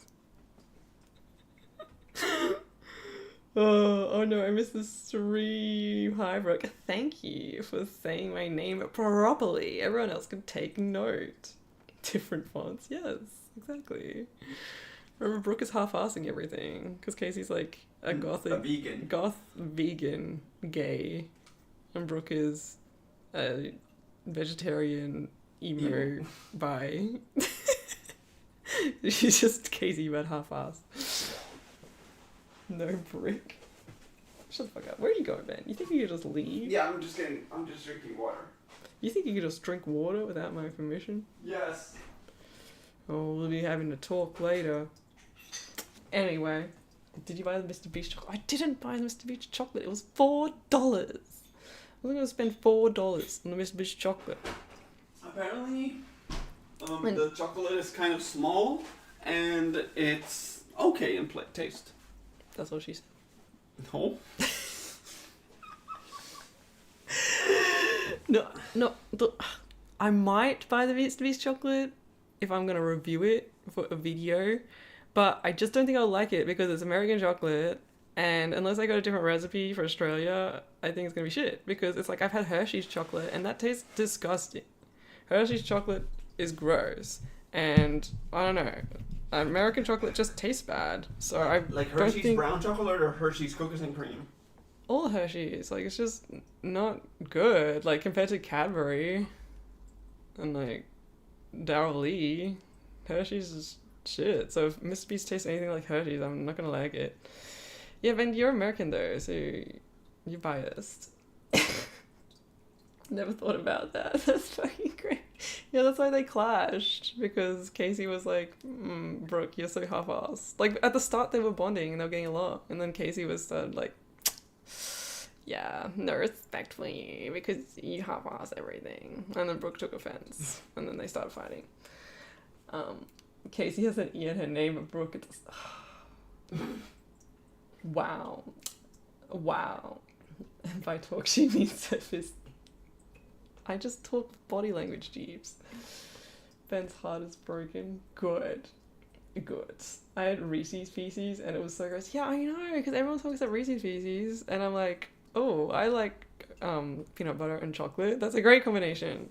Oh no, I missed the stream. Hi, Brooke. Thank you for saying my name properly. Everyone else can take note. Different fonts. Yes, exactly. Remember, Brooke is half-assing everything, because Casey's like a vegan. Goth, vegan, gay. And Brooke is a vegetarian, emo, bi. She's just Casey, but half-assed. No brick. Shut the fuck up. Where are you going, Ben? You think you could just leave? Yeah, I'm just drinking water. You think you could just drink water without my permission? Yes. Oh, we'll be having to talk later. Anyway, did you buy the Mr. Beast chocolate? I didn't buy the Mr. Beast chocolate. It was $4. I wasn't going to spend $4 on the Mr. Beast chocolate. Apparently, the chocolate is kind of small, and it's okay in taste. That's what she said. No. No. I might buy the Mr. Beast chocolate if I'm going to review it for a video, but I just don't think I'll like it because it's American chocolate, and unless I got a different recipe for Australia, I think it's going to be shit, because it's like I've had Hershey's chocolate, and that tastes disgusting. Hershey's chocolate is gross, and I don't know. American chocolate just tastes bad, so I like don't Hershey's think brown chocolate or Hershey's cookies and cream. all Hershey's, like, it's just not good, like, compared to Cadbury and like Darryl Lee. Hershey's is shit. So if Mr. Beast tastes anything like Hershey's, I'm not gonna like it. Yeah, Ben, you're American though, so you're biased. Never thought about that. That's fucking great. Yeah, that's why they clashed, because Casey was like, Brooke, you're so half-assed. Like, at the start they were bonding and they were getting along, and then Casey was started like, yeah, no respect for you because you half-ass everything. And then Brooke took offense, and then they started fighting. Casey has an E in her name, but Brooke it's wow. And by talk she means her fist. I just talk body language, Jeeves. Ben's heart is broken. Good. I had Reese's Pieces and it was so gross. Yeah, I know, because everyone talks about Reese's Pieces and I'm like, oh, I like peanut butter and chocolate. That's a great combination.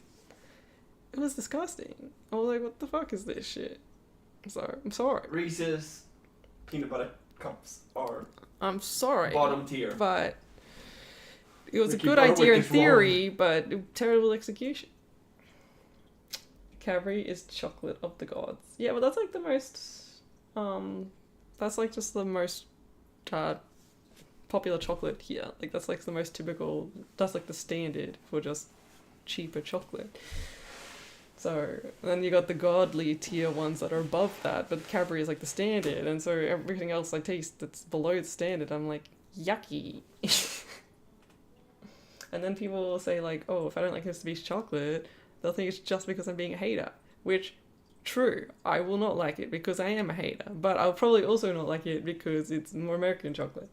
It was disgusting. I was like, what the fuck is this shit? So, I'm sorry. Reese's peanut butter cups are I'm sorry. bottom tier. But it was a Ricky good Berwick idea in is theory, but terrible execution. Cadbury is chocolate of the gods. Yeah, but that's like the most, that's like just the most popular chocolate here. Like that's like the most typical, that's like the standard for just cheaper chocolate. So then you got the godly tier ones that are above that, but Cadbury is like the standard, and so everything else I taste that's below the standard, I'm like, yucky. And then people will say like, oh, if I don't like Mr. Beast chocolate, they'll think it's just because I'm being a hater. Which, true, I will not like it because I am a hater, but I'll probably also not like it because it's more American chocolate.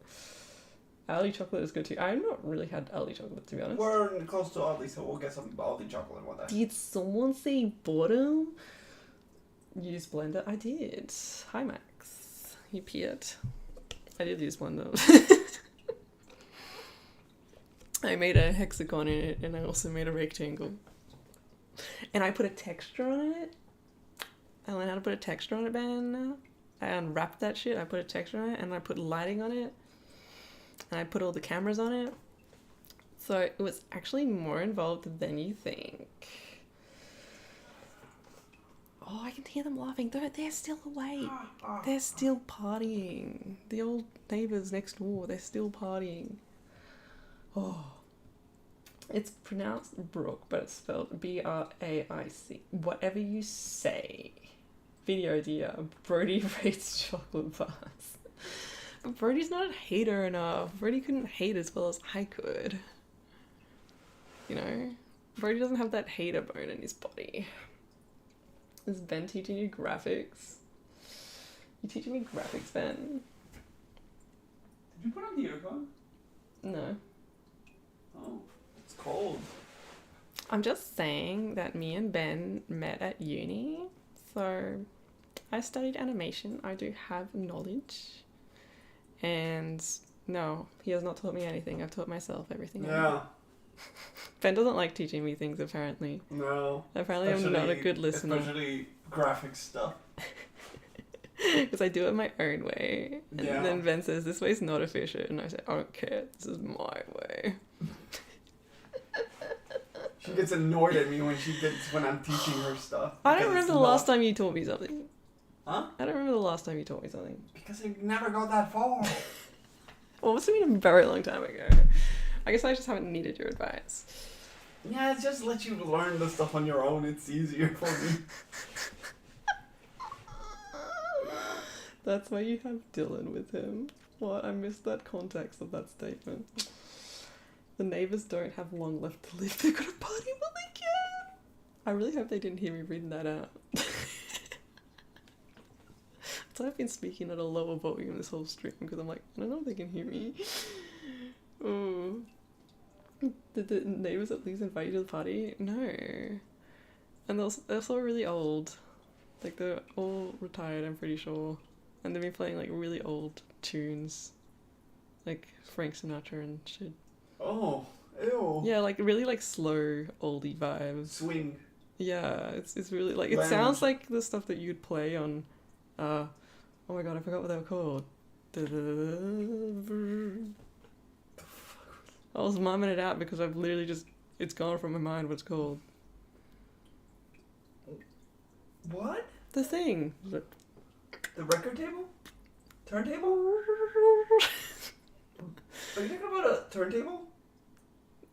Aldi chocolate is good too. I've not really had Aldi chocolate, to be honest. We're close to Aldi, so we'll get some Aldi chocolate one day. Did someone say bottom? Use blender? I did. Hi, Max. He peered. I did use one though. I made a hexagon in it, and I also made a rectangle. And I put a texture on it. I learned how to put a texture on it, Ben. I unwrapped that shit. I put a texture on it, and I put lighting on it. And I put all the cameras on it. So it was actually more involved than you think. Oh, I can hear them laughing. They're still awake. They're still partying. The old neighbours next door, they're still partying. Oh. It's pronounced Brooke, but it's spelled B-R-A-I-C. Whatever you say. Video dear. Brody rates chocolate bars. But Brody's not a hater enough. Brody couldn't hate as well as I could. You know? Brody doesn't have that hater bone in his body. Is Ben teaching you graphics? You teaching me graphics, Ben? Did you put on the aircon? No. Oh, it's cold. I'm just saying that me and Ben met at uni. So I studied animation. I do have knowledge. And no, he has not taught me anything. I've taught myself everything. Yeah. Ben doesn't like teaching me things, apparently. No. Apparently I'm not a good listener. Especially graphic stuff. Because I do it my own way. And Yeah. then Ben says, this way's not efficient. And I say, I don't care. This is my way. She gets annoyed at me when I'm teaching her stuff. I don't because remember it's the last not- time you taught me something. Huh? I don't remember the last time you taught me something. Because I never got that far. Well, it must have been a very long time ago. I guess I just haven't needed your advice. Yeah, it just lets you learn the stuff on your own. It's easier for me. That's why you have Dylan with him. What? I missed that context of that statement. The neighbours don't have long left to live. They're gonna party while they can. I really hope they didn't hear me reading that out. So I've been speaking at a lower volume this whole stream because I'm like, I don't know if they can hear me. Oh. Did the neighbours at least invite you to the party? No. And they're also really old. Like, they're all retired, I'm pretty sure. And they've been playing, like, really old tunes. Like, Frank Sinatra and shit. Oh, ew. Yeah, like, really, like, slow, oldie vibes. Swing. Yeah, it's really, like, it Lounge. sounds like the stuff that you'd play on, oh my god, I forgot what they were called. I was mumming it out because I've literally just, it's gone from my mind what it's called. What? The thing. The record table? Turntable? Are you talking about a turntable?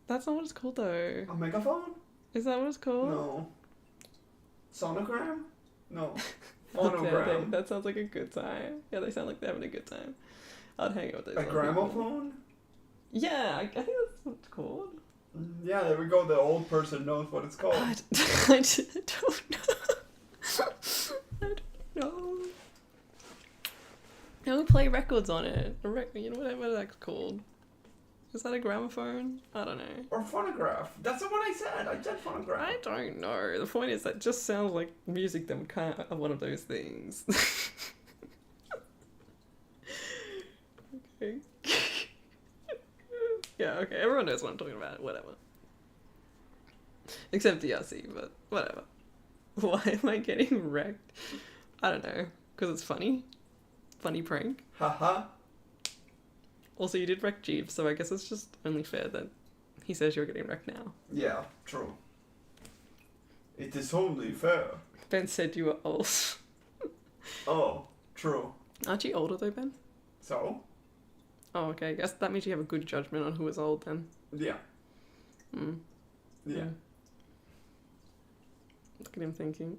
That's not what it's called though. A megaphone? Is that what it's called? No. Sonogram? No. Okay, Phonogram. that sounds like a good time. Yeah, they sound like they're having a good time. I'd hang out with those. A gramophone? Yeah, I think that's what it's called. Yeah, there we go. The old person knows what it's called. I don't know. I don't know. I would play records on it. You know, whatever that's called. Is that a gramophone? I don't know. Or phonograph. That's the one I said. I said phonograph. I don't know. The point is that just sounds like music that would kind of one of those things. Okay. Yeah, okay. Everyone knows what I'm talking about. Whatever. Except DRC, but whatever. Why am I getting wrecked? I don't know. Because it's funny. Funny prank. Haha. Also, you did wreck Jeeves, so I guess it's just only fair that he says you're getting wrecked now. Yeah, true. It is only fair. Ben said you were old. Oh, true. Aren't you older though, Ben? So? Oh, okay. I guess that means you have a good judgment on who is old then. Yeah. Mm. Yeah. Mm. Look at him thinking.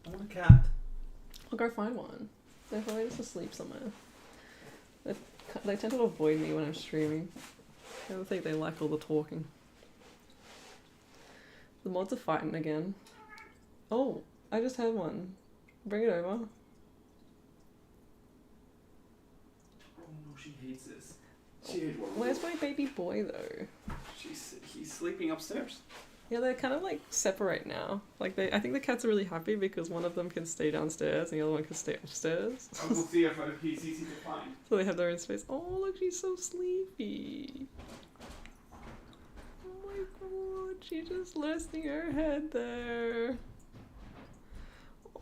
I want a cat. I'll go find one. They're probably just asleep somewhere. They tend to avoid me when I'm streaming. I don't think they like all the talking. The mods are fighting again. Oh, I just had one. Bring it over. Oh no, she hates this. She hates what? Where's my baby boy though? He's sleeping upstairs. Yeah, they're kind of like separate now. Like I think the cats are really happy because one of them can stay downstairs and the other one can stay upstairs. We'll see if he's easy to find. So they have their own space. Oh, look, she's so sleepy. Oh my god, she's just resting her head there.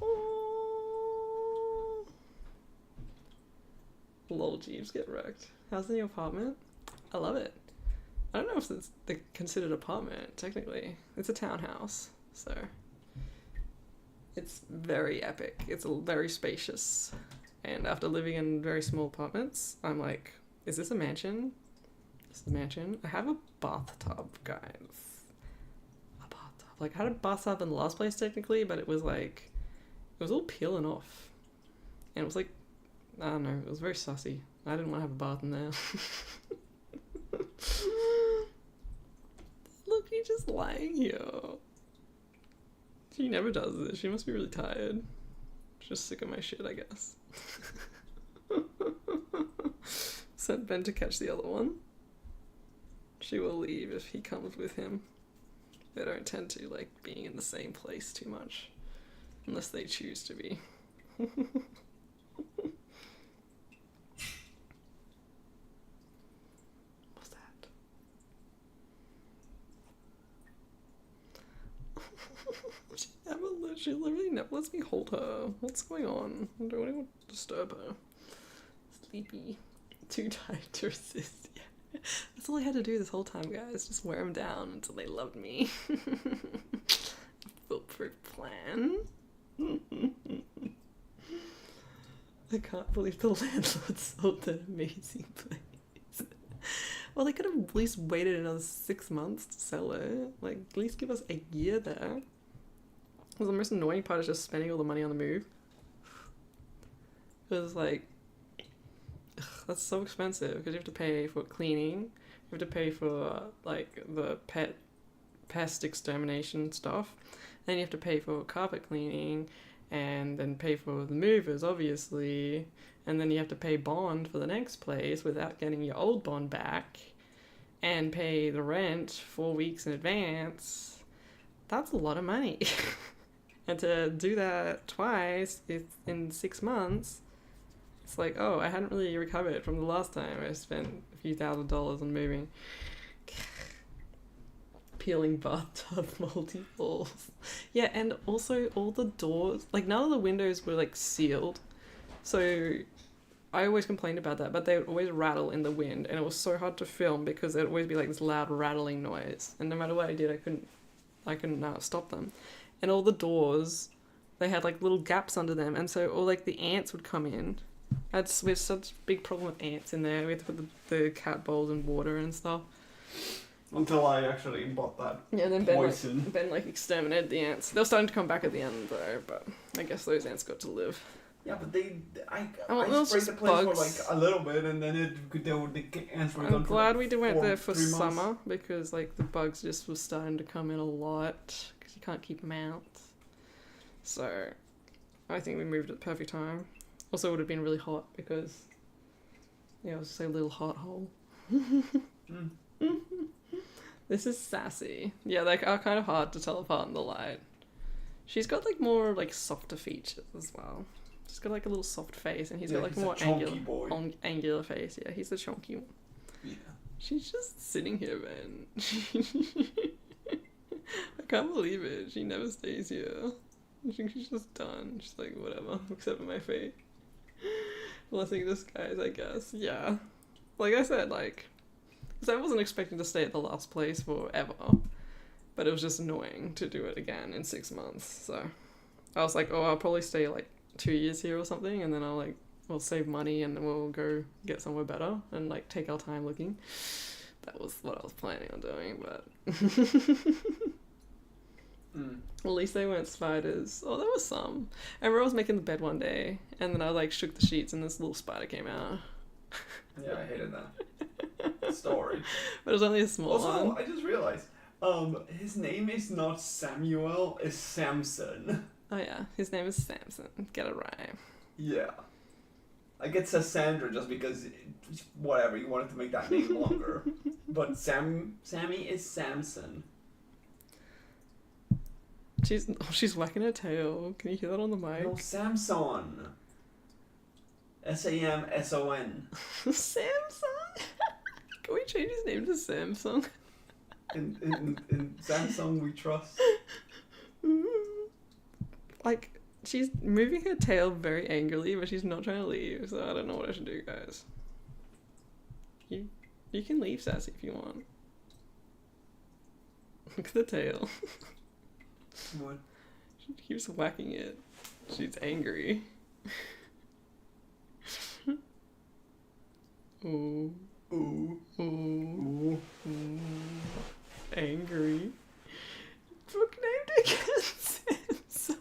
Oh. Lol, Jeeves get wrecked. How's the new apartment? I love it. I don't know if it's the considered apartment, technically. It's a townhouse, so it's very epic. It's very spacious. And after living in very small apartments, I'm like, is this a mansion? This is a mansion. I have a bathtub, guys. A bathtub. Like, I had a bathtub in the last place, technically, but it was like, it was all peeling off. And it was like, I don't know, it was very sussy. I didn't want to have a bath in there. Look, she's just lying here. She never does this. She must be really tired. She's just sick of my shit, I guess. Sent Ben to catch the other one. She will leave if he comes with him. They don't tend to like being in the same place too much. Unless they choose to be. What's that? She literally never lets me hold her. What's going on? I don't want to disturb her. Sleepy. Too tired to resist. Yeah. That's all I had to do this whole time, guys. Just wear them down until they loved me. Foolproof plan. I can't believe the landlord sold that amazing place. Well, they could have at least waited another 6 months to sell it. Like, at least give us a year there. Because the most annoying part is just spending all the money on the move. It was like, ugh, that's so expensive because you have to pay for cleaning, you have to pay for like the pest extermination stuff, then you have to pay for carpet cleaning, and then pay for the movers, obviously, and then you have to pay bond for the next place without getting your old bond back, and pay the rent 4 weeks in advance. That's a lot of money. And to do that twice in 6 months, it's like, oh, I hadn't really recovered from the last time I spent a few $1,000s on moving. Peeling bathtub multi-falls. Yeah, and also all the doors, like none of the windows were like sealed. So I always complained about that, but they would always rattle in the wind, and it was so hard to film because there'd always be like this loud rattling noise. And no matter what I did, I couldn't stop them. And all the doors, they had like little gaps under them, and so all like the ants would come in. We had such a big problem with ants in there. We had to put the cat bowls in water and stuff. Until I actually bought that. Yeah, and then poison. Ben exterminated the ants. They were starting to come back at the end though, but I guess those ants got to live. Yeah, but I was sprayed just the place bugs. for like a little bit, and then the ants were gone. I'm glad we went there for 3 months. summer because like the bugs just were starting to come in a lot because you can't keep them out. So I think we moved at the perfect time. Also, it would have been really hot because yeah, it was just a little hot hole. This is sassy. Yeah, they are kind of hard to tell apart in the light. She's got like more like softer features as well. Just got like a little soft face, and he's Yeah, got like he's a a more chunky boy. angular face. Yeah, he's the chunky one. Yeah. She's just sitting here, man. I can't believe it. She never stays here. I think she's just done. She's like, whatever, except for my fate. Blessing disguise, I guess. Yeah. Like I said, like, because I wasn't expecting to stay at the last place forever, but it was just annoying to do it again in 6 months. So I was like, oh, I'll probably stay like 2 years here or something, and then we'll save money and then we'll go get somewhere better and like take our time looking. That was what I was planning on doing, but at least they weren't spiders. Oh, there was some. I remember I was making the bed one day, and then I like shook the sheets, and this little spider came out. Yeah, I hated that story. But it was only a small Also, one. I just realized, his name is not Samuel, it's Samson. Oh yeah, his name is Samson. Get it right. Yeah. I get Sassandra just because, whatever, you wanted to make that name longer. But Sammy is Samson. She's whacking her tail. Can you hear that on the mic? No, Samson. Samson. Samsung? Can we change his name to Samsung? In Samsung we trust. Like, she's moving her tail very angrily, but she's not trying to leave, so I don't know what I should do, guys. You can leave, Sassy, if you want. Look at the tail. What? She keeps whacking it. She's angry. Ooh. Ooh. Ooh. Ooh. Ooh. Angry. Book named again Samson.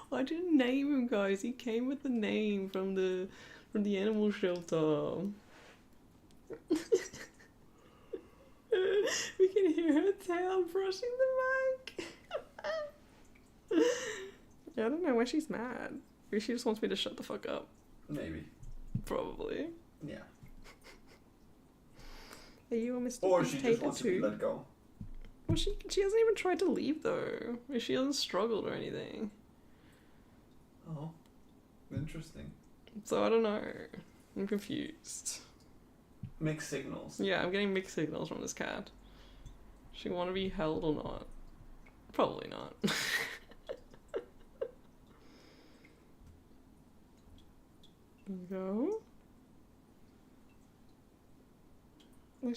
Why'd you name him, guys? He came with the name from the animal shelter. We can hear her tail brushing the mic. Yeah, I don't know why she's mad. Maybe she just wants me to shut the fuck up. Maybe. Probably. Yeah. Are you a Mr. Or she just Potato wants to be too? let go. Well, she hasn't even tried to leave though. She hasn't struggled or anything. Oh. Interesting. So I don't know. I'm confused. Mixed signals. Yeah, I'm getting mixed signals from this cat. She want to be held or not? Probably not. There we go. Like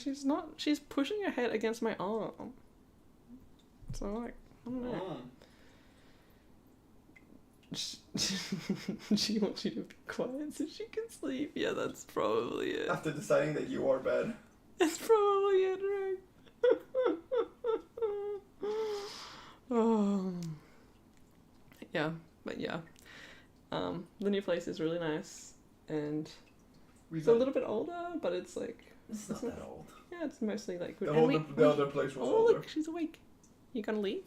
she's pushing her head against my arm. So like, I don't know. Oh. She wants you to be quiet so she can sleep. Yeah, that's probably it. After deciding that you are bad. That's probably it, right? Oh. Yeah, but yeah. The new place is really nice, and it's a little bit older, but it's like... It's not that old. Yeah, it's mostly like... The other place was oh, older. look, she's awake. You gonna leave?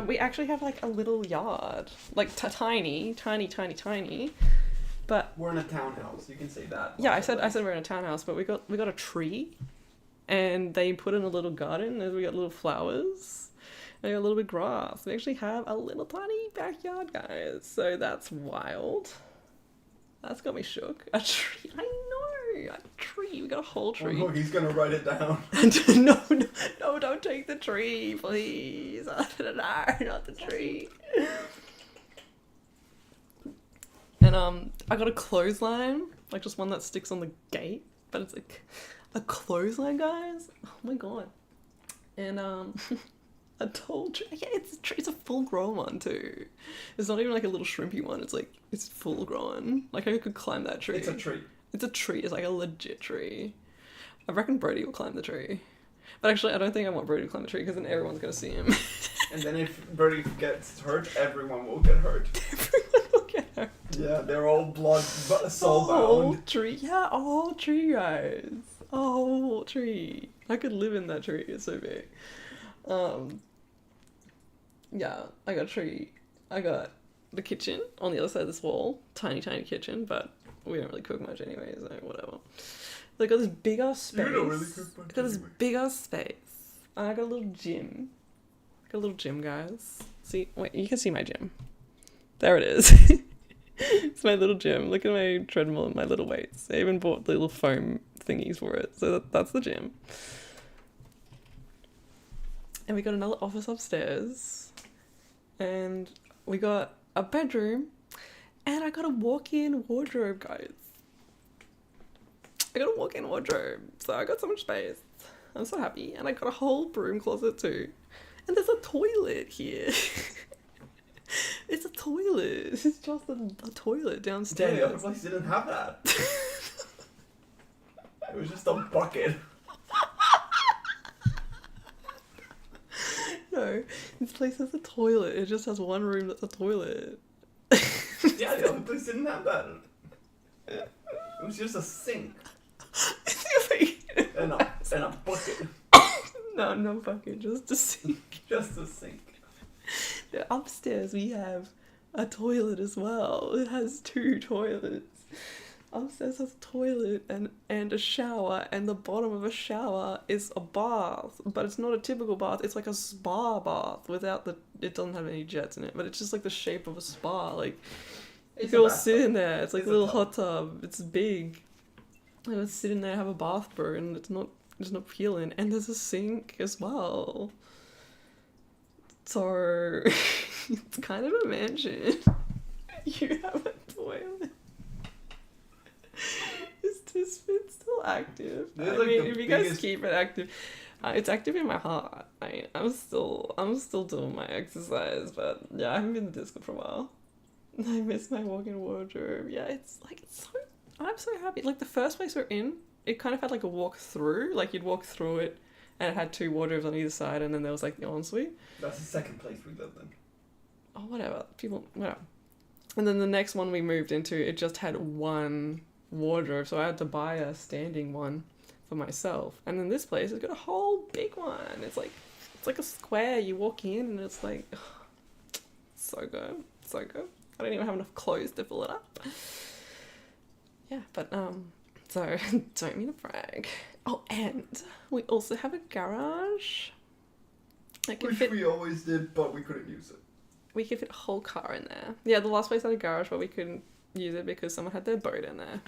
We actually have like a little yard. Like tiny, but... We're in a townhouse, you can say that. Yeah, I said we're in a townhouse, but we got a tree, and they put in a little garden, and we got little flowers, and we got a little bit of grass. We actually have a little tiny backyard, guys. So that's wild. That's got me shook. A tree, I know, a tree. We got a whole tree. Oh, he's gonna write it down. No, don't take the tree, please. No, not the tree. And I got a clothesline, like just one that sticks on the gate, but it's like a clothesline, guys. Oh my god. And a tall tree. Yeah, it's a full grown one too. It's not even like a little shrimpy one. It's like it's full grown. Like I could climb that tree. It's a tree. It's a tree. It's like a legit tree. I reckon Brody will climb the tree. But actually, I don't think I want Brody to climb the tree because then everyone's gonna see him. And then if Birdie gets hurt, everyone will get hurt. Everyone will get hurt. Yeah, they're all soul Oh, bound. tree. Yeah, a whole tree, guys. A whole tree. I could live in that tree. It's so big. Yeah, I got a tree. I got the kitchen on the other side of this wall. Tiny kitchen, but we don't really cook much anyway, so whatever. So I got this big ass space. You don't really cook much I got this anyway. big ass space. And I got a little gym. Got a little gym, guys. See, wait, you can see my gym. There it is. It's my little gym. Look at my treadmill and my little weights. I even bought the little foam thingies for it. So that's the gym. And we got another office upstairs. And we got a bedroom. And I got a walk-in wardrobe, guys. I got a walk-in wardrobe. So I got so much space. I'm so happy. And I got a whole broom closet too. And there's a toilet here. It's a toilet. It's just a toilet downstairs. Damn, the other place didn't have that. It was just a bucket. No, this place has a toilet. It just has one room that's a toilet. Yeah, the other place didn't have that. It was just a sink. And a bucket. No bucket, just a sink. Just a sink. Yeah, upstairs we have a toilet as well. It has 2 toilets. Upstairs has a toilet and a shower, and the bottom of a shower is a bath, but it's not a typical bath. It's like a spa bath without it doesn't have any jets in it, but it's just like the shape of a spa. Like you can all sit in there. It's like a little hot tub. It's big. And I sit in there, have a bath brew, and it's not peeling. And there's a sink as well. So it's kind of a mansion. You have a toilet. Is TwizzFizz still active? I mean, if you guys keep it active, it's active in my heart. I'm still doing my exercise, but yeah, I haven't been in the Discord for a while. I miss my walk-in wardrobe. Yeah, it's so. I'm so happy. Like the first place we're in, it kind of had like a walk through. Like you'd walk through it, and it had 2 wardrobes on either side, and then there was like the ensuite. That's the second place we lived in. Oh, whatever. Whatever. And then the next one we moved into, it just had 1 wardrobe, so I had to buy a standing one for myself. And then this place has got a whole big one. It's like a square. You walk in and it's like so good. I don't even have enough clothes to fill it up. Yeah, but so don't mean to brag. Oh, and we also have a garage. Which we always did, but we couldn't use it. We could fit a whole car in there. Yeah, the last place had a garage, but we couldn't use it because someone had their boat in there.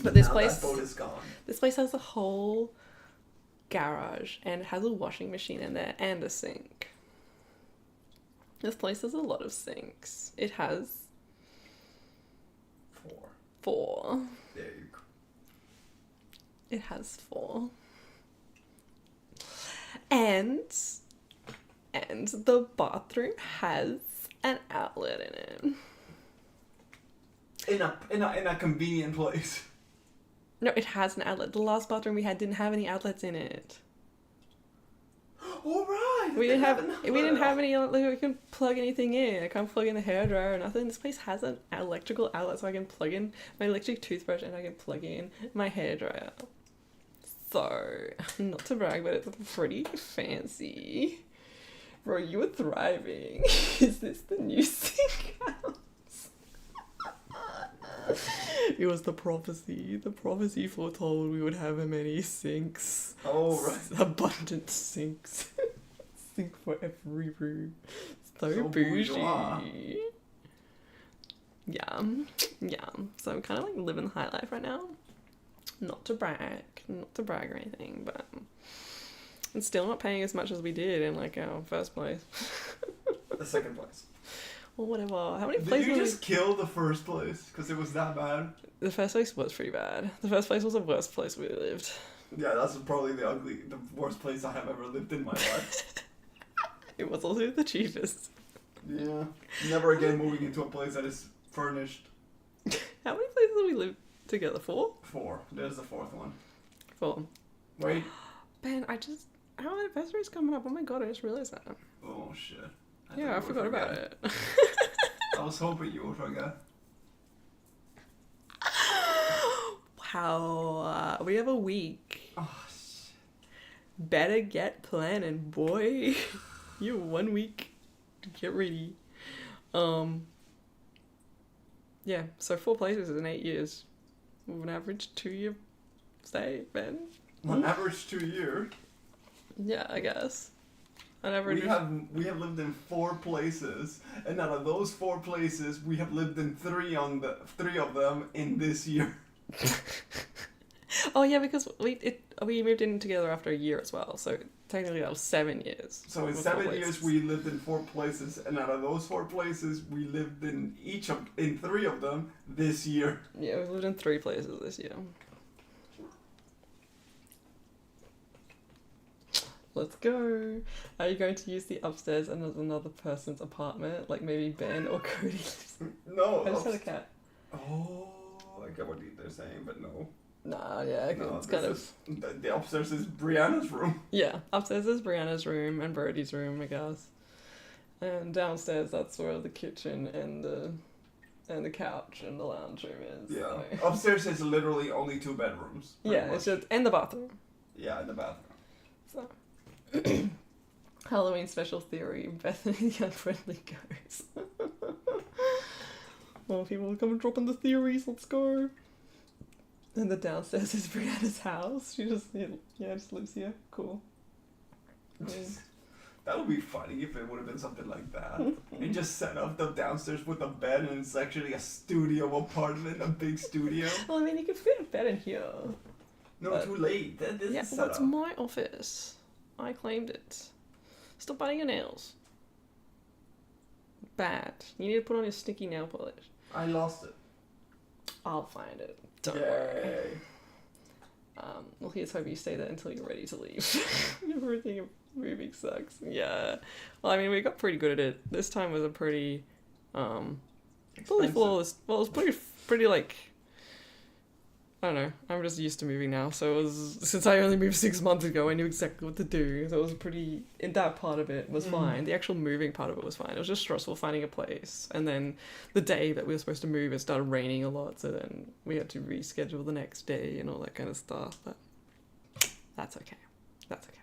But this place, that boat is gone. This place has a whole garage and it has a washing machine in there and a sink. This place has a lot of sinks. It has 4. There you go. It has 4. And the bathroom has an outlet in it. In a convenient place. No, it has an outlet. The last bathroom we had didn't have any outlets in it. All right. We didn't have any. Like, we couldn't plug anything in. I can't plug in the hairdryer or nothing. This place has an electrical outlet, so I can plug in my electric toothbrush and I can plug in my hairdryer. So, not to brag, but it's pretty fancy. Bro, you were thriving. Is this the new sink house? It was the prophecy. The prophecy foretold we would have many sinks. Oh, right. Abundant sinks. Sink for every room. So bougie. Bourgeois. Yeah. So I'm kind of like living the high life right now. Not to brag or anything, but it's still not paying as much as we did in like our first place. The second place. Well, whatever. How many Did places? you just kill the first place because it was that bad? The first place was pretty bad. The first place was the worst place we lived. Yeah, that's probably the worst place I have ever lived in my life. It was also the cheapest. Yeah. Never again moving into a place that is furnished. How many places did we live together? 4? 4. There's the 4th one. 4. Wait. Ben, our anniversary's coming up. Oh my god, I just realized that. Oh shit. I forgot about it. I was hoping you would forget. Wow. We have a week. Oh shit. Better get planning, boy. You have 1 week to get ready. Yeah, so 4 places in 8 years. With an average 2-year stay, Ben. On average 2 years. Yeah, I guess. I never We knew. have lived in 4 places, and out of those 4 places, we have lived in 3 of them in this year. Oh yeah, because we moved in together after a year as well, so technically that was 7 years. So in With 7 four years, places. we lived in 4 places, and out of those 4 places, we lived in in 3 of them this year. Yeah, we lived in 3 places this year. Let's go. Are you going to use the upstairs and as another person's apartment? Like maybe Ben or Cody lives. No. I just had a cat. Oh, I get what they're saying, but no. Nah, yeah, No, it's kind of... the upstairs is Brianna's room. Yeah, upstairs is Brianna's room and Brody's room, I guess. And downstairs, that's where the kitchen and the couch and the lounge room is. Yeah. So. Upstairs is literally only 2 bedrooms. pretty Yeah, much. it's just... And the bathroom. Yeah, in the bathroom. So... Halloween special theory, Bethany the Unfriendly Ghost. Well, people will come and drop in the theories, let's go. And the downstairs is Brianna's house. She just, just lives here. Cool. Yeah. That would be funny if it would have been something like that. You just set up the downstairs with a bed and it's actually a studio apartment, a big studio. Well, I mean, you could fit a bed in here. No, But- too late. This Yeah, is well, set it's up. my office. I claimed it. Stop biting your nails. Bad. You need to put on your sticky nail polish. I lost it. I'll find it. Don't worry. Yay. Well, here's hope you stay there until you're ready to leave. Everything of moving sucks. Yeah. Well, I mean, we got pretty good at it. This time was a pretty, fully Expensive. flawless. Well, it was pretty like, I don't know. I'm just used to moving now. So it was, since I only moved 6 months ago, I knew exactly what to do. So it was pretty, in that part of it was fine. The actual moving part of it was fine. It was just stressful finding a place. And then the day that we were supposed to move, it started raining a lot. So then we had to reschedule the next day and all that kind of stuff. But that's okay. That's okay.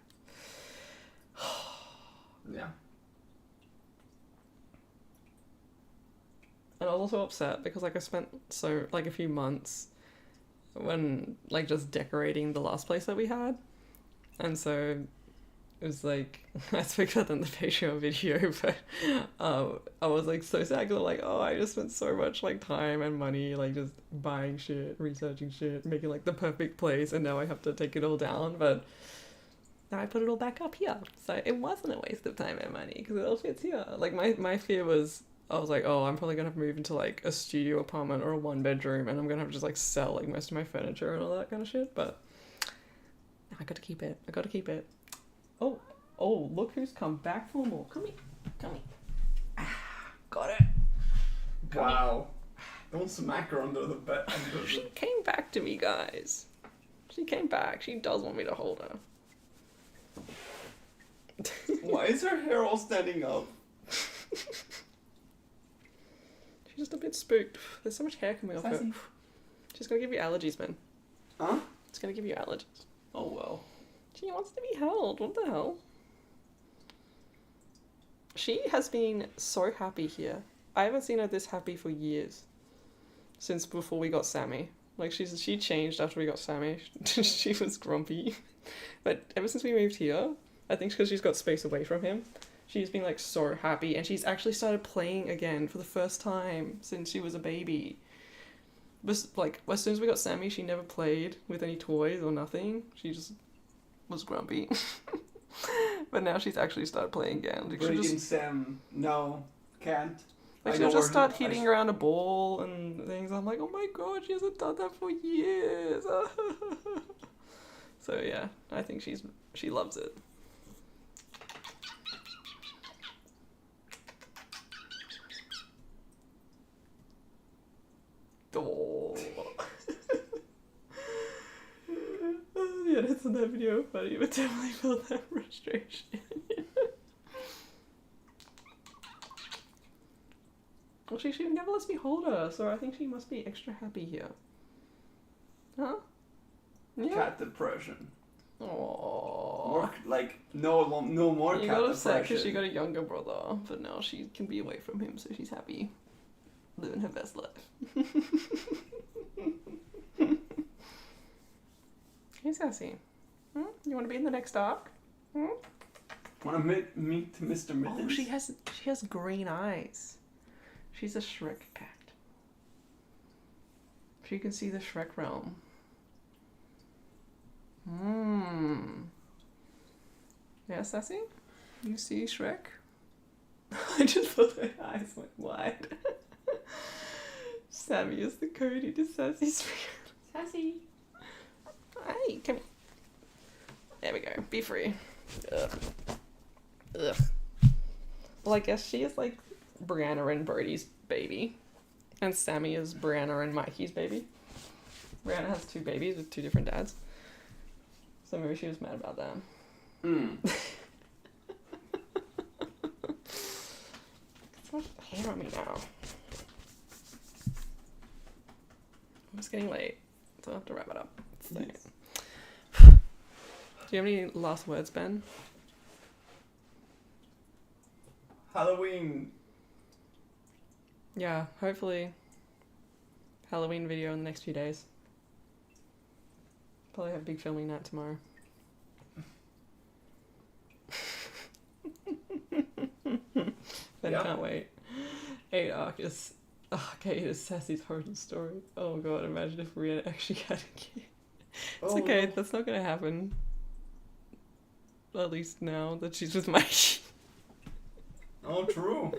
Yeah. And I was also upset because like I spent a few months when like just decorating the last place that we had, and so it was like I spoke about that in the Patreon video, but I was like so sad because I'm like, oh, I just spent so much like time and money like just buying shit, researching shit, making like the perfect place, and now I have to take it all down. But now I put it all back up here, so it wasn't a waste of time and money because it all fits here. Like my fear was, I was like, oh, I'm probably gonna have to move into like a studio apartment or a 1-bedroom, and I'm gonna have to just like sell like most of my furniture and all that kind of shit. But I got to keep it. I got to keep it. Oh, look who's come back for more. Come here. Got it. Wow. Don't smack her under the bed. She came back to me, guys. She came back. She does want me to hold her. Why is her hair all standing up? She's just a bit spooked. There's so much hair coming off her. Sassy. She's gonna give you allergies, man. Huh? It's gonna give you allergies. Oh well. She wants to be held. What the hell? She has been so happy here. I haven't seen her this happy for years. Since before we got Sammy. Like, she changed after we got Sammy. She was grumpy. But ever since we moved here, I think because she's got space away from him, she's been, like, so happy. And she's actually started playing again for the first time since she was a baby. But, like, as soon as we got Sammy, she never played with any toys or nothing. She just was grumpy. But now she's actually started playing again. Like, she'll Brady just, and Sam, no, can't. like, I she'll know just where- start hitting around a ball and things. I'm like, oh my god, she hasn't done that for years. So yeah, I think she loves it. Oh. Yeah, that's in that video funny, but definitely felt that frustration. Well, she never lets me hold her, so I think she must be extra happy here. Huh? Yeah. Cat depression. Aww. More, like, no more You cat got upset depression. because she got a younger brother, but now she can be away from him, so she's happy. Living her best life. Hey, Sassy. You want to be in the next arc? Wanna meet Mr. Mittens? Oh, she has green eyes. She's a Shrek cat. She can see the Shrek realm. Yeah, Sassy? You see Shrek? I just thought her eyes went wide. Sammy is the Cody to Sassy's friend. Sassy! Hey, come here. There we go. Be free. Ugh. Ugh. Well, I guess she is like Brianna and Brody's baby. And Sammy is Brianna and Mikey's baby. Brianna has 2 babies with 2 different dads. So maybe she was mad about that. So much hair on me now. It's getting late, so I have to wrap it up. So. Yes. Do you have any last words, Ben? Halloween. Yeah, hopefully Halloween video in the next few days. Probably have a big filming night tomorrow. Ben can't wait. 8 arc is Kate is Sassy's horror story. Oh god, imagine if Rihanna actually had a kid. It's okay, no. that's not gonna happen. At least now that she's with Mikey. Oh, true.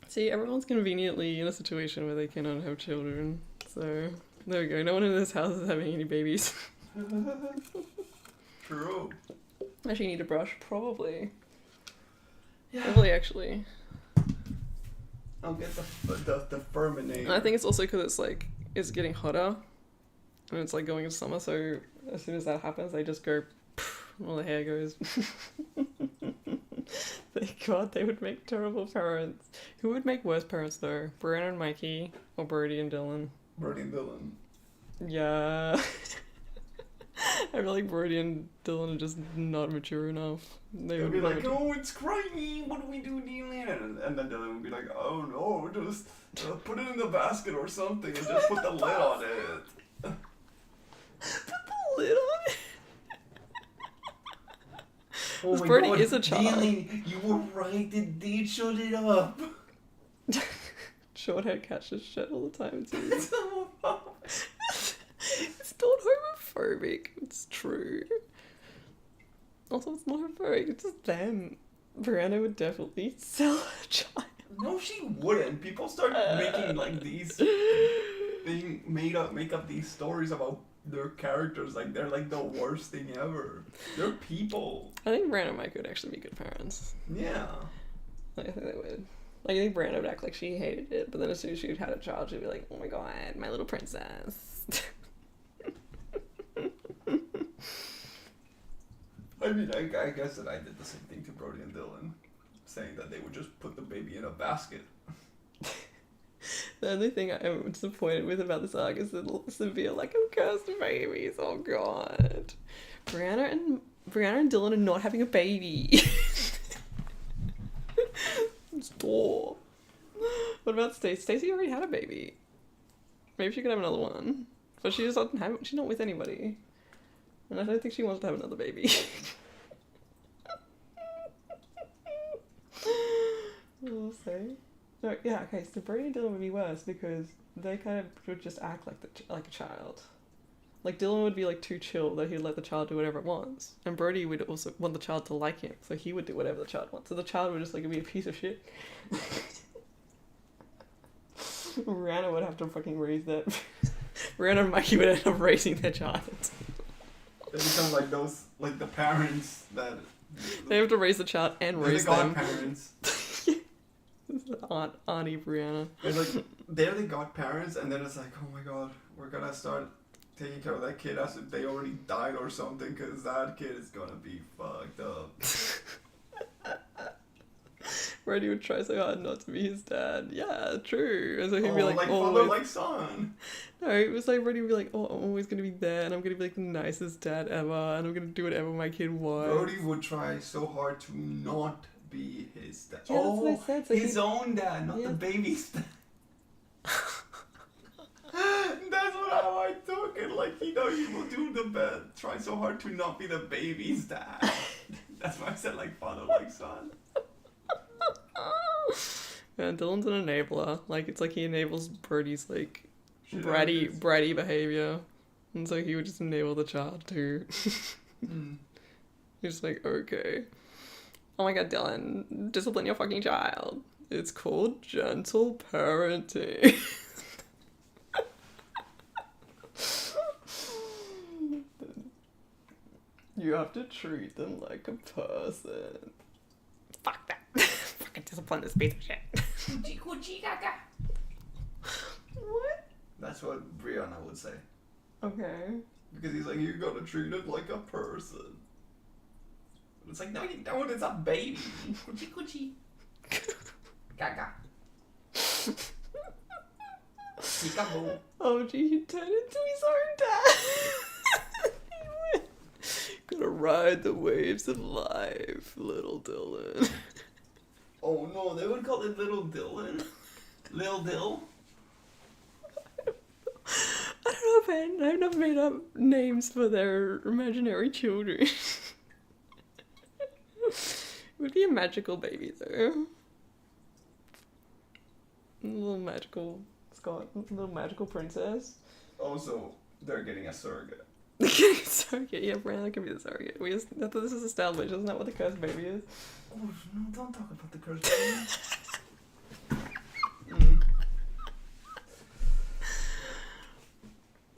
See, everyone's conveniently in a situation where they cannot have children. So, there we go. No one in this house is having any babies. True. Actually, need a brush? Probably. Yeah. Probably, actually. I'll get the Furminator. And I think it's also because it's getting hotter. And it's like going into summer, so as soon as that happens, they just go, all the hair goes. Thank God they would make terrible parents. Who would make worse parents though? Brianna and Mikey, or Brody and Dylan? Brody and Dylan. Yeah. I feel like Brody and Dylan are just not mature enough. They'll be like, oh, it's crying. What do we do, Dylan? And then Dylan would be like, oh no, just put it in the basket or something and just put the lid on it. Put the lid on it? Oh This Brody is a God, child. Dylan, you were right. It did shut it up. Short hair catches shit all the time too. It's homophobic. It's not homophobic. It's true. Also, it's not homophobic. It's just them. Brianna would definitely sell her child. No, she wouldn't. People start making like these make up these stories about their characters like they're like the worst thing ever. They're people. I think Brianna and Mike would actually be good parents. Yeah. Like, I think they would. Like, I think Brianna would act like she hated it, but then as soon as she had a child, she'd be like, oh my god, my little princess. I mean, I guess that I did the same thing to Brody and Dylan, saying that they would just put the baby in a basket. The only thing I'm disappointed with about this arc is the severe lack of cursed babies. Oh god. Brianna and Dylan are not having a baby. Stop. What about Stacey? Stacey already had a baby. Maybe she could have another one. But she just doesn't have, she's not with anybody. And I don't think she wants to have another baby. We'll see. No, yeah, okay, so Brody and Dylan would be worse because they kind of would just act like a child. Like, Dylan would be like too chill that he'd let the child do whatever it wants. And Brody would also want the child to like him, so he would do whatever the child wants. So the child would just like be a piece of shit. Rihanna would have to fucking raise that. Rihanna and Mikey would end up raising their child. They become like those, like the parents that... They have to raise the child and they're raise the them. godparents. Auntie Brianna. They're the godparents, and then it's like, oh my god, we're gonna start taking care of that kid as if they already died or something, because that kid is gonna be fucked up. Brody would try so hard not to be his dad. Yeah, true. And so he'd be like father, always... like son. No, it was like Brody would be like, oh, I'm always gonna be there, and I'm gonna be like the nicest dad ever, and I'm gonna do whatever my kid wants. Brody would try so hard to not be his dad. Yeah, that's what I said. So his own dad, not the baby's dad. That's how I took fucking like, you know, you will do the best. Try so hard to not be the baby's dad. That's why I said like father like son. And Dylan's an enabler. Like, it's like he enables Brody's, like, Shit bratty behavior. And so he would just enable the child too. He's like, okay. Oh my god, Dylan, discipline your fucking child. It's called gentle parenting. You have to treat them like a person. Fuck that. Fucking discipline this piece of shit. What? That's what Brianna would say. Okay. Because he's like, you gotta treat it like a person. But it's like, no, you don't. It's a baby. Coochie coochie. Gaga. Peekaboo. Oh gee, he turned into his own dad. He went, gonna ride the waves of life, little Dylan. Oh no, they would call it Little Dylan? Lil Dill? I don't know, man. I've never made up names for their imaginary children. It would be a magical baby, though. A little magical Scott, a little magical princess. Oh, so they're getting a surrogate. Surrogate, yeah, Brandon can be the surrogate. I thought this is established, isn't that what the cursed baby is? Oh, no, don't talk about the cursed baby.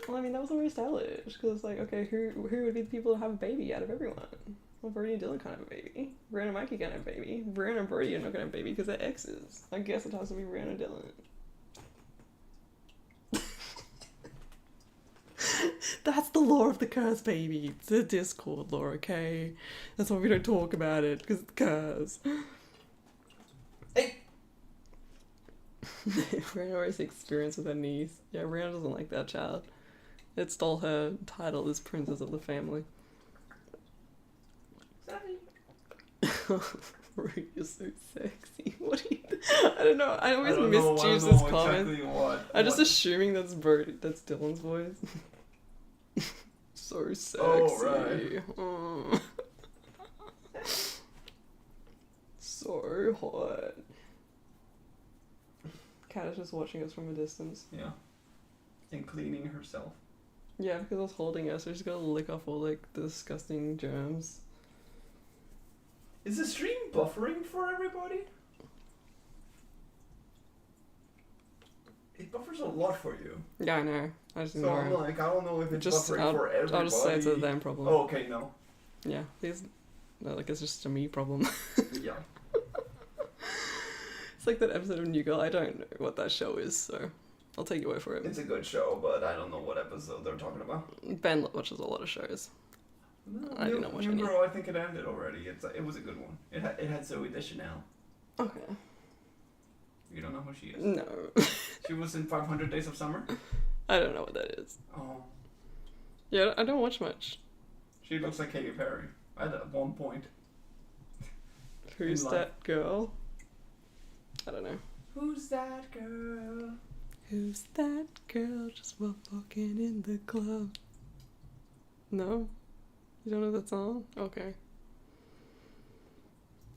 Well, I mean, that was already established, because it's like, okay, who would be the people to have a baby out of everyone? Well, Brody and Dylan can't have a baby. Brianna and Mikey can't have a baby. Brianna and Brody are not gonna have a baby because they're exes. I guess it has to be Brianna and Dylan. That's the lore of the cursed baby. It's a Discord lore, okay? That's why we don't talk about it, because it's cursed. Hey! Brianna always experience with her niece. Yeah, Brianna doesn't like that child. It stole her title as princess of the family. Sorry. You're so sexy. What do you I don't know. I always don't know misuse this comment. Exactly what. I'm just assuming that's that's Dylan's voice. So sexy. Oh, right. Oh. So hot. Kat is just watching us from a distance. Yeah. And cleaning herself. Yeah, because I was holding her, so she's gotta lick off all like the disgusting germs. Is the stream buffering for everybody? It buffers a lot for you. Yeah, I know. I just So I'm know. like, I don't know if it's Just buffering for everybody. I'll just say it's a them problem. Oh, okay, no. Yeah, these. No, like it's just a me problem. Yeah. It's like that episode of New Girl. I don't know what that show is, so I'll take your word for it. It's a good show, but I don't know what episode they're talking about. Ben watches a lot of shows. No, I did not watch New any. Girl, I think it ended already. It was a good one. It had Zoe Deschanel. Okay. You don't know who she is? No. She was in 500 Days of Summer. I don't know what that is. Oh. Yeah, I don't watch much. She looks like Katy Perry at one point. Who's In life. that girl? I don't know. Who's that girl? Who's that girl just walking in the club? No? You don't know that song? Okay.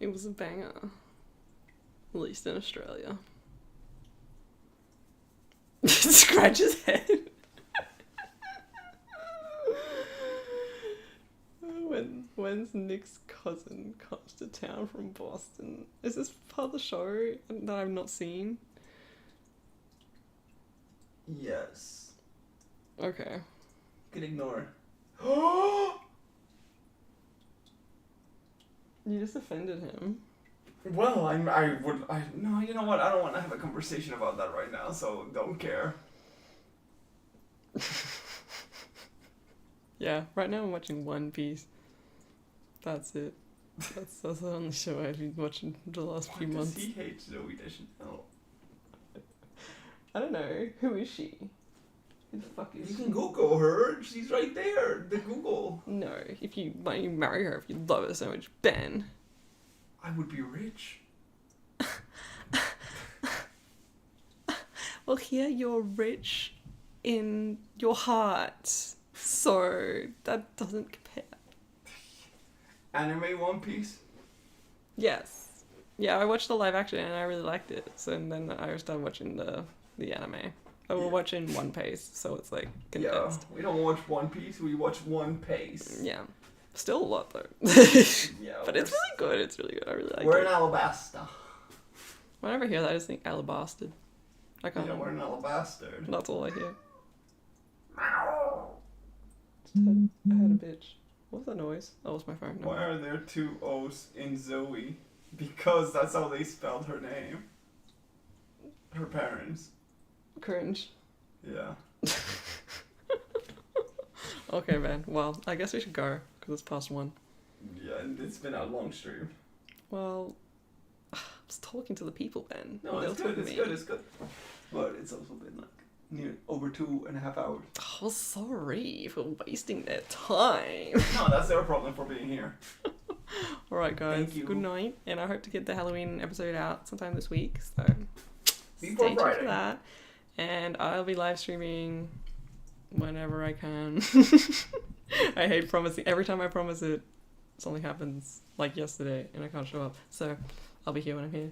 It was a banger. At least in Australia. Scratch his head. When's Nick's cousin comes to town from Boston? Is this part of the show that I've not seen? Yes. Okay. You can ignore. You just offended him. Well, no, you know what? I don't want to have a conversation about that right now, so don't care. Yeah, right now I'm watching One Piece. That's it. That's the only show I've been watching the last few months. Does he hate Zoe Deschanel? I don't know. Who is she? Who the fuck is You she? can Google her. She's right there. The Google. No, if you marry her, if you love her so much, Ben. I would be rich. Well, here you're rich in your heart. So that doesn't compare. Anime One Piece? Yes. Yeah, I watched the live action and I really liked it. So and then I started watching the anime. I will watch in One Piece, so it's like Yeah, condensed. we don't watch One Piece, we watch One Pace. Yeah. Still a lot though. Yeah, But it's really good. It's really good. I really like we're it. in Alabasta. Whenever I hear that, I just think Alabastard. I can't. Yeah, we're in Alabasta. That's all I hear. I had a bitch. What was that noise? Oh, it was my phone. No. Why are there two O's in Zoe? Because that's how they spelled her name. Her parents. Cringe. Yeah. Okay, man. Well, I guess we should go because it's past 1. Yeah, and it's been a long stream. Well, I'm just talking to the people, Ben. No, They'll it's talk good, to it's me. good, it's good. But it's also been like near over 2.5 hours. Oh, sorry for wasting their time. No, that's their problem for being here. Alright, guys. Thank you. Good night. And I hope to get the Halloween episode out sometime this week. So Before stay tuned Friday. for that. And I'll be live streaming whenever I can. I hate promising. Every time I promise it, something happens. Like yesterday, and I can't show up. So I'll be here when I'm here.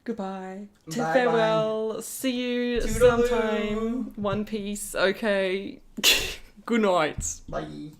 Goodbye. Bye-bye. Farewell. See you Toodaloo. sometime. One Piece. Okay. Good night. Bye.